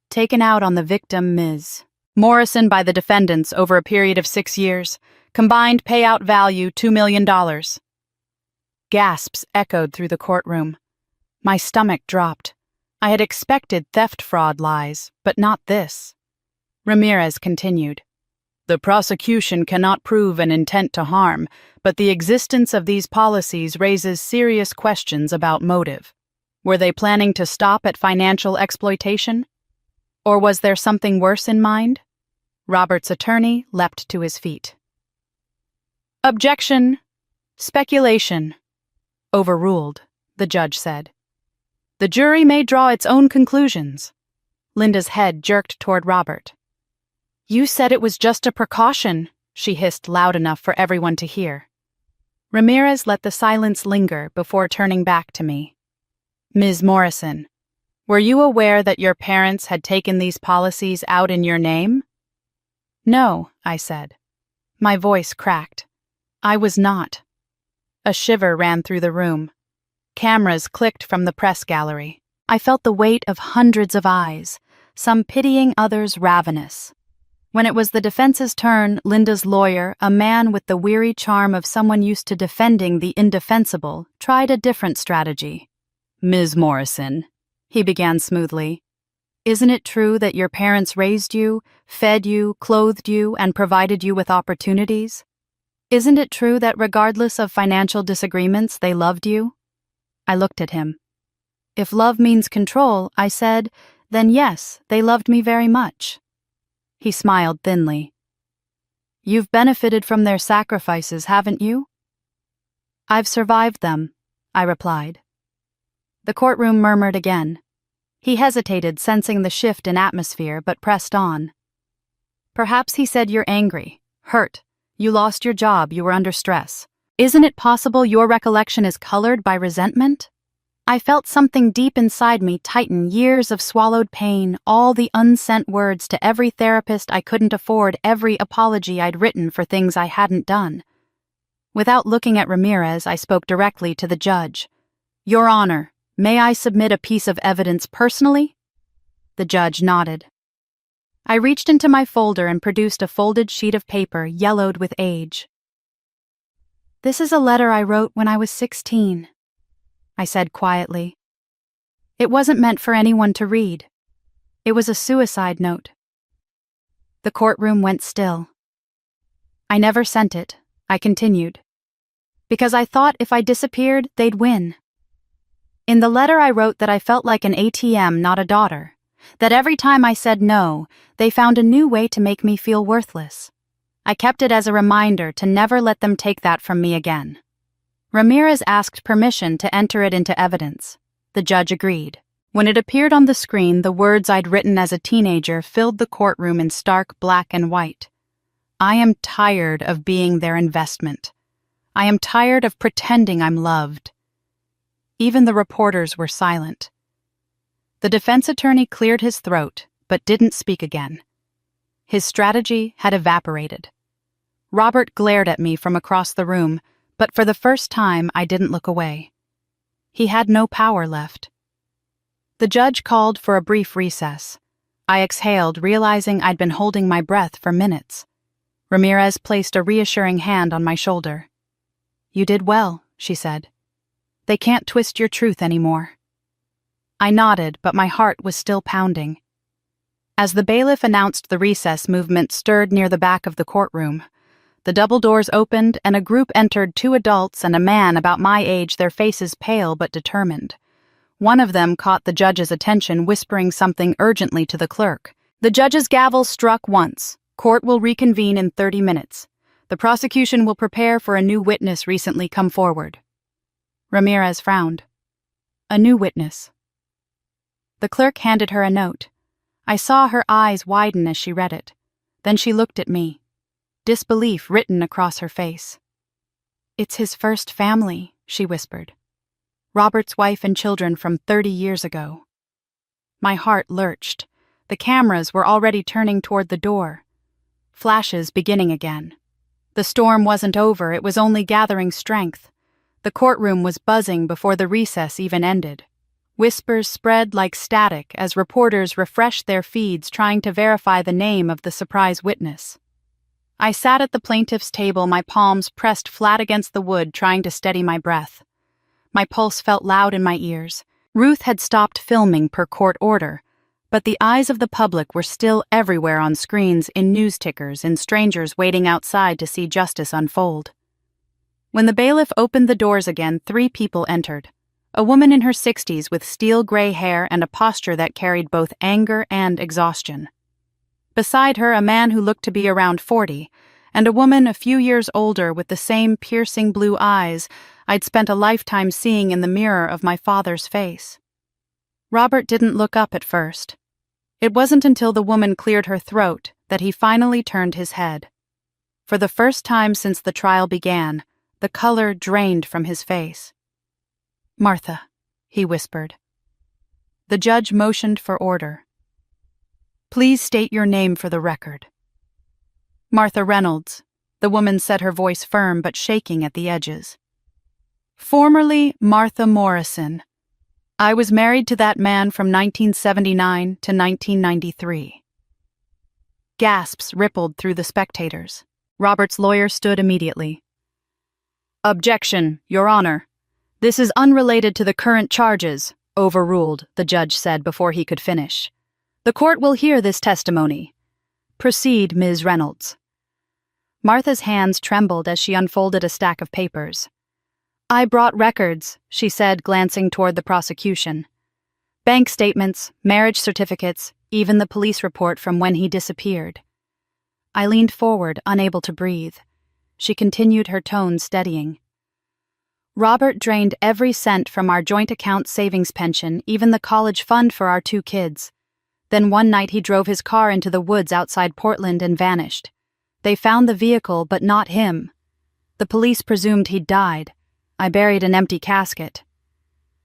"Taken out on the victim, Ms. Morrison, by the defendants over a period of 6 years. Combined payout value $2 million. Gasps echoed through the courtroom. My stomach dropped. I had expected theft fraud lies, but not this. Ramirez continued. "The prosecution cannot prove an intent to harm, but the existence of these policies raises serious questions about motive. Were they planning to stop at financial exploitation? Or was there something worse in mind?" Robert's attorney leapt to his feet. "Objection. Speculation." "Overruled," the judge said. "The jury may draw its own conclusions." Linda's head jerked toward Robert. "You said it was just a precaution," she hissed loud enough for everyone to hear. Ramirez let the silence linger before turning back to me. "Ms. Morrison, were you aware that your parents had taken these policies out in your name?" "No," I said. My voice cracked. "I was not." A shiver ran through the room. Cameras clicked from the press gallery. I felt the weight of hundreds of eyes, some pitying, others ravenous. When it was the defense's turn, Linda's lawyer, a man with the weary charm of someone used to defending the indefensible, tried a different strategy. "Ms. Morrison," he began smoothly, "isn't it true that your parents raised you, fed you, clothed you, and provided you with opportunities? Isn't it true that regardless of financial disagreements, they loved you?" I looked at him. If love means control, I said, then yes, they loved me very much. He smiled thinly. "You've benefited from their sacrifices, haven't you?" "I've survived them," I replied. The courtroom murmured again. He hesitated, sensing the shift in atmosphere, but pressed on. "Perhaps," he said, "you're angry, hurt. You lost your job, you were under stress. Isn't it possible your recollection is colored by resentment?" I felt something deep inside me tighten, years of swallowed pain, all the unsent words to every therapist I couldn't afford, every apology I'd written for things I hadn't done. Without looking at Ramirez, I spoke directly to the judge. "Your Honor, may I submit a piece of evidence personally?" The judge nodded. I reached into my folder and produced a folded sheet of paper yellowed with age. "This is a letter I wrote when I was 16. I said quietly. It wasn't meant for anyone to read. It was a suicide note. The courtroom went still. "I never sent it," I continued, "because I thought if I disappeared, they'd win. In the letter I wrote that I felt like an ATM, not a daughter, that every time I said no, they found a new way to make me feel worthless. I kept it as a reminder to never let them take that from me again." Ramirez asked permission to enter it into evidence. The judge agreed. When it appeared on the screen, the words I'd written as a teenager filled the courtroom in stark black and white. "I am tired of being their investment. I am tired of pretending I'm loved." Even the reporters were silent. The defense attorney cleared his throat, but didn't speak again. His strategy had evaporated. Robert glared at me from across the room, but for the first time I didn't look away. He had no power left. The judge called for a brief recess. I exhaled, realizing I'd been holding my breath for minutes. Ramirez placed a reassuring hand on my shoulder. "You did well," she said. "They can't twist your truth anymore." I nodded, but my heart was still pounding. As the bailiff announced the recess, movement stirred near the back of the courtroom. The double doors opened, and a group entered, 2 adults and a man about my age, their faces pale but determined. One of them caught the judge's attention, whispering something urgently to the clerk. The judge's gavel struck once. "Court will reconvene in 30 minutes. The prosecution will prepare for a new witness recently come forward." Ramirez frowned. "A new witness." The clerk handed her a note. I saw her eyes widen as she read it. Then she looked at me. Disbelief written across her face. "It's his first family," she whispered. "Robert's wife and children from 30 years ago." My heart lurched. The cameras were already turning toward the door. Flashes beginning again. The storm wasn't over, it was only gathering strength. The courtroom was buzzing before the recess even ended. Whispers spread like static as reporters refreshed their feeds trying to verify the name of the surprise witness. I sat at the plaintiff's table, my palms pressed flat against the wood, trying to steady my breath. My pulse felt loud in my ears. Ruth had stopped filming per court order, but the eyes of the public were still everywhere on screens, in news tickers, in strangers waiting outside to see justice unfold. When the bailiff opened the doors again, 3 people entered. A woman in her 60s with steel gray hair and a posture that carried both anger and exhaustion. Beside her, a man who looked to be around 40, and a woman a few years older with the same piercing blue eyes I'd spent a lifetime seeing in the mirror of my father's face. Robert didn't look up at first. It wasn't until the woman cleared her throat that he finally turned his head. For the first time since the trial began, the color drained from his face. "Martha," he whispered. The judge motioned for order. "Please state your name for the record." "Martha Reynolds," the woman said, her voice firm but shaking at the edges. "Formerly Martha Morrison. I was married to that man from 1979 to 1993. Gasps rippled through the spectators. Robert's lawyer stood immediately. "Objection, Your Honor. This is unrelated to the current charges," overruled, the judge said before he could finish. "The court will hear this testimony. Proceed, Ms. Reynolds." Martha's hands trembled as she unfolded a stack of papers. "I brought records," she said, glancing toward the prosecution. "Bank statements, marriage certificates, even the police report from when he disappeared." I leaned forward, unable to breathe. She continued, her tone steadying. "Robert drained every cent from our joint account savings pension, even the college fund for our 2 kids. Then one night he drove his car into the woods outside Portland and vanished. They found the vehicle, but not him. The police presumed he'd died. I buried an empty casket."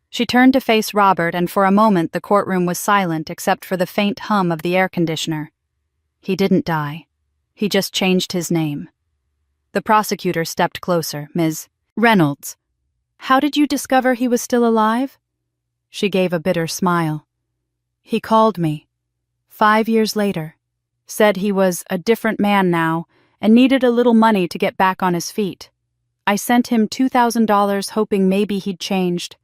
She turned to face Robert, and for a moment the courtroom was silent except for the faint hum of the air conditioner. "He didn't die. He just changed his name." The prosecutor stepped closer. "Ms. Reynolds, how did you discover he was still alive?" She gave a bitter smile. "He called me. 5 years later. Said he was a different man now and needed a little money to get back on his feet. I sent him $2,000 hoping maybe he'd changed.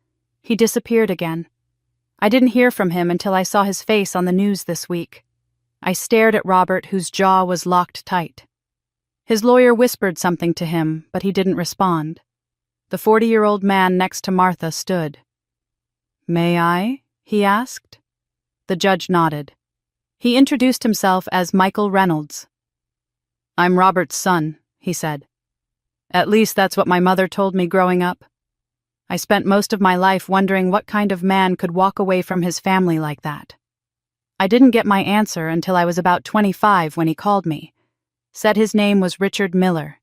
He disappeared again. I didn't hear from him until I saw his face on the news this week." I stared at Robert, whose jaw was locked tight. His lawyer whispered something to him, but he didn't respond. The 40-year-old man next to Martha stood. "May I?" he asked. The judge nodded. He introduced himself as Michael Reynolds. "I'm Robert's son," he said. "At least that's what my mother told me growing up. I spent most of my life wondering what kind of man could walk away from his family like that. I didn't get my answer until I was about 25 when he called me. Said his name was Richard Miller.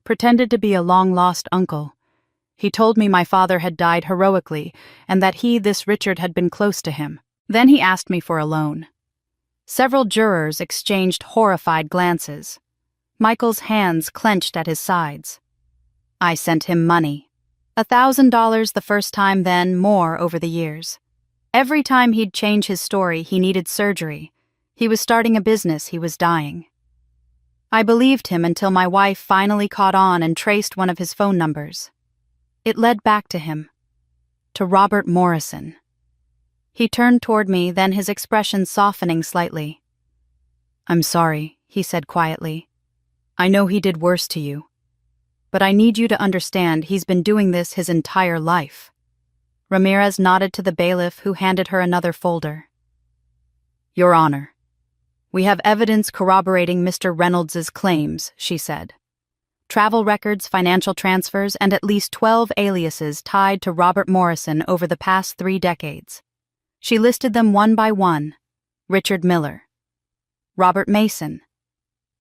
Pretended to be a long-lost uncle. He told me my father had died heroically and that this Richard, had been close to him. Then he asked me for a loan." Several jurors exchanged horrified glances. Michael's hands clenched at his sides. I sent him money. $1,000 the first time, then more over the years. Every time he'd change his story, he needed surgery. He was starting a business, he was dying. I believed him until my wife finally caught on and traced one of his phone numbers. It led back to him. To Robert Morrison. He turned toward me, then his expression softening slightly. I'm sorry, he said quietly. I know he did worse to you. But I need you to understand he's been doing this his entire life. Ramirez nodded to the bailiff, who handed her another folder. Your Honor, we have evidence corroborating Mr. Reynolds's claims, she said. Travel records, financial transfers, and at least 12 aliases tied to Robert Morrison over the past 3 decades. She listed them one by one. Richard Miller, Robert Mason,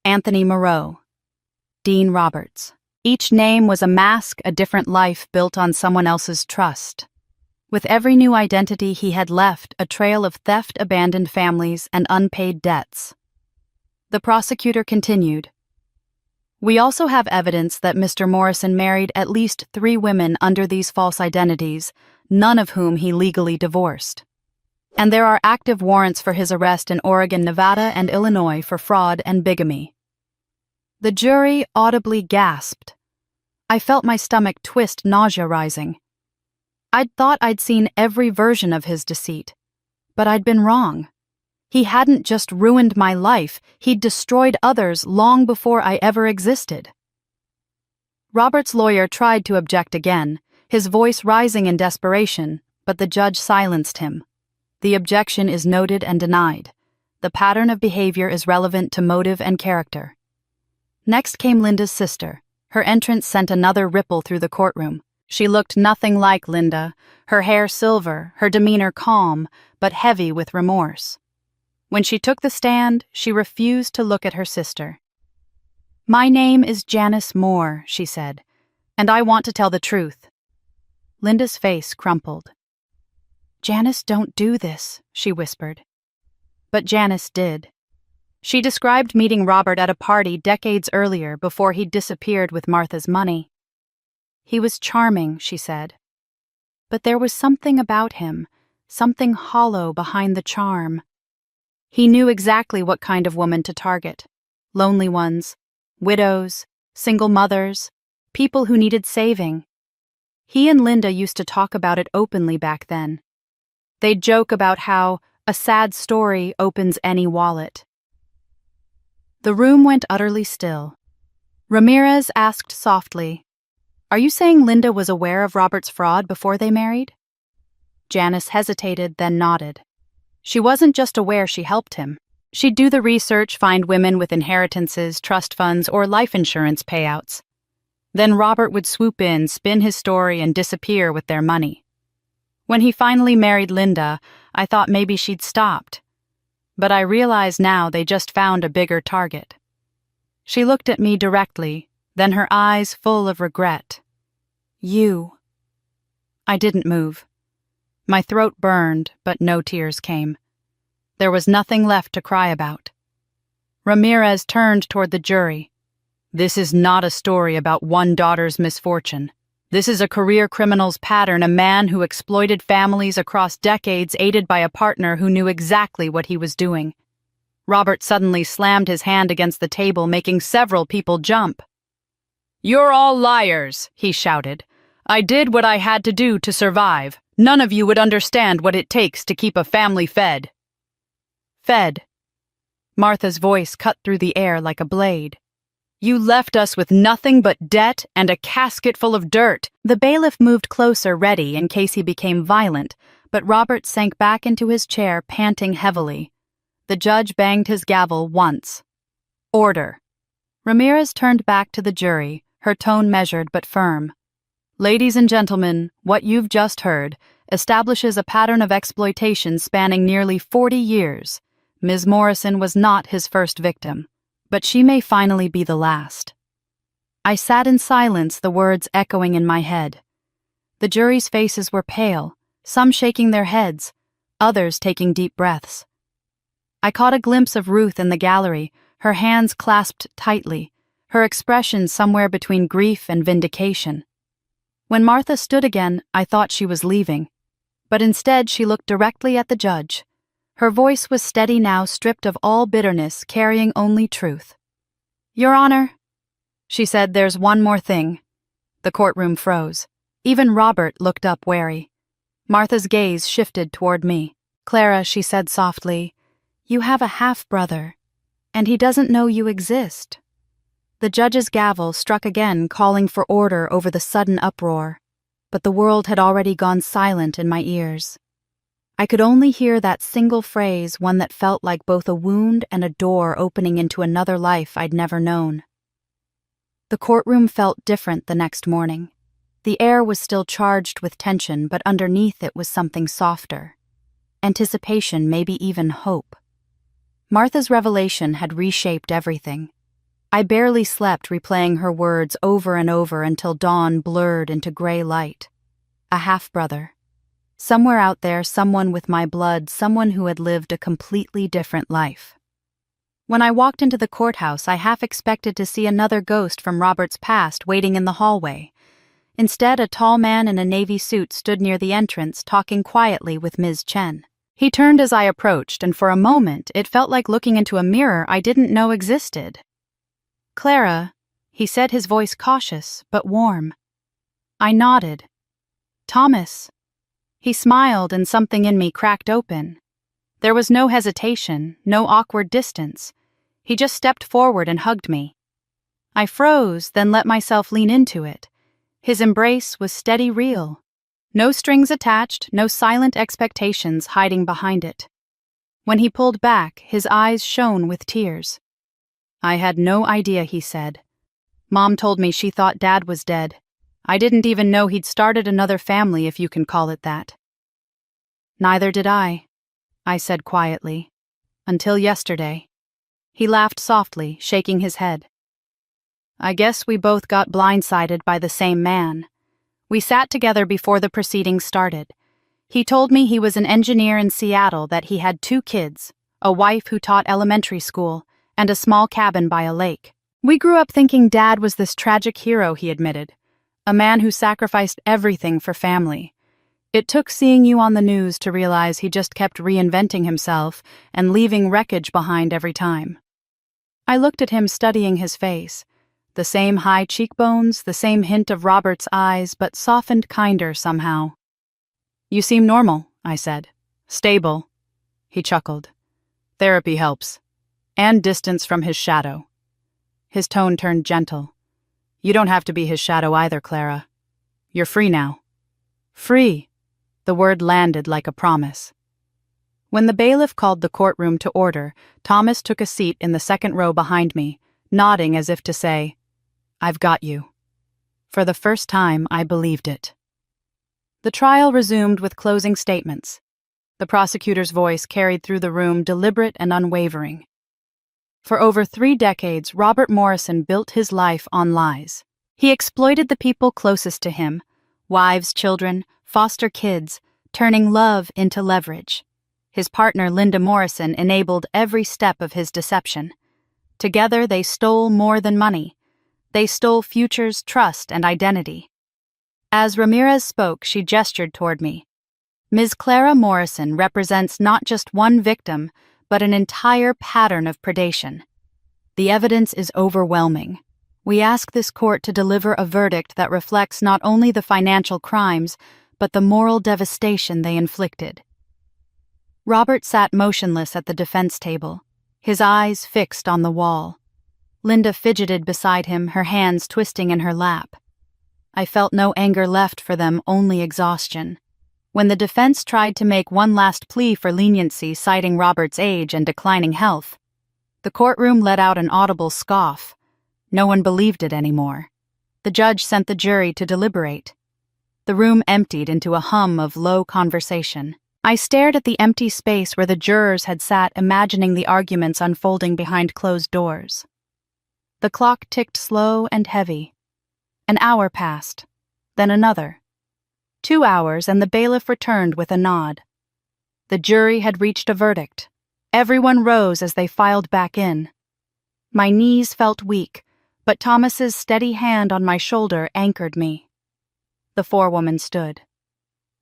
Anthony Moreau, Dean Roberts. Each name was a mask, a different life built on someone else's trust. With every new identity he had left a trail of theft, abandoned families, and unpaid debts. The prosecutor continued. We also have evidence that Mr. Morrison married at least 3 women under these false identities, none of whom he legally divorced. And there are active warrants for his arrest in Oregon, Nevada, and Illinois for fraud and bigamy. The jury audibly gasped. I felt my stomach twist, nausea rising. I'd thought I'd seen every version of his deceit, but I'd been wrong. He hadn't just ruined my life, he'd destroyed others long before I ever existed. Robert's lawyer tried to object again, his voice rising in desperation, but the judge silenced him. The objection is noted and denied. The pattern of behavior is relevant to motive and character. Next came Linda's sister. Her entrance sent another ripple through the courtroom. She looked nothing like Linda, her hair silver, her demeanor calm, but heavy with remorse. When she took the stand, she refused to look at her sister. My name is Janice Moore, she said, and I want to tell the truth. Linda's face crumpled. Janice, don't do this, she whispered. But Janice did. She described meeting Robert at a party decades earlier before he'd disappeared with Martha's money. He was charming, she said. But there was something about him, something hollow behind the charm. He knew exactly what kind of woman to target. Lonely ones, widows, single mothers, people who needed saving. He and Linda used to talk about it openly back then. They'd joke about how a sad story opens any wallet. The room went utterly still. Ramirez asked softly, Are you saying Linda was aware of Robert's fraud before they married? Janice hesitated, then nodded. She wasn't just aware, she helped him. She'd do the research, find women with inheritances, trust funds, or life insurance payouts. Then Robert would swoop in, spin his story, and disappear with their money. When he finally married Linda, I thought maybe she'd stopped. But I realize now they just found a bigger target. She looked at me directly, then her eyes full of regret. You. I didn't move. My throat burned, but no tears came. There was nothing left to cry about. Ramirez turned toward the jury. This is not a story about one daughter's misfortune. This is a career criminal's pattern, a man who exploited families across decades, aided by a partner who knew exactly what he was doing. Robert suddenly slammed his hand against the table, making several people jump. You're all liars, he shouted. I did what I had to do to survive. None of you would understand what it takes to keep a family fed. Fed. Martha's voice cut through the air like a blade. You left us with nothing but debt and a casket full of dirt. The bailiff moved closer, ready in case he became violent, but Robert sank back into his chair, panting heavily. The judge banged his gavel once. Order. Ramirez turned back to the jury, her tone measured but firm. Ladies and gentlemen, what you've just heard establishes a pattern of exploitation spanning nearly 40 years. Ms. Morrison was not his first victim, but she may finally be the last. I sat in silence, the words echoing in my head. The jury's faces were pale, some shaking their heads, others taking deep breaths. I caught a glimpse of Ruth in the gallery, her hands clasped tightly, her expression somewhere between grief and vindication. When Martha stood again, I thought she was leaving, but instead she looked directly at the judge. Her voice was steady now, stripped of all bitterness, carrying only truth. "Your Honor," she said, "there's one more thing." The courtroom froze. Even Robert looked up wary. Martha's gaze shifted toward me. "Clara," she said softly, "you have a half-brother, and he doesn't know you exist." The judge's gavel struck again, calling for order over the sudden uproar, but the world had already gone silent in my ears. I could only hear that single phrase, one that felt like both a wound and a door opening into another life I'd never known. The courtroom felt different the next morning. The air was still charged with tension, but underneath it was something softer. Anticipation, maybe even hope. Martha's revelation had reshaped everything. I barely slept, replaying her words over and over until dawn blurred into gray light. A half-brother. Somewhere out there, someone with my blood, someone who had lived a completely different life. When I walked into the courthouse, I half expected to see another ghost from Robert's past waiting in the hallway. Instead, a tall man in a navy suit stood near the entrance, talking quietly with Ms. Chen. He turned as I approached, and for a moment, it felt like looking into a mirror I didn't know existed. "Clara," he said, his voice cautious but warm. I nodded. "Thomas." He smiled, and something in me cracked open. There was no hesitation, no awkward distance. He just stepped forward and hugged me. I froze, then let myself lean into it. His embrace was steady, real. No strings attached, no silent expectations hiding behind it. When he pulled back, his eyes shone with tears. "I had no idea," he said. "Mom told me she thought Dad was dead. I didn't even know he'd started another family, if you can call it that." "Neither did I said quietly. "Until yesterday." He laughed softly, shaking his head. "I guess we both got blindsided by the same man." We sat together before the proceedings started. He told me he was an engineer in Seattle, that he had 2 kids, a wife who taught elementary school, and a small cabin by a lake. "We grew up thinking Dad was this tragic hero," he admitted, "a man who sacrificed everything for family. It took seeing you on the news to realize he just kept reinventing himself and leaving wreckage behind every time." I looked at him, studying his face. The same high cheekbones, the same hint of Robert's eyes, but softened kinder somehow. "You seem normal," I said. "Stable." He chuckled. "Therapy helps. And distance from his shadow." His tone turned gentle. "You don't have to be his shadow either, Clara. You're free now." "Free." The word landed like a promise. When the bailiff called the courtroom to order, Thomas took a seat in the second row behind me, nodding as if to say, "I've got you." For the first time, I believed it. The trial resumed with closing statements. The prosecutor's voice carried through the room, deliberate and unwavering. For over 3 decades, Robert Morrison built his life on lies. He exploited the people closest to him, wives, children, foster kids, turning love into leverage. His partner, Linda Morrison, enabled every step of his deception. Together, they stole more than money. They stole futures, trust, and identity. As Ramirez spoke, she gestured toward me. Ms. Clara Morrison represents not just one victim, but an entire pattern of predation. The evidence is overwhelming. We ask this court to deliver a verdict that reflects not only the financial crimes, but the moral devastation they inflicted. Robert sat motionless at the defense table, his eyes fixed on the wall. Linda fidgeted beside him, her hands twisting in her lap. I felt no anger left for them, only exhaustion. When the defense tried to make one last plea for leniency, citing Robert's age and declining health, the courtroom let out an audible scoff. No one believed it anymore. The judge sent the jury to deliberate. The room emptied into a hum of low conversation. I stared at the empty space where the jurors had sat, imagining the arguments unfolding behind closed doors. The clock ticked slow and heavy. An hour passed, then another. 2 hours, and the bailiff returned with a nod. The jury had reached a verdict. Everyone rose as they filed back in. My knees felt weak, but Thomas's steady hand on my shoulder anchored me. The forewoman stood.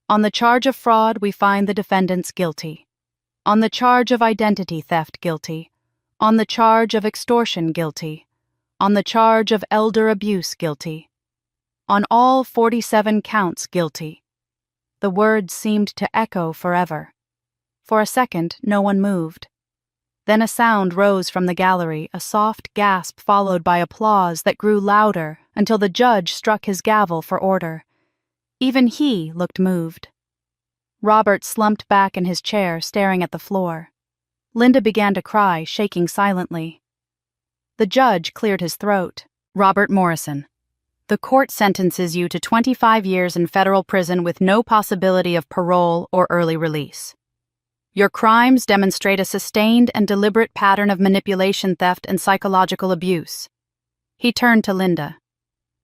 On the charge of fraud, we find the defendants guilty. On the charge of identity theft, guilty. On the charge of extortion, guilty. On the charge of elder abuse, guilty. On all 47 counts, guilty. The words seemed to echo forever. For a second, no one moved. Then a sound rose from the gallery, a soft gasp followed by applause that grew louder until the judge struck his gavel for order. Even he looked moved. Robert slumped back in his chair, staring at the floor. Linda began to cry, shaking silently. The judge cleared his throat. Robert Morrison, the court sentences you to 25 years in federal prison with no possibility of parole or early release. Your crimes demonstrate a sustained and deliberate pattern of manipulation, theft, and psychological abuse. He turned to Linda.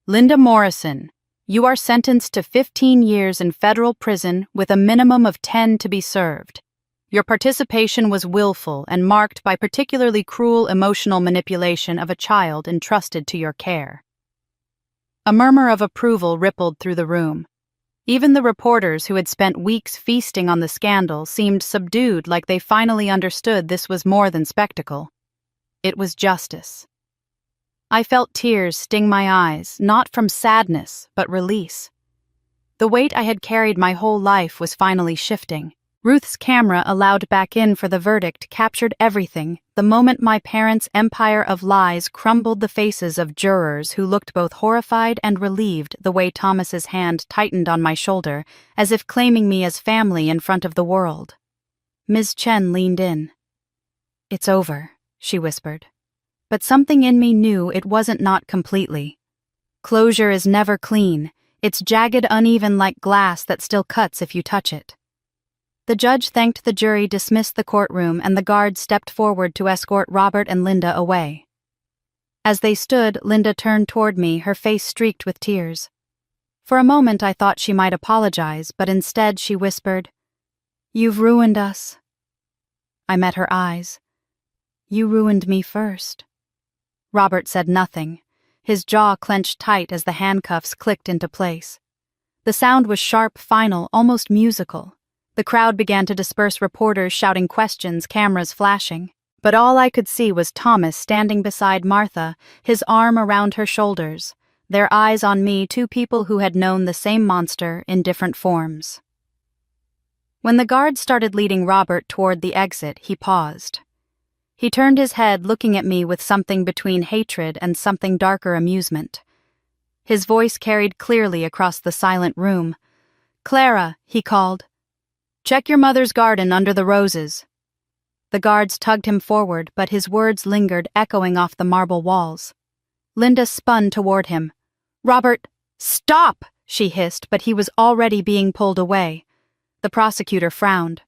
Linda Morrison, you are sentenced to 15 years in federal prison with a minimum of 10 to be served. Your participation was willful and marked by particularly cruel emotional manipulation of a child entrusted to your care. A murmur of approval rippled through the room. Even the reporters who had spent weeks feasting on the scandal seemed subdued, like they finally understood this was more than spectacle. It was justice. I felt tears sting my eyes, not from sadness, but release. The weight I had carried my whole life was finally shifting. Ruth's camera, allowed back in for the verdict, captured everything, the moment my parents' empire of lies crumbled the faces of jurors who looked both horrified and relieved the way Thomas's hand tightened on my shoulder, as if claiming me as family in front of the world. Ms. Chen leaned in. It's over, she whispered. But something in me knew it wasn't not completely. Closure is never clean. It's jagged, uneven like glass that still cuts if you touch it. The judge thanked the jury, dismissed the courtroom, and the guards stepped forward to escort Robert and Linda away. As they stood, Linda turned toward me, her face streaked with tears. For a moment I thought she might apologize, but instead she whispered, "You've ruined us." I met her eyes. "You ruined me first." Robert said nothing. His jaw clenched tight as the handcuffs clicked into place. The sound was sharp, final, almost musical. The crowd began to disperse, reporters shouting questions, cameras flashing. But all I could see was Thomas standing beside Martha, his arm around her shoulders, their eyes on me, two people who had known the same monster in different forms. When the guard started leading Robert toward the exit, he paused. He turned his head, looking at me with something between hatred and something darker amusement. His voice carried clearly across the silent room. "Clara," he called. "Check your mother's garden under the roses." The guards tugged him forward, but his words lingered, echoing off the marble walls. Linda spun toward him. "Robert, stop!" she hissed, but he was already being pulled away. The prosecutor frowned.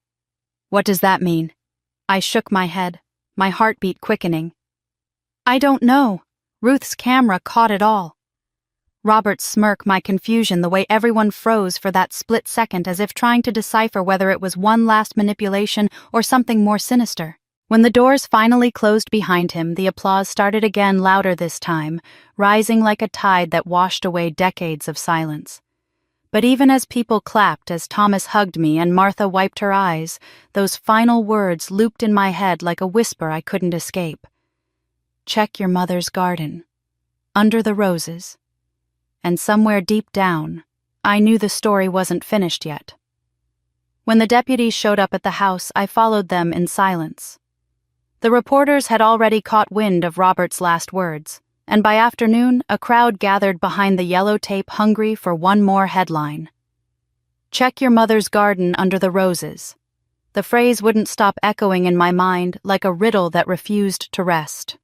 "What does that mean?" I shook my head, my heartbeat quickening. "I don't know. Ruth's camera caught it all." Robert's smirk, my confusion, the way everyone froze for that split second as if trying to decipher whether it was one last manipulation or something more sinister. When the doors finally closed behind him, the applause started again, louder this time, rising like a tide that washed away decades of silence. But even as people clapped, as Thomas hugged me and Martha wiped her eyes, those final words looped in my head like a whisper I couldn't escape. "Check your mother's garden. Under the roses." And somewhere deep down, I knew the story wasn't finished yet. When the deputies showed up at the house, I followed them in silence. The reporters had already caught wind of Robert's last words, and by afternoon, a crowd gathered behind the yellow tape, hungry for one more headline. "Check your mother's garden under the roses." The phrase wouldn't stop echoing in my mind like a riddle that refused to rest.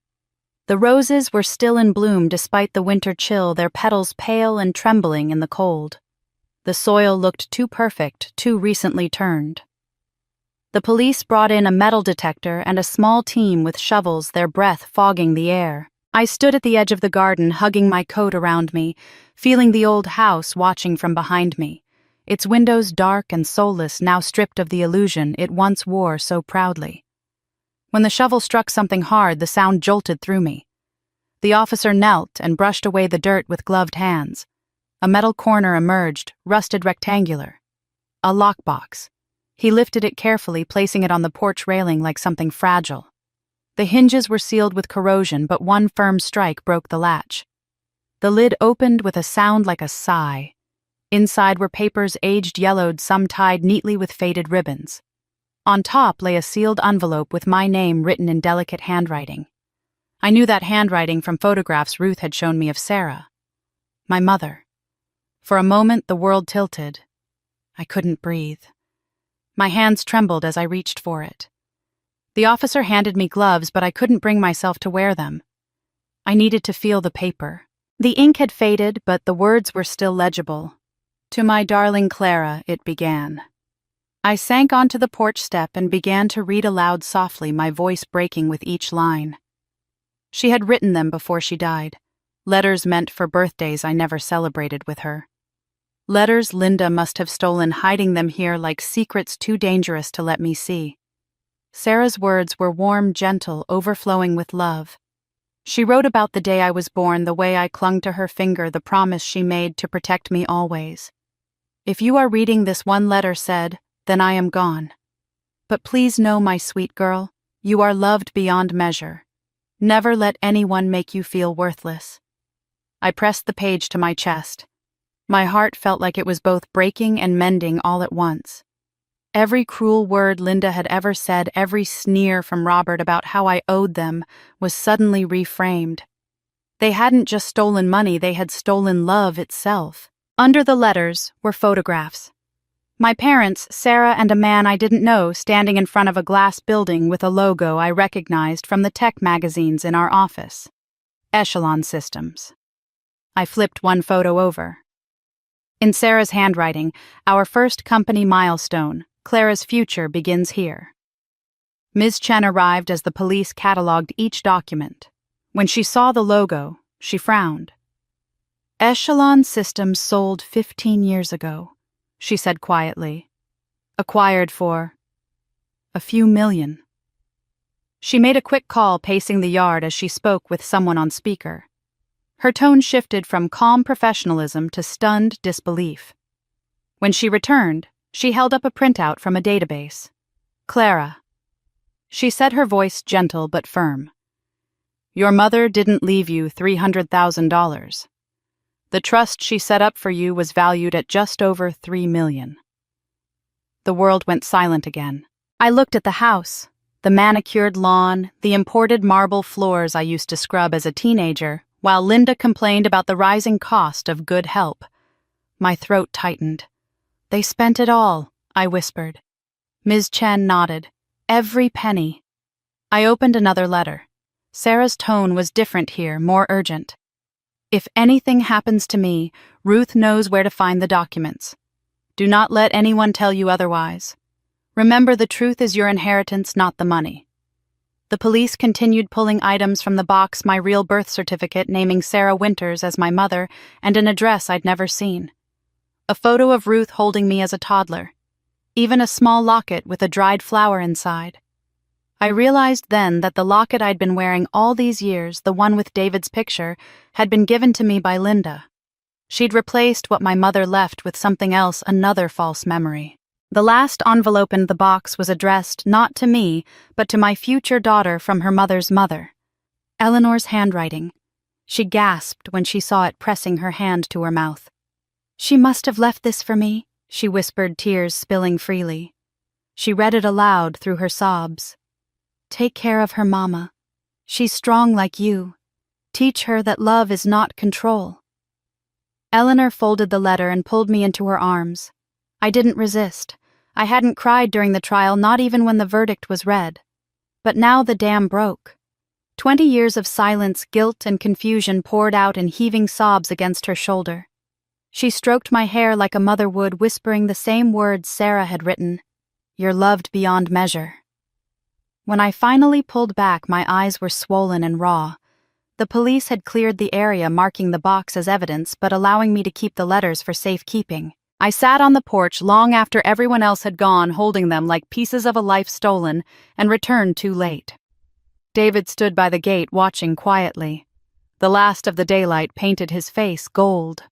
The roses were still in bloom despite the winter chill, their petals pale and trembling in the cold. The soil looked too perfect, too recently turned. The police brought in a metal detector and a small team with shovels, their breath fogging the air. I stood at the edge of the garden, hugging my coat around me, feeling the old house watching from behind me, its windows dark and soulless, now stripped of the illusion it once wore so proudly. When the shovel struck something hard, the sound jolted through me. The officer knelt and brushed away the dirt with gloved hands. A metal corner emerged, rusted rectangular. A lockbox. He lifted it carefully, placing it on the porch railing like something fragile. The hinges were sealed with corrosion, but one firm strike broke the latch. The lid opened with a sound like a sigh. Inside were papers aged yellowed, some tied neatly with faded ribbons. On top lay a sealed envelope with my name written in delicate handwriting. I knew that handwriting from photographs Ruth had shown me of Sarah. My mother. For a moment the world tilted. I couldn't breathe. My hands trembled as I reached for it. The officer handed me gloves, but I couldn't bring myself to wear them. I needed to feel the paper. The ink had faded, but the words were still legible. To my darling Clara, it began. I sank onto the porch step and began to read aloud softly, my voice breaking with each line. She had written them before she died. Letters meant for birthdays I never celebrated with her. Letters Linda must have stolen, hiding them here like secrets too dangerous to let me see. Sarah's words were warm, gentle, overflowing with love. She wrote about the day I was born, the way I clung to her finger, the promise she made to protect me always. If you are reading this, one letter said, then I am gone. But please know, my sweet girl, you are loved beyond measure. Never let anyone make you feel worthless. I pressed the page to my chest. My heart felt like it was both breaking and mending all at once. Every cruel word Linda had ever said, every sneer from Robert about how I owed them, was suddenly reframed. They hadn't just stolen money, they had stolen love itself. Under the letters were photographs. My parents, Sarah and a man I didn't know, standing in front of a glass building with a logo I recognized from the tech magazines in our office. Echelon Systems. I flipped one photo over. In Sarah's handwriting, our first company milestone, Clara's future begins here. Ms. Chen arrived as the police cataloged each document. When she saw the logo, she frowned. Echelon Systems sold 15 years ago, she said quietly. Acquired for a few million. She made a quick call, pacing the yard as she spoke with someone on speaker. Her tone shifted from calm professionalism to stunned disbelief. When she returned, she held up a printout from a database. Clara. She said, her voice gentle but firm. Your mother didn't leave you $300,000. The trust she set up for you was valued at just over $3 million. The world went silent again. I looked at the house, the manicured lawn, the imported marble floors I used to scrub as a teenager, while Linda complained about the rising cost of good help. My throat tightened. They spent it all, I whispered. Ms. Chen nodded. Every penny. I opened another letter. Sarah's tone was different here, more urgent. If anything happens to me, Ruth knows where to find the documents. Do not let anyone tell you otherwise. Remember, the truth is your inheritance, not the money. The police continued pulling items from the box, my real birth certificate naming Sarah Winters as my mother, and an address I'd never seen. A photo of Ruth holding me as a toddler. Even a small locket with a dried flower inside. I realized then that the locket I'd been wearing all these years, the one with David's picture, had been given to me by Linda. She'd replaced what my mother left with something else, another false memory. The last envelope in the box was addressed not to me, but to my future daughter from her mother's mother. Eleanor's handwriting. She gasped when she saw it, pressing her hand to her mouth. She must have left this for me, she whispered, tears spilling freely. She read it aloud through her sobs. Take care of her, Mama. She's strong like you. Teach her that love is not control. Eleanor folded the letter and pulled me into her arms. I didn't resist. I hadn't cried during the trial, not even when the verdict was read. But now the dam broke. 20 years of silence, guilt, and confusion poured out in heaving sobs against her shoulder. She stroked my hair like a mother would, whispering the same words Sarah had written. You're loved beyond measure. When I finally pulled back, my eyes were swollen and raw. The police had cleared the area, marking the box as evidence, but allowing me to keep the letters for safekeeping. I sat on the porch long after everyone else had gone, holding them like pieces of a life stolen, and returned too late. David stood by the gate, watching quietly. The last of the daylight painted his face gold.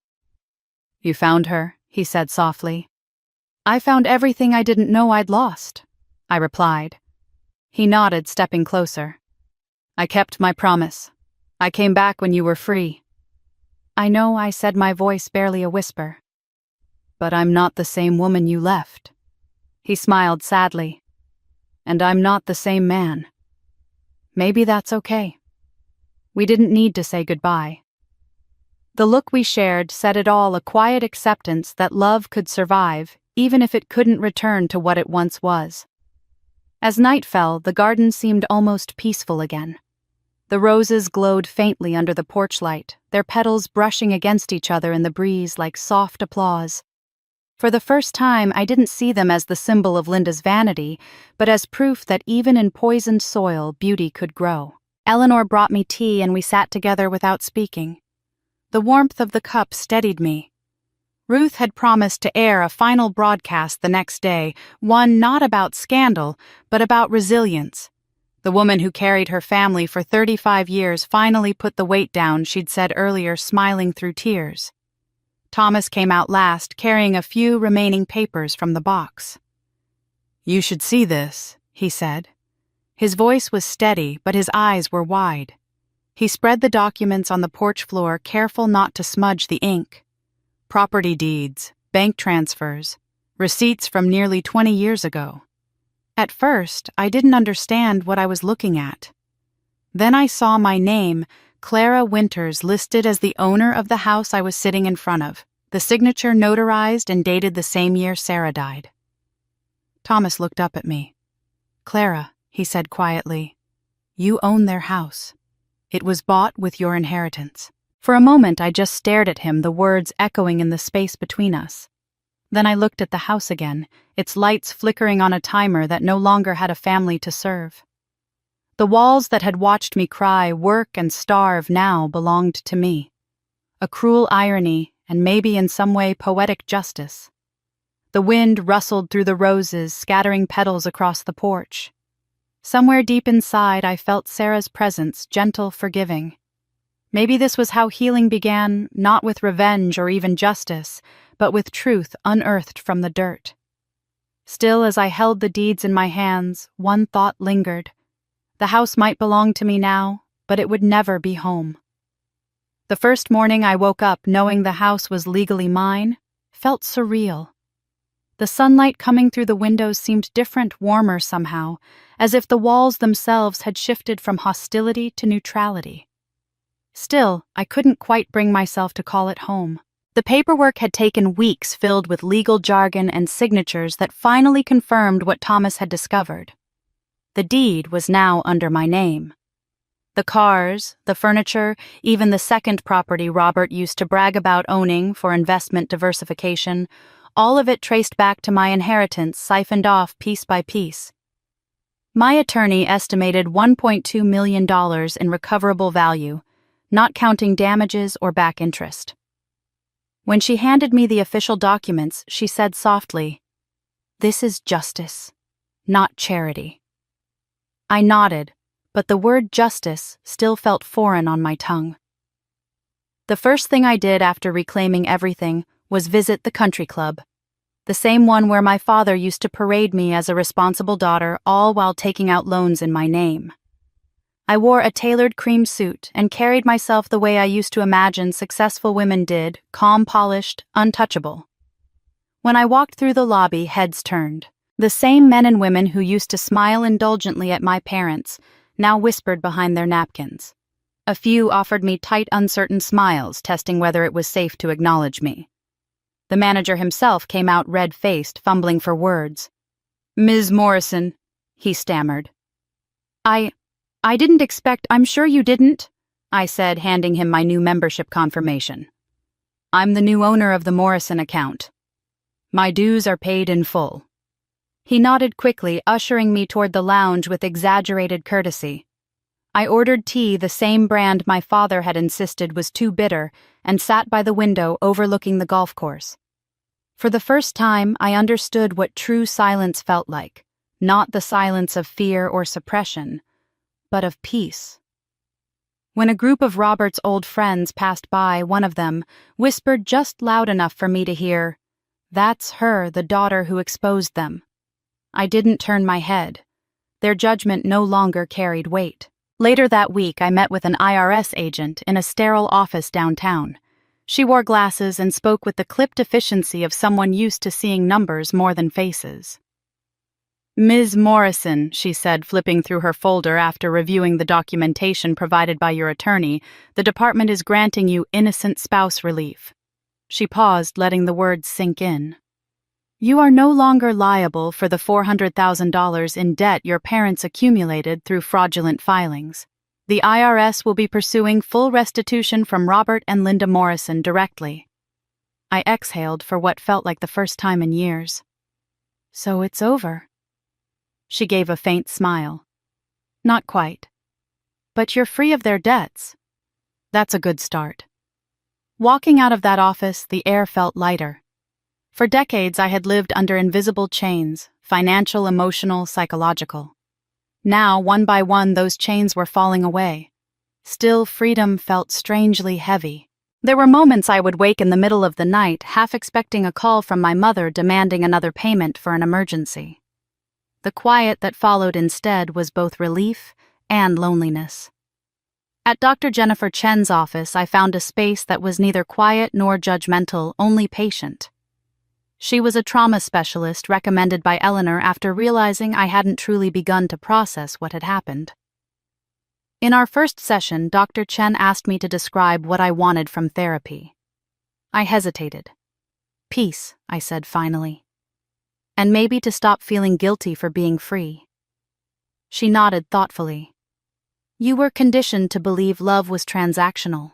"You found her," he said softly. "I found everything I didn't know I'd lost," I replied. He nodded, stepping closer. "I kept my promise. I came back when you were free." "I know," I said, my voice barely a whisper. "But I'm not the same woman you left." He smiled sadly. "And I'm not the same man. Maybe that's okay." We didn't need to say goodbye. The look we shared said it all, a quiet acceptance that love could survive, even if it couldn't return to what it once was. As night fell, the garden seemed almost peaceful again. The roses glowed faintly under the porch light, their petals brushing against each other in the breeze like soft applause. For the first time, I didn't see them as the symbol of Linda's vanity, but as proof that even in poisoned soil, beauty could grow. Eleanor brought me tea and we sat together without speaking. The warmth of the cup steadied me. Ruth had promised to air a final broadcast the next day, one not about scandal, but about resilience. The woman who carried her family for 35 years finally put the weight down she'd said earlier, smiling through tears. Thomas came out last, carrying a few remaining papers from the box. "You should see this," he said. His voice was steady, but his eyes were wide. He spread the documents on the porch floor, careful not to smudge the ink. Property deeds, bank transfers, receipts from nearly 20 years ago. At first, I didn't understand what I was looking at. Then I saw my name, Clara Winters, listed as the owner of the house I was sitting in front of, the signature notarized and dated the same year Sarah died. Thomas looked up at me. "Clara," he said quietly, "you own their house. It was bought with your inheritance." For a moment I just stared at him, the words echoing in the space between us. Then I looked at the house again, its lights flickering on a timer that no longer had a family to serve. The walls that had watched me cry, work, and starve now belonged to me. A cruel irony, and maybe in some way poetic justice. The wind rustled through the roses, scattering petals across the porch. Somewhere deep inside, I felt Sarah's presence, gentle, forgiving. Maybe this was how healing began, not with revenge or even justice, but with truth unearthed from the dirt. Still, as I held the deeds in my hands, one thought lingered. The house might belong to me now, but it would never be home. The first morning I woke up knowing the house was legally mine felt surreal. The sunlight coming through the windows seemed different, warmer somehow, as if the walls themselves had shifted from hostility to neutrality. Still, I couldn't quite bring myself to call it home. The paperwork had taken weeks, filled with legal jargon and signatures that finally confirmed what Thomas had discovered. The deed was now under my name. The cars, the furniture, even the second property Robert used to brag about owning for investment diversification, all of it traced back to my inheritance, siphoned off piece by piece. My attorney estimated $1.2 million in recoverable value, not counting damages or back interest. When she handed me the official documents, she said softly, "This is justice, not charity." I nodded, but the word justice still felt foreign on my tongue. The first thing I did after reclaiming everything was visit the country club, the same one where my father used to parade me as a responsible daughter, all while taking out loans in my name. I wore a tailored cream suit and carried myself the way I used to imagine successful women did, calm, polished, untouchable. When I walked through the lobby, heads turned. The same men and women who used to smile indulgently at my parents now whispered behind their napkins. A few offered me tight, uncertain smiles, testing whether it was safe to acknowledge me. The manager himself came out red-faced, fumbling for words. "Ms. Morrison," he stammered. I didn't expect—" "I'm sure you didn't," I said, handing him my new membership confirmation. "I'm the new owner of the Morrison account. My dues are paid in full." He nodded quickly, ushering me toward the lounge with exaggerated courtesy. I ordered tea, the same brand my father had insisted was too bitter, and sat by the window overlooking the golf course. For the first time, I understood what true silence felt like, not the silence of fear or suppression, but of peace. When a group of Robert's old friends passed by, one of them whispered just loud enough for me to hear, "That's her, the daughter who exposed them." I didn't turn my head. Their judgment no longer carried weight. Later that week, I met with an IRS agent in a sterile office downtown. She wore glasses and spoke with the clipped efficiency of someone used to seeing numbers more than faces. "Ms. Morrison," she said, flipping through her folder after reviewing the documentation provided by your attorney, "the department is granting you innocent spouse relief." She paused, letting the words sink in. "You are no longer liable for the $400,000 in debt your parents accumulated through fraudulent filings. The IRS will be pursuing full restitution from Robert and Linda Morrison directly." I exhaled for what felt like the first time in years. "So it's over." She gave a faint smile. "Not quite. But you're free of their debts." "That's a good start." Walking out of that office, the air felt lighter. For decades, I had lived under invisible chains, financial, emotional, psychological. Now, one by one, those chains were falling away. Still, freedom felt strangely heavy. There were moments I would wake in the middle of the night, half expecting a call from my mother demanding another payment for an emergency. The quiet that followed instead was both relief and loneliness. At Dr. Jennifer Chen's office, I found a space that was neither quiet nor judgmental, only patient. She was a trauma specialist recommended by Eleanor after realizing I hadn't truly begun to process what had happened. In our first session, Dr. Chen asked me to describe what I wanted from therapy. I hesitated. "Peace," I said finally. "And maybe to stop feeling guilty for being free." She nodded thoughtfully. "You were conditioned to believe love was transactional.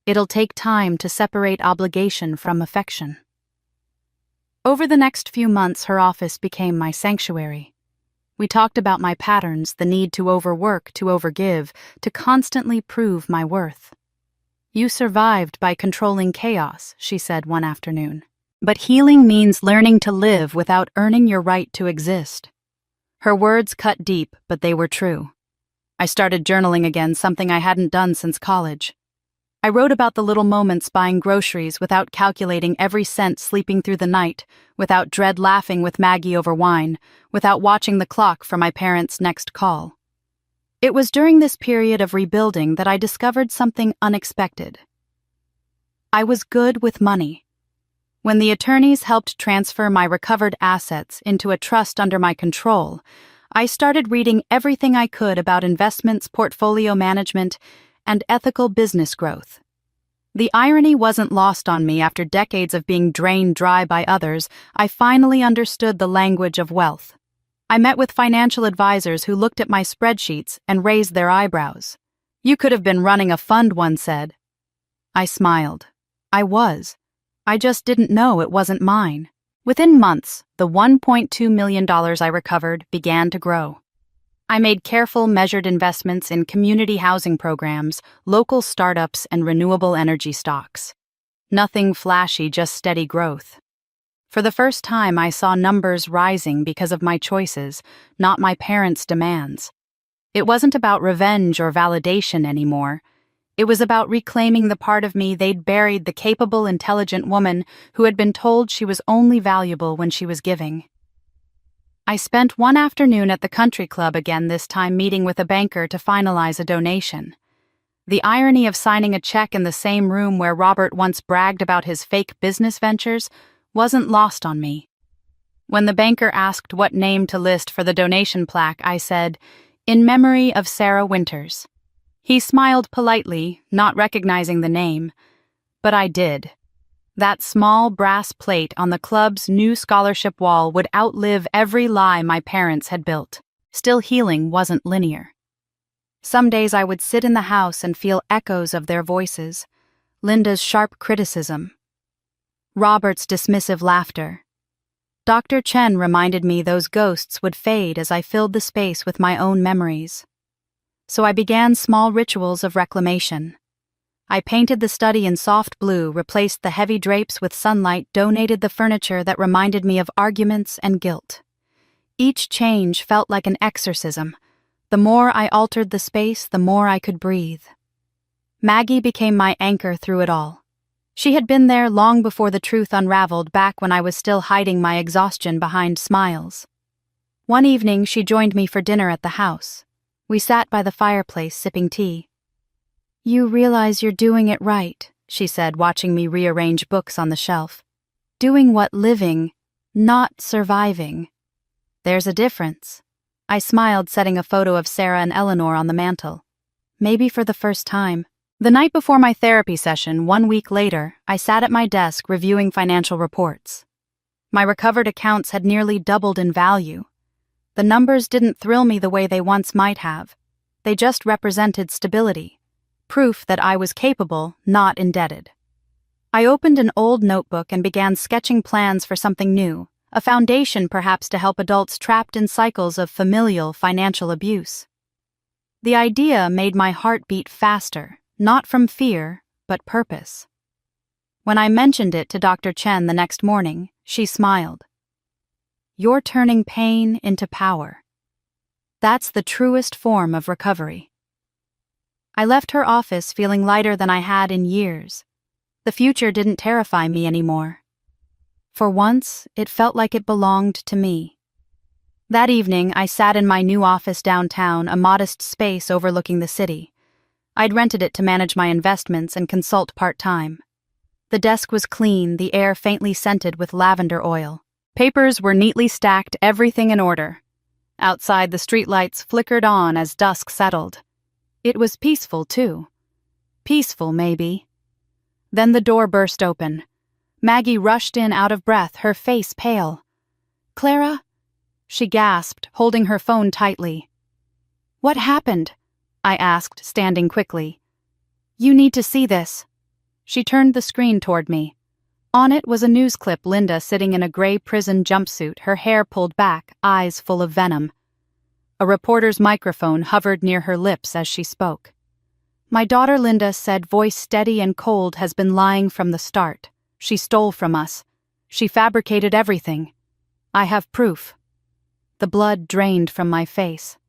It'll take time to separate obligation from affection." Over the next few months, her office became my sanctuary. We talked about my patterns, the need to overwork, to overgive, to constantly prove my worth. "You survived by controlling chaos," she said one afternoon. "But healing means learning to live without earning your right to exist." Her words cut deep, but they were true. I started journaling again, something I hadn't done since college. I wrote about the little moments buying groceries without calculating every cent, sleeping through the night, without dread laughing with Maggie over wine, without watching the clock for my parents' next call. It was during this period of rebuilding that I discovered something unexpected. I was good with money. When the attorneys helped transfer my recovered assets into a trust under my control, I started reading everything I could about investments, portfolio management, and ethical business growth. The irony wasn't lost on me. After decades of being drained dry by others, I finally understood the language of wealth. I met with financial advisors who looked at my spreadsheets and raised their eyebrows. "You could have been running a fund," one said. I smiled. I was. I just didn't know it wasn't mine. Within months, the $1.2 million I recovered began to grow. I made careful, measured investments in community housing programs, local startups, and renewable energy stocks. Nothing flashy, just steady growth. For the first time, I saw numbers rising because of my choices, not my parents' demands. It wasn't about revenge or validation anymore. It was about reclaiming the part of me they'd buried, the capable, intelligent woman who had been told she was only valuable when she was giving. I spent one afternoon at the country club again, this time meeting with a banker to finalize a donation. The irony of signing a check in the same room where Robert once bragged about his fake business ventures wasn't lost on me. When the banker asked what name to list for the donation plaque, I said, "In memory of Sarah Winters." He smiled politely, not recognizing the name, but I did. That small brass plate on the club's new scholarship wall would outlive every lie my parents had built. Still, healing wasn't linear. Some days I would sit in the house and feel echoes of their voices, Linda's sharp criticism, Robert's dismissive laughter. Dr. Chen reminded me those ghosts would fade as I filled the space with my own memories. So I began small rituals of reclamation. I painted the study in soft blue, replaced the heavy drapes with sunlight, donated the furniture that reminded me of arguments and guilt. Each change felt like an exorcism. The more I altered the space, the more I could breathe. Maggie became my anchor through it all. She had been there long before the truth unraveled, back when I was still hiding my exhaustion behind smiles. One evening, she joined me for dinner at the house. We sat by the fireplace sipping tea. "You realize you're doing it right," she said, watching me rearrange books on the shelf. "Doing what living, not surviving. There's a difference." I smiled, setting a photo of Sarah and Eleanor on the mantel. Maybe for the first time. The night before my therapy session, 1 week later, I sat at my desk reviewing financial reports. My recovered accounts had nearly doubled in value. The numbers didn't thrill me the way they once might have. They just represented stability, proof that I was capable, not indebted. I opened an old notebook and began sketching plans for something new, a foundation perhaps to help adults trapped in cycles of familial financial abuse. The idea made my heart beat faster, not from fear, but purpose. When I mentioned it to Dr. Chen the next morning, she smiled. "You're turning pain into power. That's the truest form of recovery." I left her office feeling lighter than I had in years. The future didn't terrify me anymore. For once, it felt like it belonged to me. That evening, I sat in my new office downtown, a modest space overlooking the city. I'd rented it to manage my investments and consult part-time. The desk was clean, the air faintly scented with lavender oil. Papers were neatly stacked, everything in order. Outside, the streetlights flickered on as dusk settled. It was peaceful, too. Peaceful, maybe. Then the door burst open. Maggie rushed in out of breath, her face pale. "Clara?" She gasped, holding her phone tightly. "What happened?" I asked, standing quickly. "You need to see this." She turned the screen toward me. On it was a news clip, Linda sitting in a gray prison jumpsuit, her hair pulled back, eyes full of venom. A reporter's microphone hovered near her lips as she spoke. "My daughter Linda said, voice steady and cold, has been lying from the start. She stole from us. She fabricated everything. I have proof." The blood drained from my face.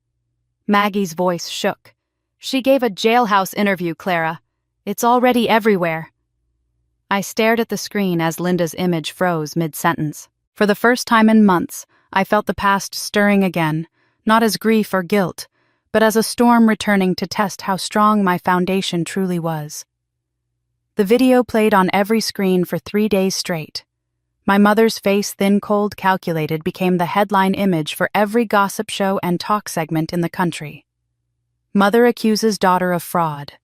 Maggie's voice shook. "She gave a jailhouse interview, Clara. It's already everywhere." I stared at the screen as Linda's image froze mid-sentence. For the first time in months, I felt the past stirring again, not as grief or guilt, but as a storm returning to test how strong my foundation truly was. The video played on every screen for 3 days straight. My mother's face, thin, cold, calculated, became the headline image for every gossip show and talk segment in the country. "Mother accuses daughter of fraud."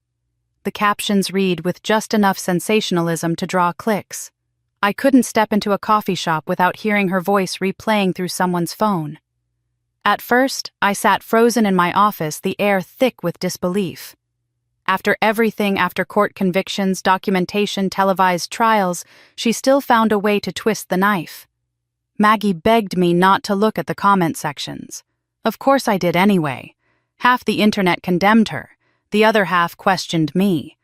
The captions read with just enough sensationalism to draw clicks. I couldn't step into a coffee shop without hearing her voice replaying through someone's phone. At first, I sat frozen in my office, the air thick with disbelief. After everything, after court convictions, documentation, televised trials, she still found a way to twist the knife. Maggie begged me not to look at the comment sections. Of course I did anyway. Half the internet condemned her. The other half questioned me.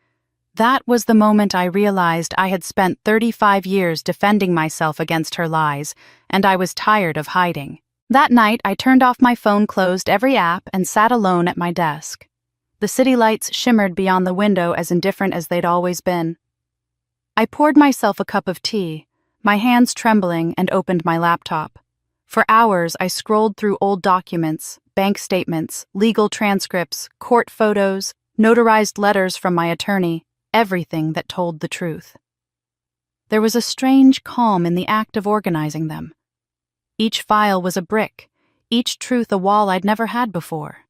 That was the moment I realized I had spent 35 years defending myself against her lies, and I was tired of hiding. That night, I turned off my phone, closed every app, and sat alone at my desk. The city lights shimmered beyond the window, as indifferent as they'd always been. I poured myself a cup of tea, my hands trembling, and opened my laptop. For hours, I scrolled through old documents, bank statements, legal transcripts, court photos, notarized letters from my attorney, everything that told the truth. There was a strange calm in the act of organizing them. Each file was a brick, each truth a wall I'd never had before.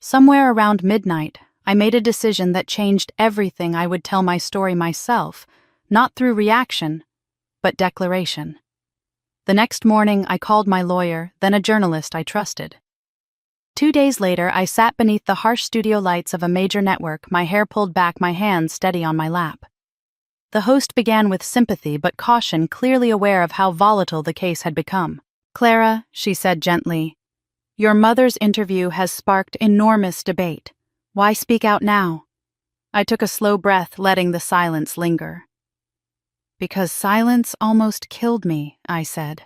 Somewhere around midnight, I made a decision that changed everything. I would tell my story myself, not through reaction, but declaration. The next morning, I called my lawyer, then a journalist I trusted. 2 days later, I sat beneath the harsh studio lights of a major network, my hair pulled back, my hands steady on my lap. The host began with sympathy but caution, clearly aware of how volatile the case had become. "Clara," she said gently, "your mother's interview has sparked enormous debate. Why speak out now?" I took a slow breath, letting the silence linger. "Because silence almost killed me," I said.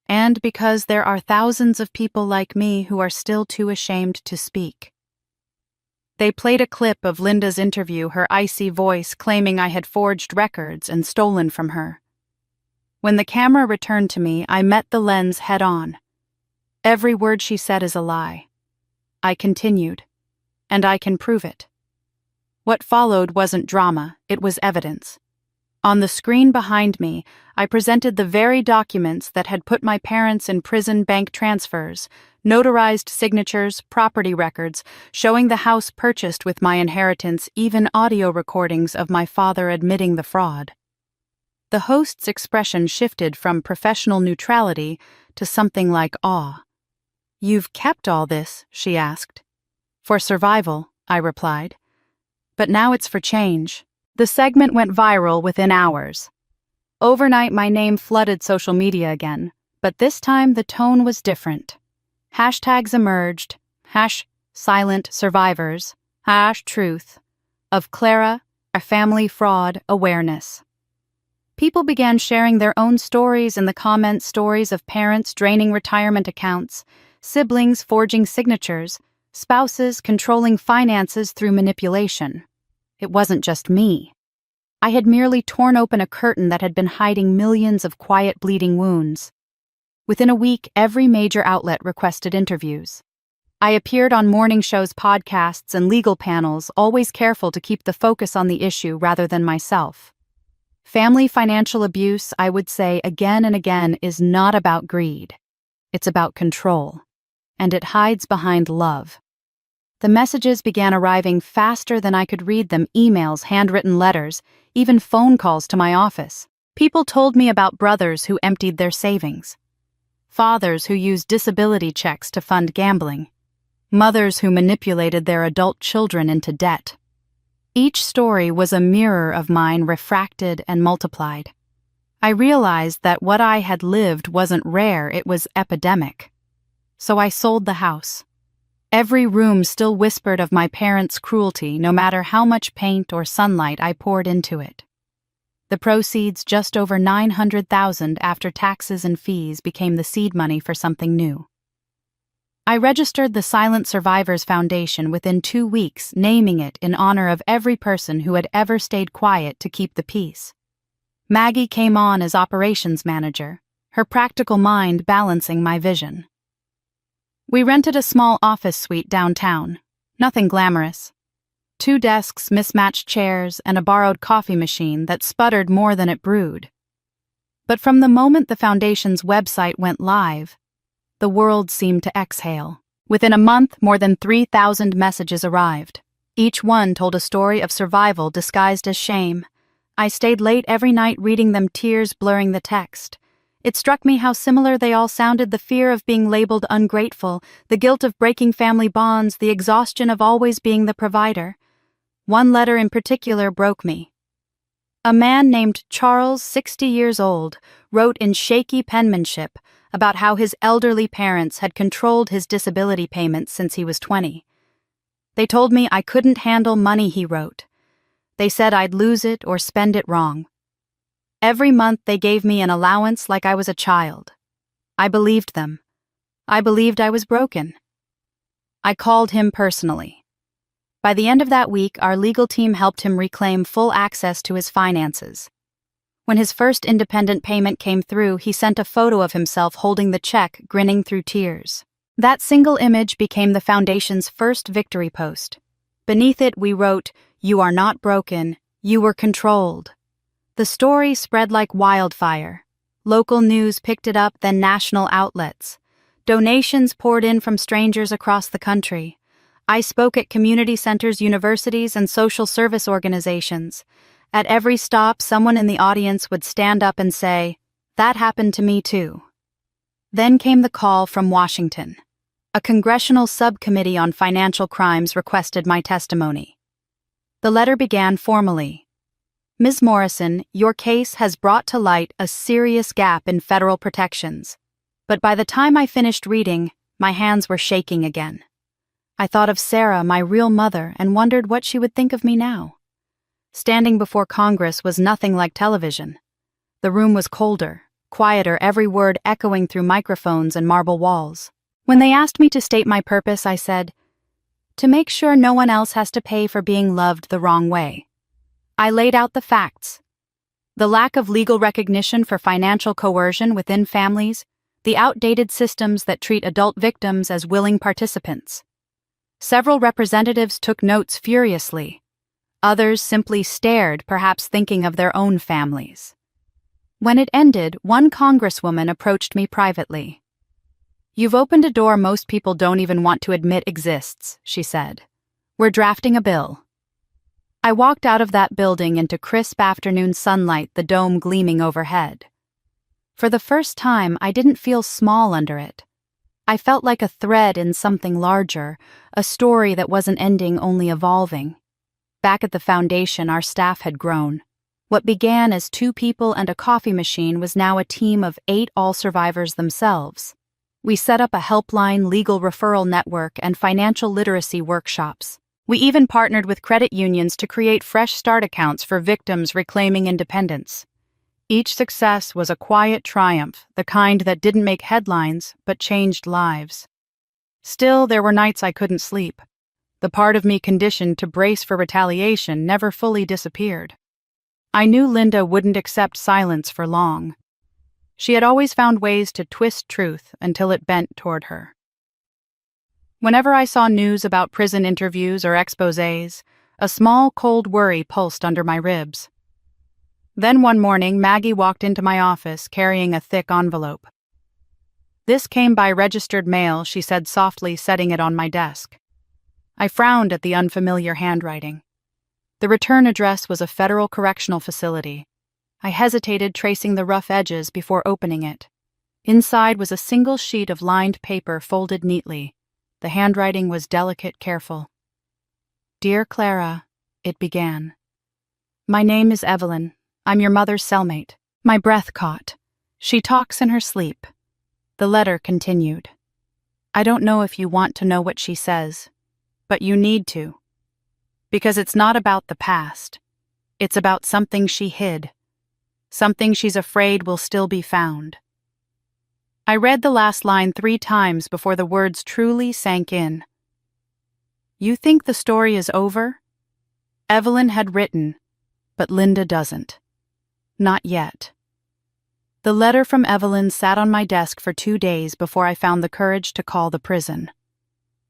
"And because there are thousands of people like me who are still too ashamed to speak." They played a clip of Linda's interview, her icy voice claiming I had forged records and stolen from her. When the camera returned to me, I met the lens head-on. Every word she said is a lie. I continued, and I can prove it. What followed wasn't drama, it was evidence. On the screen behind me, I presented the very documents that had put my parents in prison: bank transfers, notarized signatures, property records, showing the house purchased with my inheritance, even audio recordings of my father admitting the fraud. The host's expression shifted from professional neutrality to something like awe. "You've kept all this?" she asked. "For survival," I replied. "But now it's for change." The segment went viral within hours. Overnight, my name flooded social media again, but this time the tone was different. Hashtags emerged, #silent survivors, #truth, of Clara, a family fraud awareness. People began sharing their own stories in the comments, stories of parents draining retirement accounts, siblings forging signatures, spouses controlling finances through manipulation. It wasn't just me. I had merely torn open a curtain that had been hiding millions of quiet bleeding wounds. Within a week, every major outlet requested interviews. I appeared on morning shows, podcasts, and legal panels, always careful to keep the focus on the issue rather than myself. Family financial abuse, I would say again and again, is not about greed. It's about control. And it hides behind love. The messages began arriving faster than I could read them: emails, handwritten letters, even phone calls to my office. People told me about brothers who emptied their savings, fathers who used disability checks to fund gambling, mothers who manipulated their adult children into debt. Each story was a mirror of mine, refracted and multiplied. I realized that what I had lived wasn't rare, it was epidemic. So I sold the house. Every room still whispered of my parents' cruelty, no matter how much paint or sunlight I poured into it. The proceeds, just over $900,000 after taxes and fees, became the seed money for something new. I registered the Silent Survivors Foundation within 2 weeks, naming it in honor of every person who had ever stayed quiet to keep the peace. Maggie came on as operations manager, her practical mind balancing my vision. We rented a small office suite downtown. Nothing glamorous. 2 desks, mismatched chairs, and a borrowed coffee machine that sputtered more than it brewed. But from the moment the foundation's website went live, the world seemed to exhale. Within a month, more than 3,000 messages arrived. Each one told a story of survival disguised as shame. I stayed late every night reading them, tears blurring the text. It struck me how similar they all sounded: the fear of being labeled ungrateful, the guilt of breaking family bonds, the exhaustion of always being the provider. One letter in particular broke me. A man named Charles, 60 years old, wrote in shaky penmanship about how his elderly parents had controlled his disability payments since he was 20. They told me I couldn't handle money, he wrote. They said I'd lose it or spend it wrong. Every month they gave me an allowance like I was a child. I believed them. I believed I was broken. I called him personally. By the end of that week, our legal team helped him reclaim full access to his finances. When his first independent payment came through, he sent a photo of himself holding the check, grinning through tears. That single image became the foundation's first victory post. Beneath it, we wrote, "You are not broken, you were controlled." The story spread like wildfire. Local news picked it up, then national outlets. Donations poured in from strangers across the country. I spoke at community centers, universities, and social service organizations. At every stop, someone in the audience would stand up and say, "That happened to me too." Then came the call from Washington. A congressional subcommittee on financial crimes requested my testimony. The letter began formally. "Ms. Morrison, your case has brought to light a serious gap in federal protections." But by the time I finished reading, my hands were shaking again. I thought of Sarah, my real mother, and wondered what she would think of me now. Standing before Congress was nothing like television. The room was colder, quieter, every word echoing through microphones and marble walls. When they asked me to state my purpose, I said, to make sure no one else has to pay for being loved the wrong way. I laid out the facts. The lack of legal recognition for financial coercion within families, the outdated systems that treat adult victims as willing participants. Several representatives took notes furiously. Others simply stared, perhaps thinking of their own families. When it ended, one congresswoman approached me privately. "You've opened a door most people don't even want to admit exists," she said. "We're drafting a bill." I walked out of that building into crisp afternoon sunlight, the dome gleaming overhead. For the first time, I didn't feel small under it. I felt like a thread in something larger, a story that wasn't ending, only evolving. Back at the foundation, our staff had grown. What began as 2 people and a coffee machine was now a team of 8, all survivors themselves. We set up a helpline, legal referral network, and financial literacy workshops. We even partnered with credit unions to create fresh start accounts for victims reclaiming independence. Each success was a quiet triumph, the kind that didn't make headlines but changed lives. Still, there were nights I couldn't sleep. The part of me conditioned to brace for retaliation never fully disappeared. I knew Linda wouldn't accept silence for long. She had always found ways to twist truth until it bent toward her. Whenever I saw news about prison interviews or exposés, a small, cold worry pulsed under my ribs. Then one morning, Maggie walked into my office carrying a thick envelope. "This came by registered mail," she said softly, setting it on my desk. I frowned at the unfamiliar handwriting. The return address was a federal correctional facility. I hesitated, tracing the rough edges before opening it. Inside was a single sheet of lined paper folded neatly. The handwriting was delicate, careful. "Dear Clara," it began. "My name is Evelyn. I'm your mother's cellmate." My breath caught. "She talks in her sleep." The letter continued. "I don't know if you want to know what she says, but you need to. Because it's not about the past. It's about something she hid. Something she's afraid will still be found." I read the last line 3 times before the words truly sank in. "You think the story is over?" Evelyn had written, but Linda doesn't. Not yet. The letter from Evelyn sat on my desk for 2 days before I found the courage to call the prison.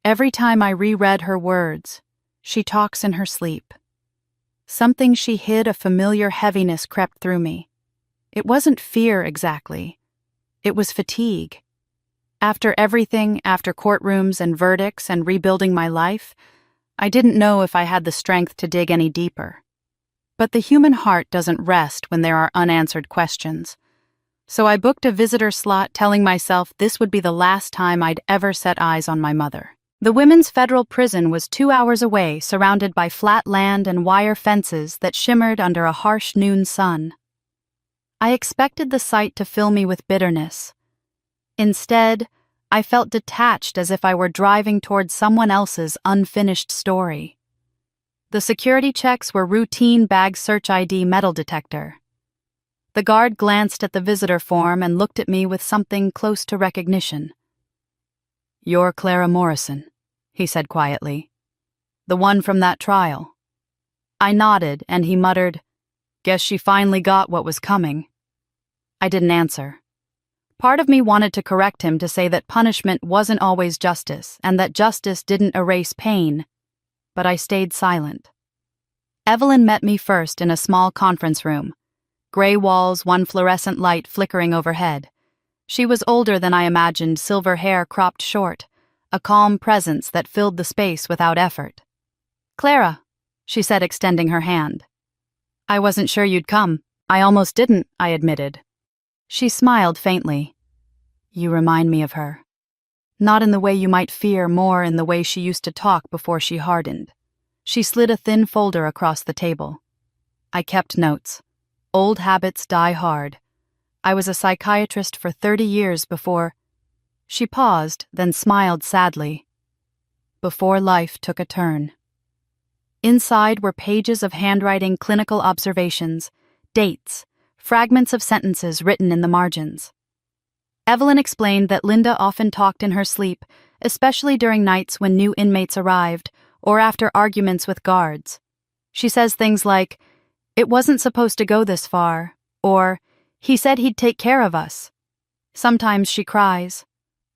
Every time I reread her words, "She talks in her sleep." Something she hid, a familiar heaviness crept through me. It wasn't fear exactly. It was fatigue. After everything, after courtrooms and verdicts and rebuilding my life, I didn't know if I had the strength to dig any deeper. But the human heart doesn't rest when there are unanswered questions. So I booked a visitor slot, telling myself this would be the last time I'd ever set eyes on my mother. The women's federal prison was 2 hours away, surrounded by flat land and wire fences that shimmered under a harsh noon sun. I expected the sight to fill me with bitterness. Instead, I felt detached, as if I were driving toward someone else's unfinished story. The security checks were routine bag search ID metal detector. The guard glanced at the visitor form and looked at me with something close to recognition. "You're Clara Morrison," he said quietly. "The one from that trial." I nodded, and he muttered, "Guess she finally got what was coming." I didn't answer. Part of me wanted to correct him, to say that punishment wasn't always justice, and that justice didn't erase pain, but I stayed silent. Evelyn met me first in a small conference room. Gray walls, one fluorescent light flickering overhead. She was older than I imagined, silver hair cropped short, a calm presence that filled the space without effort. "Clara," she said, extending her hand. "I wasn't sure you'd come." "I almost didn't," I admitted. She smiled faintly. "You remind me of her. Not in the way you might fear, more in the way she used to talk before she hardened." She slid a thin folder across the table. I kept notes. Old habits die hard. I was a psychiatrist for 30 years before... She paused, then smiled sadly. "Before life took a turn." Inside were pages of handwriting, clinical observations, dates, fragments of sentences written in the margins. Evelyn explained that Linda often talked in her sleep, especially during nights when new inmates arrived, or after arguments with guards. She says things like, "It wasn't supposed to go this far," or, "He said he'd take care of us." Sometimes she cries.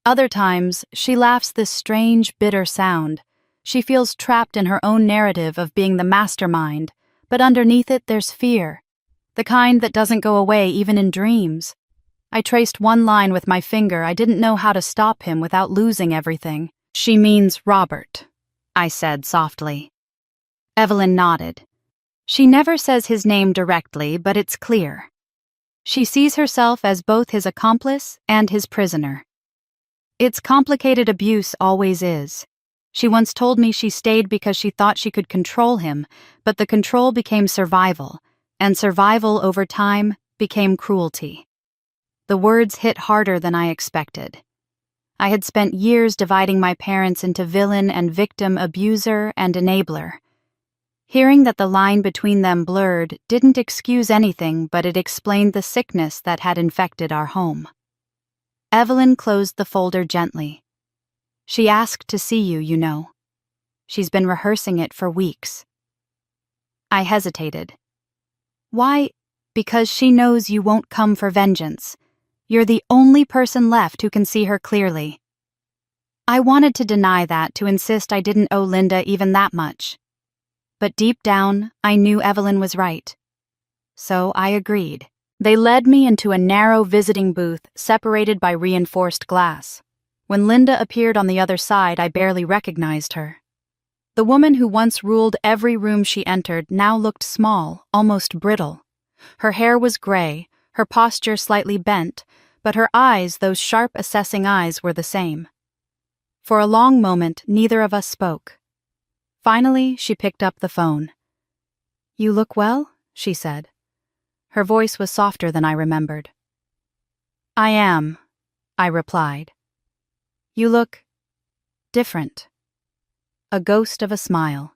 Other times, she laughs this strange, bitter sound. She feels trapped in her own narrative of being the mastermind, but underneath it there's fear, the kind that doesn't go away even in dreams. I traced one line with my finger. I didn't know how to stop him without losing everything. "She means Robert," I said softly. Evelyn nodded. She never says his name directly, but it's clear. She sees herself as both his accomplice and his prisoner. It's complicated abuse, always is. She once told me she stayed because she thought she could control him, but the control became survival, and survival over time became cruelty. The words hit harder than I expected. I had spent years dividing my parents into villain and victim, abuser and enabler. Hearing that the line between them blurred didn't excuse anything, but it explained the sickness that had infected our home. Evelyn closed the folder gently. "She asked to see you, you know. She's been rehearsing it for weeks." I hesitated. "Why?" "Because she knows you won't come for vengeance. You're the only person left who can see her clearly." I wanted to deny that, to insist I didn't owe Linda even that much. But deep down, I knew Evelyn was right. So I agreed. They led me into a narrow visiting booth separated by reinforced glass. When Linda appeared on the other side, I barely recognized her. The woman who once ruled every room she entered now looked small, almost brittle. Her hair was gray, her posture slightly bent, but her eyes, those sharp, assessing eyes, were the same. For a long moment, neither of us spoke. Finally, she picked up the phone. "You look well," she said. Her voice was softer than I remembered. "I am," I replied. "You look different." A ghost of a smile.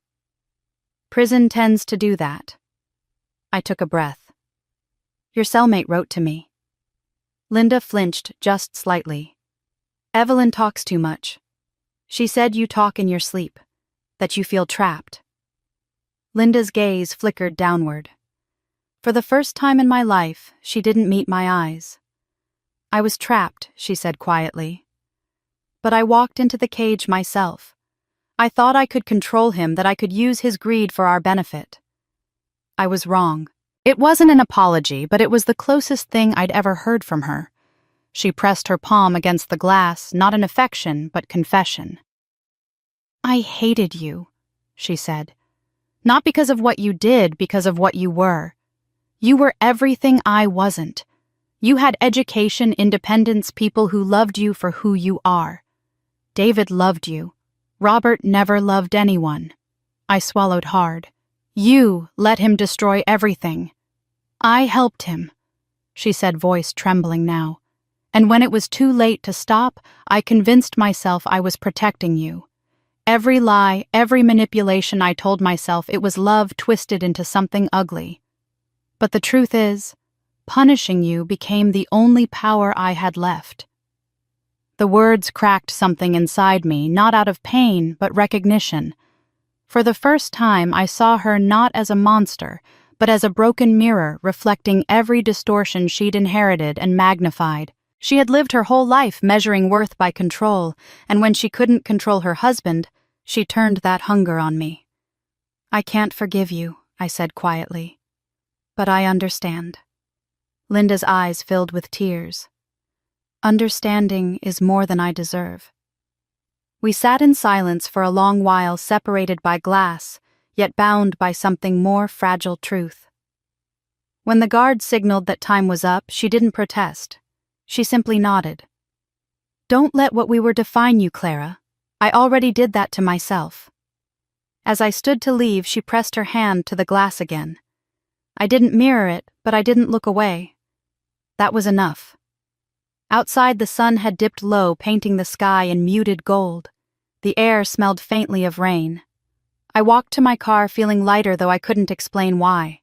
"Prison tends to do that." I took a breath. "Your cellmate wrote to me." Linda flinched just slightly. "Evelyn talks too much. She said you talk in your sleep, that you feel trapped." Linda's gaze flickered downward. For the first time in my life, she didn't meet my eyes. "I was trapped," she said quietly. "But I walked into the cage myself. I thought I could control him, that I could use his greed for our benefit. I was wrong." It wasn't an apology, but it was the closest thing I'd ever heard from her. She pressed her palm against the glass, not in affection, but confession. "I hated you," she said. "Not because of what you did, because of what you were. You were everything I wasn't. You had education, independence, people who loved you for who you are. David loved you. Robert never loved anyone." I swallowed hard. "You let him destroy everything." "I helped him," she said, voice trembling now. "And when it was too late to stop, I convinced myself I was protecting you. Every lie, every manipulation, I told myself it was love twisted into something ugly. But the truth is, punishing you became the only power I had left." The words cracked something inside me, not out of pain, but recognition. For the first time, I saw her not as a monster, but as a broken mirror reflecting every distortion she'd inherited and magnified. She had lived her whole life measuring worth by control, and when she couldn't control her husband, she turned that hunger on me. "I can't forgive you," I said quietly. "But I understand." Linda's eyes filled with tears. "Understanding is more than I deserve." We sat in silence for a long while, separated by glass, yet bound by something more fragile truth. When the guard signaled that time was up, she didn't protest. She simply nodded. "Don't let what we were define you, Clara. I already did that to myself." As I stood to leave, she pressed her hand to the glass again. I didn't mirror it, but I didn't look away. That was enough. Outside, the sun had dipped low, painting the sky in muted gold. The air smelled faintly of rain. I walked to my car feeling lighter, though I couldn't explain why.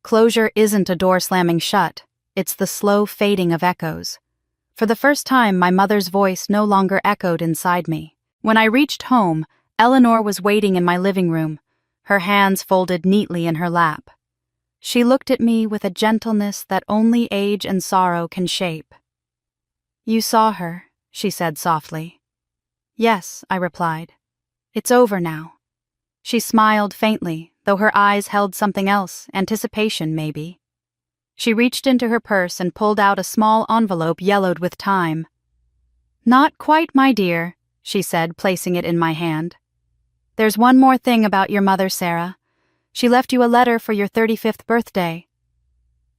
Closure isn't a door slamming shut. It's the slow fading of echoes. For the first time, my mother's voice no longer echoed inside me. When I reached home, Eleanor was waiting in my living room, her hands folded neatly in her lap. She looked at me with a gentleness that only age and sorrow can shape. "You saw her," she said softly. "Yes," I replied. "It's over now." She smiled faintly, though her eyes held something else, anticipation maybe. She reached into her purse and pulled out a small envelope yellowed with time. "Not quite, my dear," she said, placing it in my hand. "There's one more thing about your mother, Sarah. She left you a letter for your 35th birthday."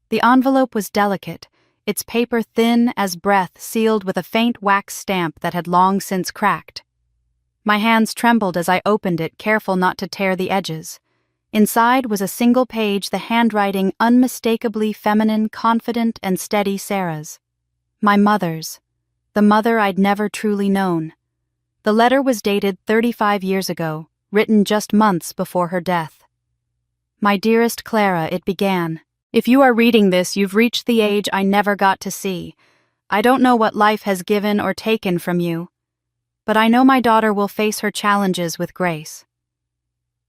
The envelope was delicate, its paper thin as breath, sealed with a faint wax stamp that had long since cracked. My hands trembled as I opened it, careful not to tear the edges. Inside was a single page, the handwriting unmistakably feminine, confident, and steady Sarah's. My mother's. The mother I'd never truly known. The letter was dated 35 years ago, written just months before her death. "My dearest Clara," it began. "If you are reading this, you've reached the age I never got to see. I don't know what life has given or taken from you, but I know my daughter will face her challenges with grace.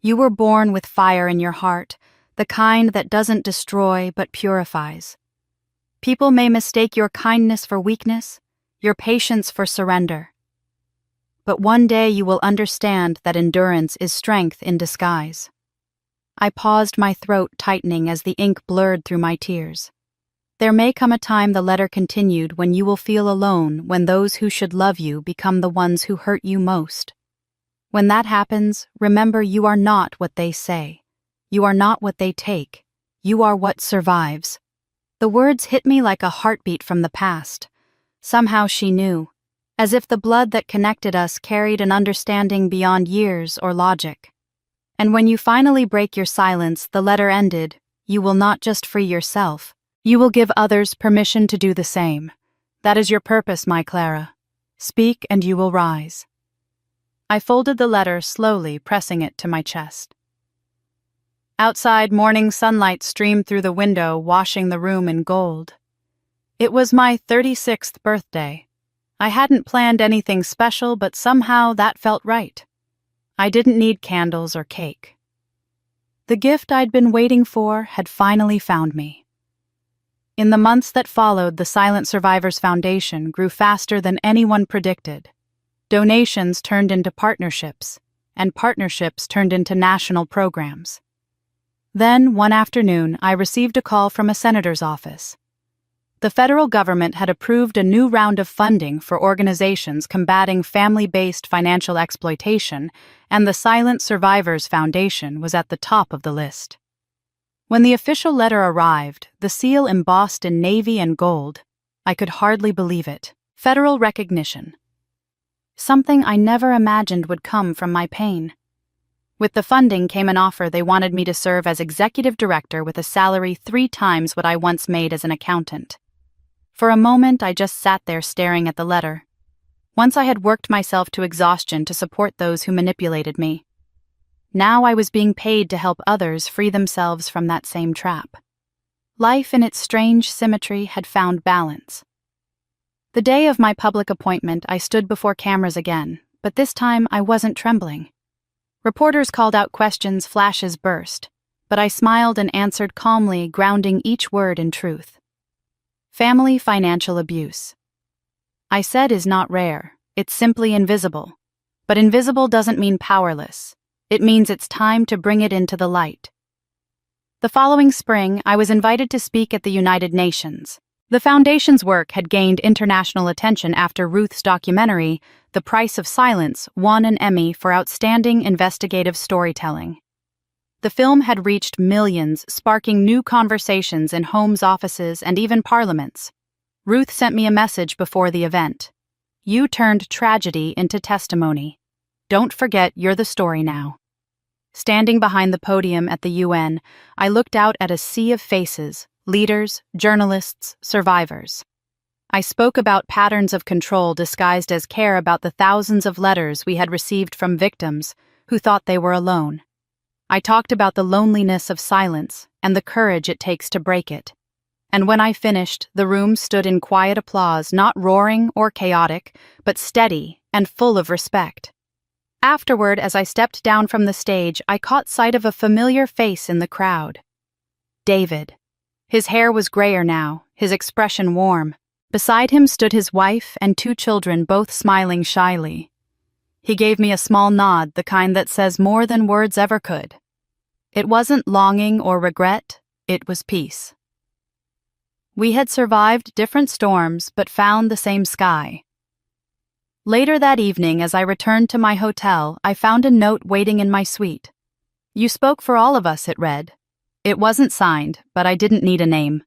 You were born with fire in your heart, the kind that doesn't destroy but purifies. People may mistake your kindness for weakness, your patience for surrender. But one day you will understand that endurance is strength in disguise." I paused, my throat tightening as the ink blurred through my tears. "There may come a time," the letter continued, "when you will feel alone, when those who should love you become the ones who hurt you most. When that happens, remember you are not what they say. You are not what they take. You are what survives." The words hit me like a heartbeat from the past. Somehow she knew, as if the blood that connected us carried an understanding beyond years or logic. "And when you finally break your silence," the letter ended, "you will not just free yourself. You will give others permission to do the same. That is your purpose, my Clara. Speak and you will rise." I folded the letter slowly, pressing it to my chest. Outside, morning sunlight streamed through the window, washing the room in gold. It was my 36th birthday. I hadn't planned anything special, but somehow that felt right. I didn't need candles or cake. The gift I'd been waiting for had finally found me. In the months that followed, the Silent Survivors Foundation grew faster than anyone predicted. Donations turned into partnerships, and partnerships turned into national programs. Then, one afternoon, I received a call from a senator's office. The federal government had approved a new round of funding for organizations combating family-based financial exploitation, and the Silent Survivors Foundation was at the top of the list. When the official letter arrived, the seal embossed in navy and gold, I could hardly believe it. Federal recognition. Something I never imagined would come from my pain. With the funding came an offer. They wanted me to serve as executive director with a salary 3 times what I once made as an accountant. For a moment, I just sat there staring at the letter. Once I had worked myself to exhaustion to support those who manipulated me. Now I was being paid to help others free themselves from that same trap. Life in its strange symmetry had found balance. The day of my public appointment, I stood before cameras again, but this time I wasn't trembling. Reporters called out questions, flashes burst, but I smiled and answered calmly, grounding each word in truth. Family financial abuse. I said is not rare, it's simply invisible. But invisible doesn't mean powerless. It means it's time to bring it into the light. The following spring, I was invited to speak at the United Nations. The Foundation's work had gained international attention after Ruth's documentary, The Price of Silence, won an Emmy for outstanding investigative storytelling. The film had reached millions, sparking new conversations in homes, offices, and even parliaments. Ruth sent me a message before the event. "You turned tragedy into testimony. Don't forget you're the story now." Standing behind the podium at the UN, I looked out at a sea of faces, leaders, journalists, survivors. I spoke about patterns of control disguised as care, about the thousands of letters we had received from victims who thought they were alone. I talked about the loneliness of silence and the courage it takes to break it. And when I finished, the room stood in quiet applause, not roaring or chaotic, but steady and full of respect. Afterward, as I stepped down from the stage, I caught sight of a familiar face in the crowd. David. His hair was grayer now, his expression warm. Beside him stood his wife and 2 children, both smiling shyly. He gave me a small nod, the kind that says more than words ever could. It wasn't longing or regret, it was peace. We had survived different storms but found the same sky. Later that evening, as I returned to my hotel, I found a note waiting in my suite. "You spoke for all of us," it read. It wasn't signed, but I didn't need a name.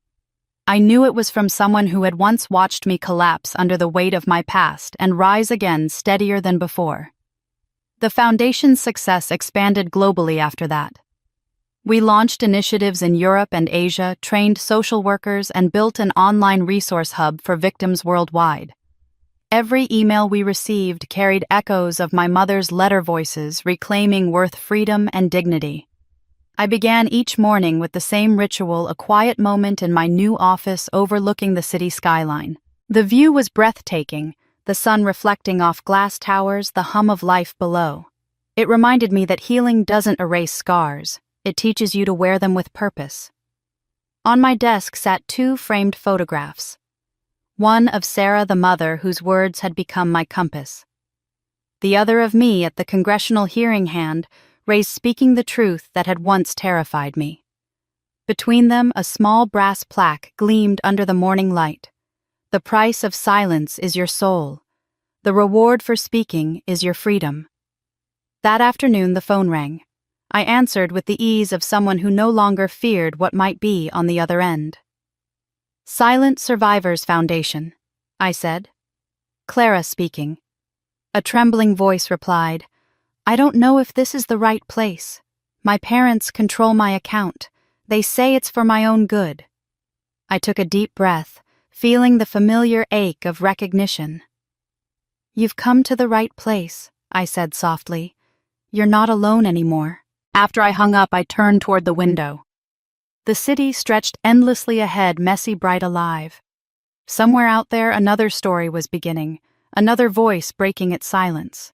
I knew it was from someone who had once watched me collapse under the weight of my past and rise again steadier than before. The foundation's success expanded globally after that. We launched initiatives in Europe and Asia, trained social workers, and built an online resource hub for victims worldwide. Every email we received carried echoes of my mother's letter voices reclaiming worth freedom and dignity. I began each morning with the same ritual, a quiet moment in my new office overlooking the city skyline. The view was breathtaking, the sun reflecting off glass towers, the hum of life below. It reminded me that healing doesn't erase scars, it teaches you to wear them with purpose. On my desk sat 2 framed photographs. One of Sarah, the mother, whose words had become my compass. The other of me at the congressional hearing hand, raised speaking the truth that had once terrified me. Between them, a small brass plaque gleamed under the morning light. "The price of silence is your soul. The reward for speaking is your freedom." That afternoon, the phone rang. I answered with the ease of someone who no longer feared what might be on the other end. "Silent Survivors Foundation," I said. "Clara speaking." A trembling voice replied, "I don't know if this is the right place. My parents control my account. They say it's for my own good." I took a deep breath, feeling the familiar ache of recognition. "You've come to the right place," I said softly. "You're not alone anymore." After I hung up, I turned toward the window. The city stretched endlessly ahead, messy, bright, alive. Somewhere out there, another story was beginning, another voice breaking its silence.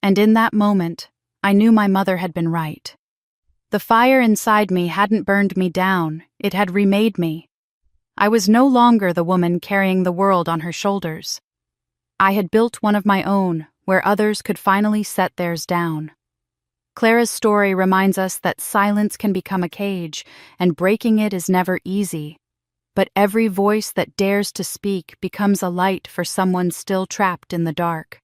And in that moment, I knew my mother had been right. The fire inside me hadn't burned me down, it had remade me. I was no longer the woman carrying the world on her shoulders. I had built one of my own, where others could finally set theirs down. Clara's story reminds us that silence can become a cage, and breaking it is never easy. But every voice that dares to speak becomes a light for someone still trapped in the dark.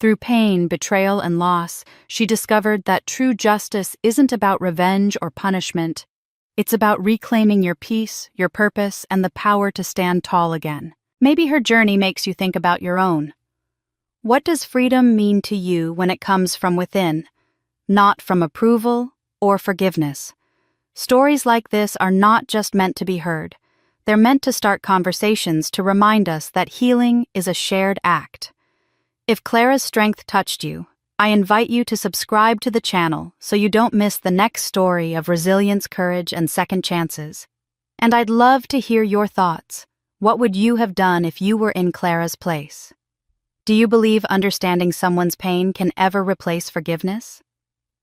Through pain, betrayal, and loss, she discovered that true justice isn't about revenge or punishment. It's about reclaiming your peace, your purpose, and the power to stand tall again. Maybe her journey makes you think about your own. What does freedom mean to you when it comes from within, not from approval or forgiveness? Stories like this are not just meant to be heard. They're meant to start conversations to remind us that healing is a shared act. If Clara's strength touched you, I invite you to subscribe to the channel so you don't miss the next story of resilience, courage, and second chances. And I'd love to hear your thoughts. What would you have done if you were in Clara's place? Do you believe understanding someone's pain can ever replace forgiveness?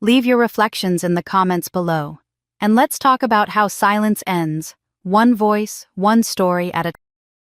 Leave your reflections in the comments below, and let's talk about how silence ends, one voice, one story at a time.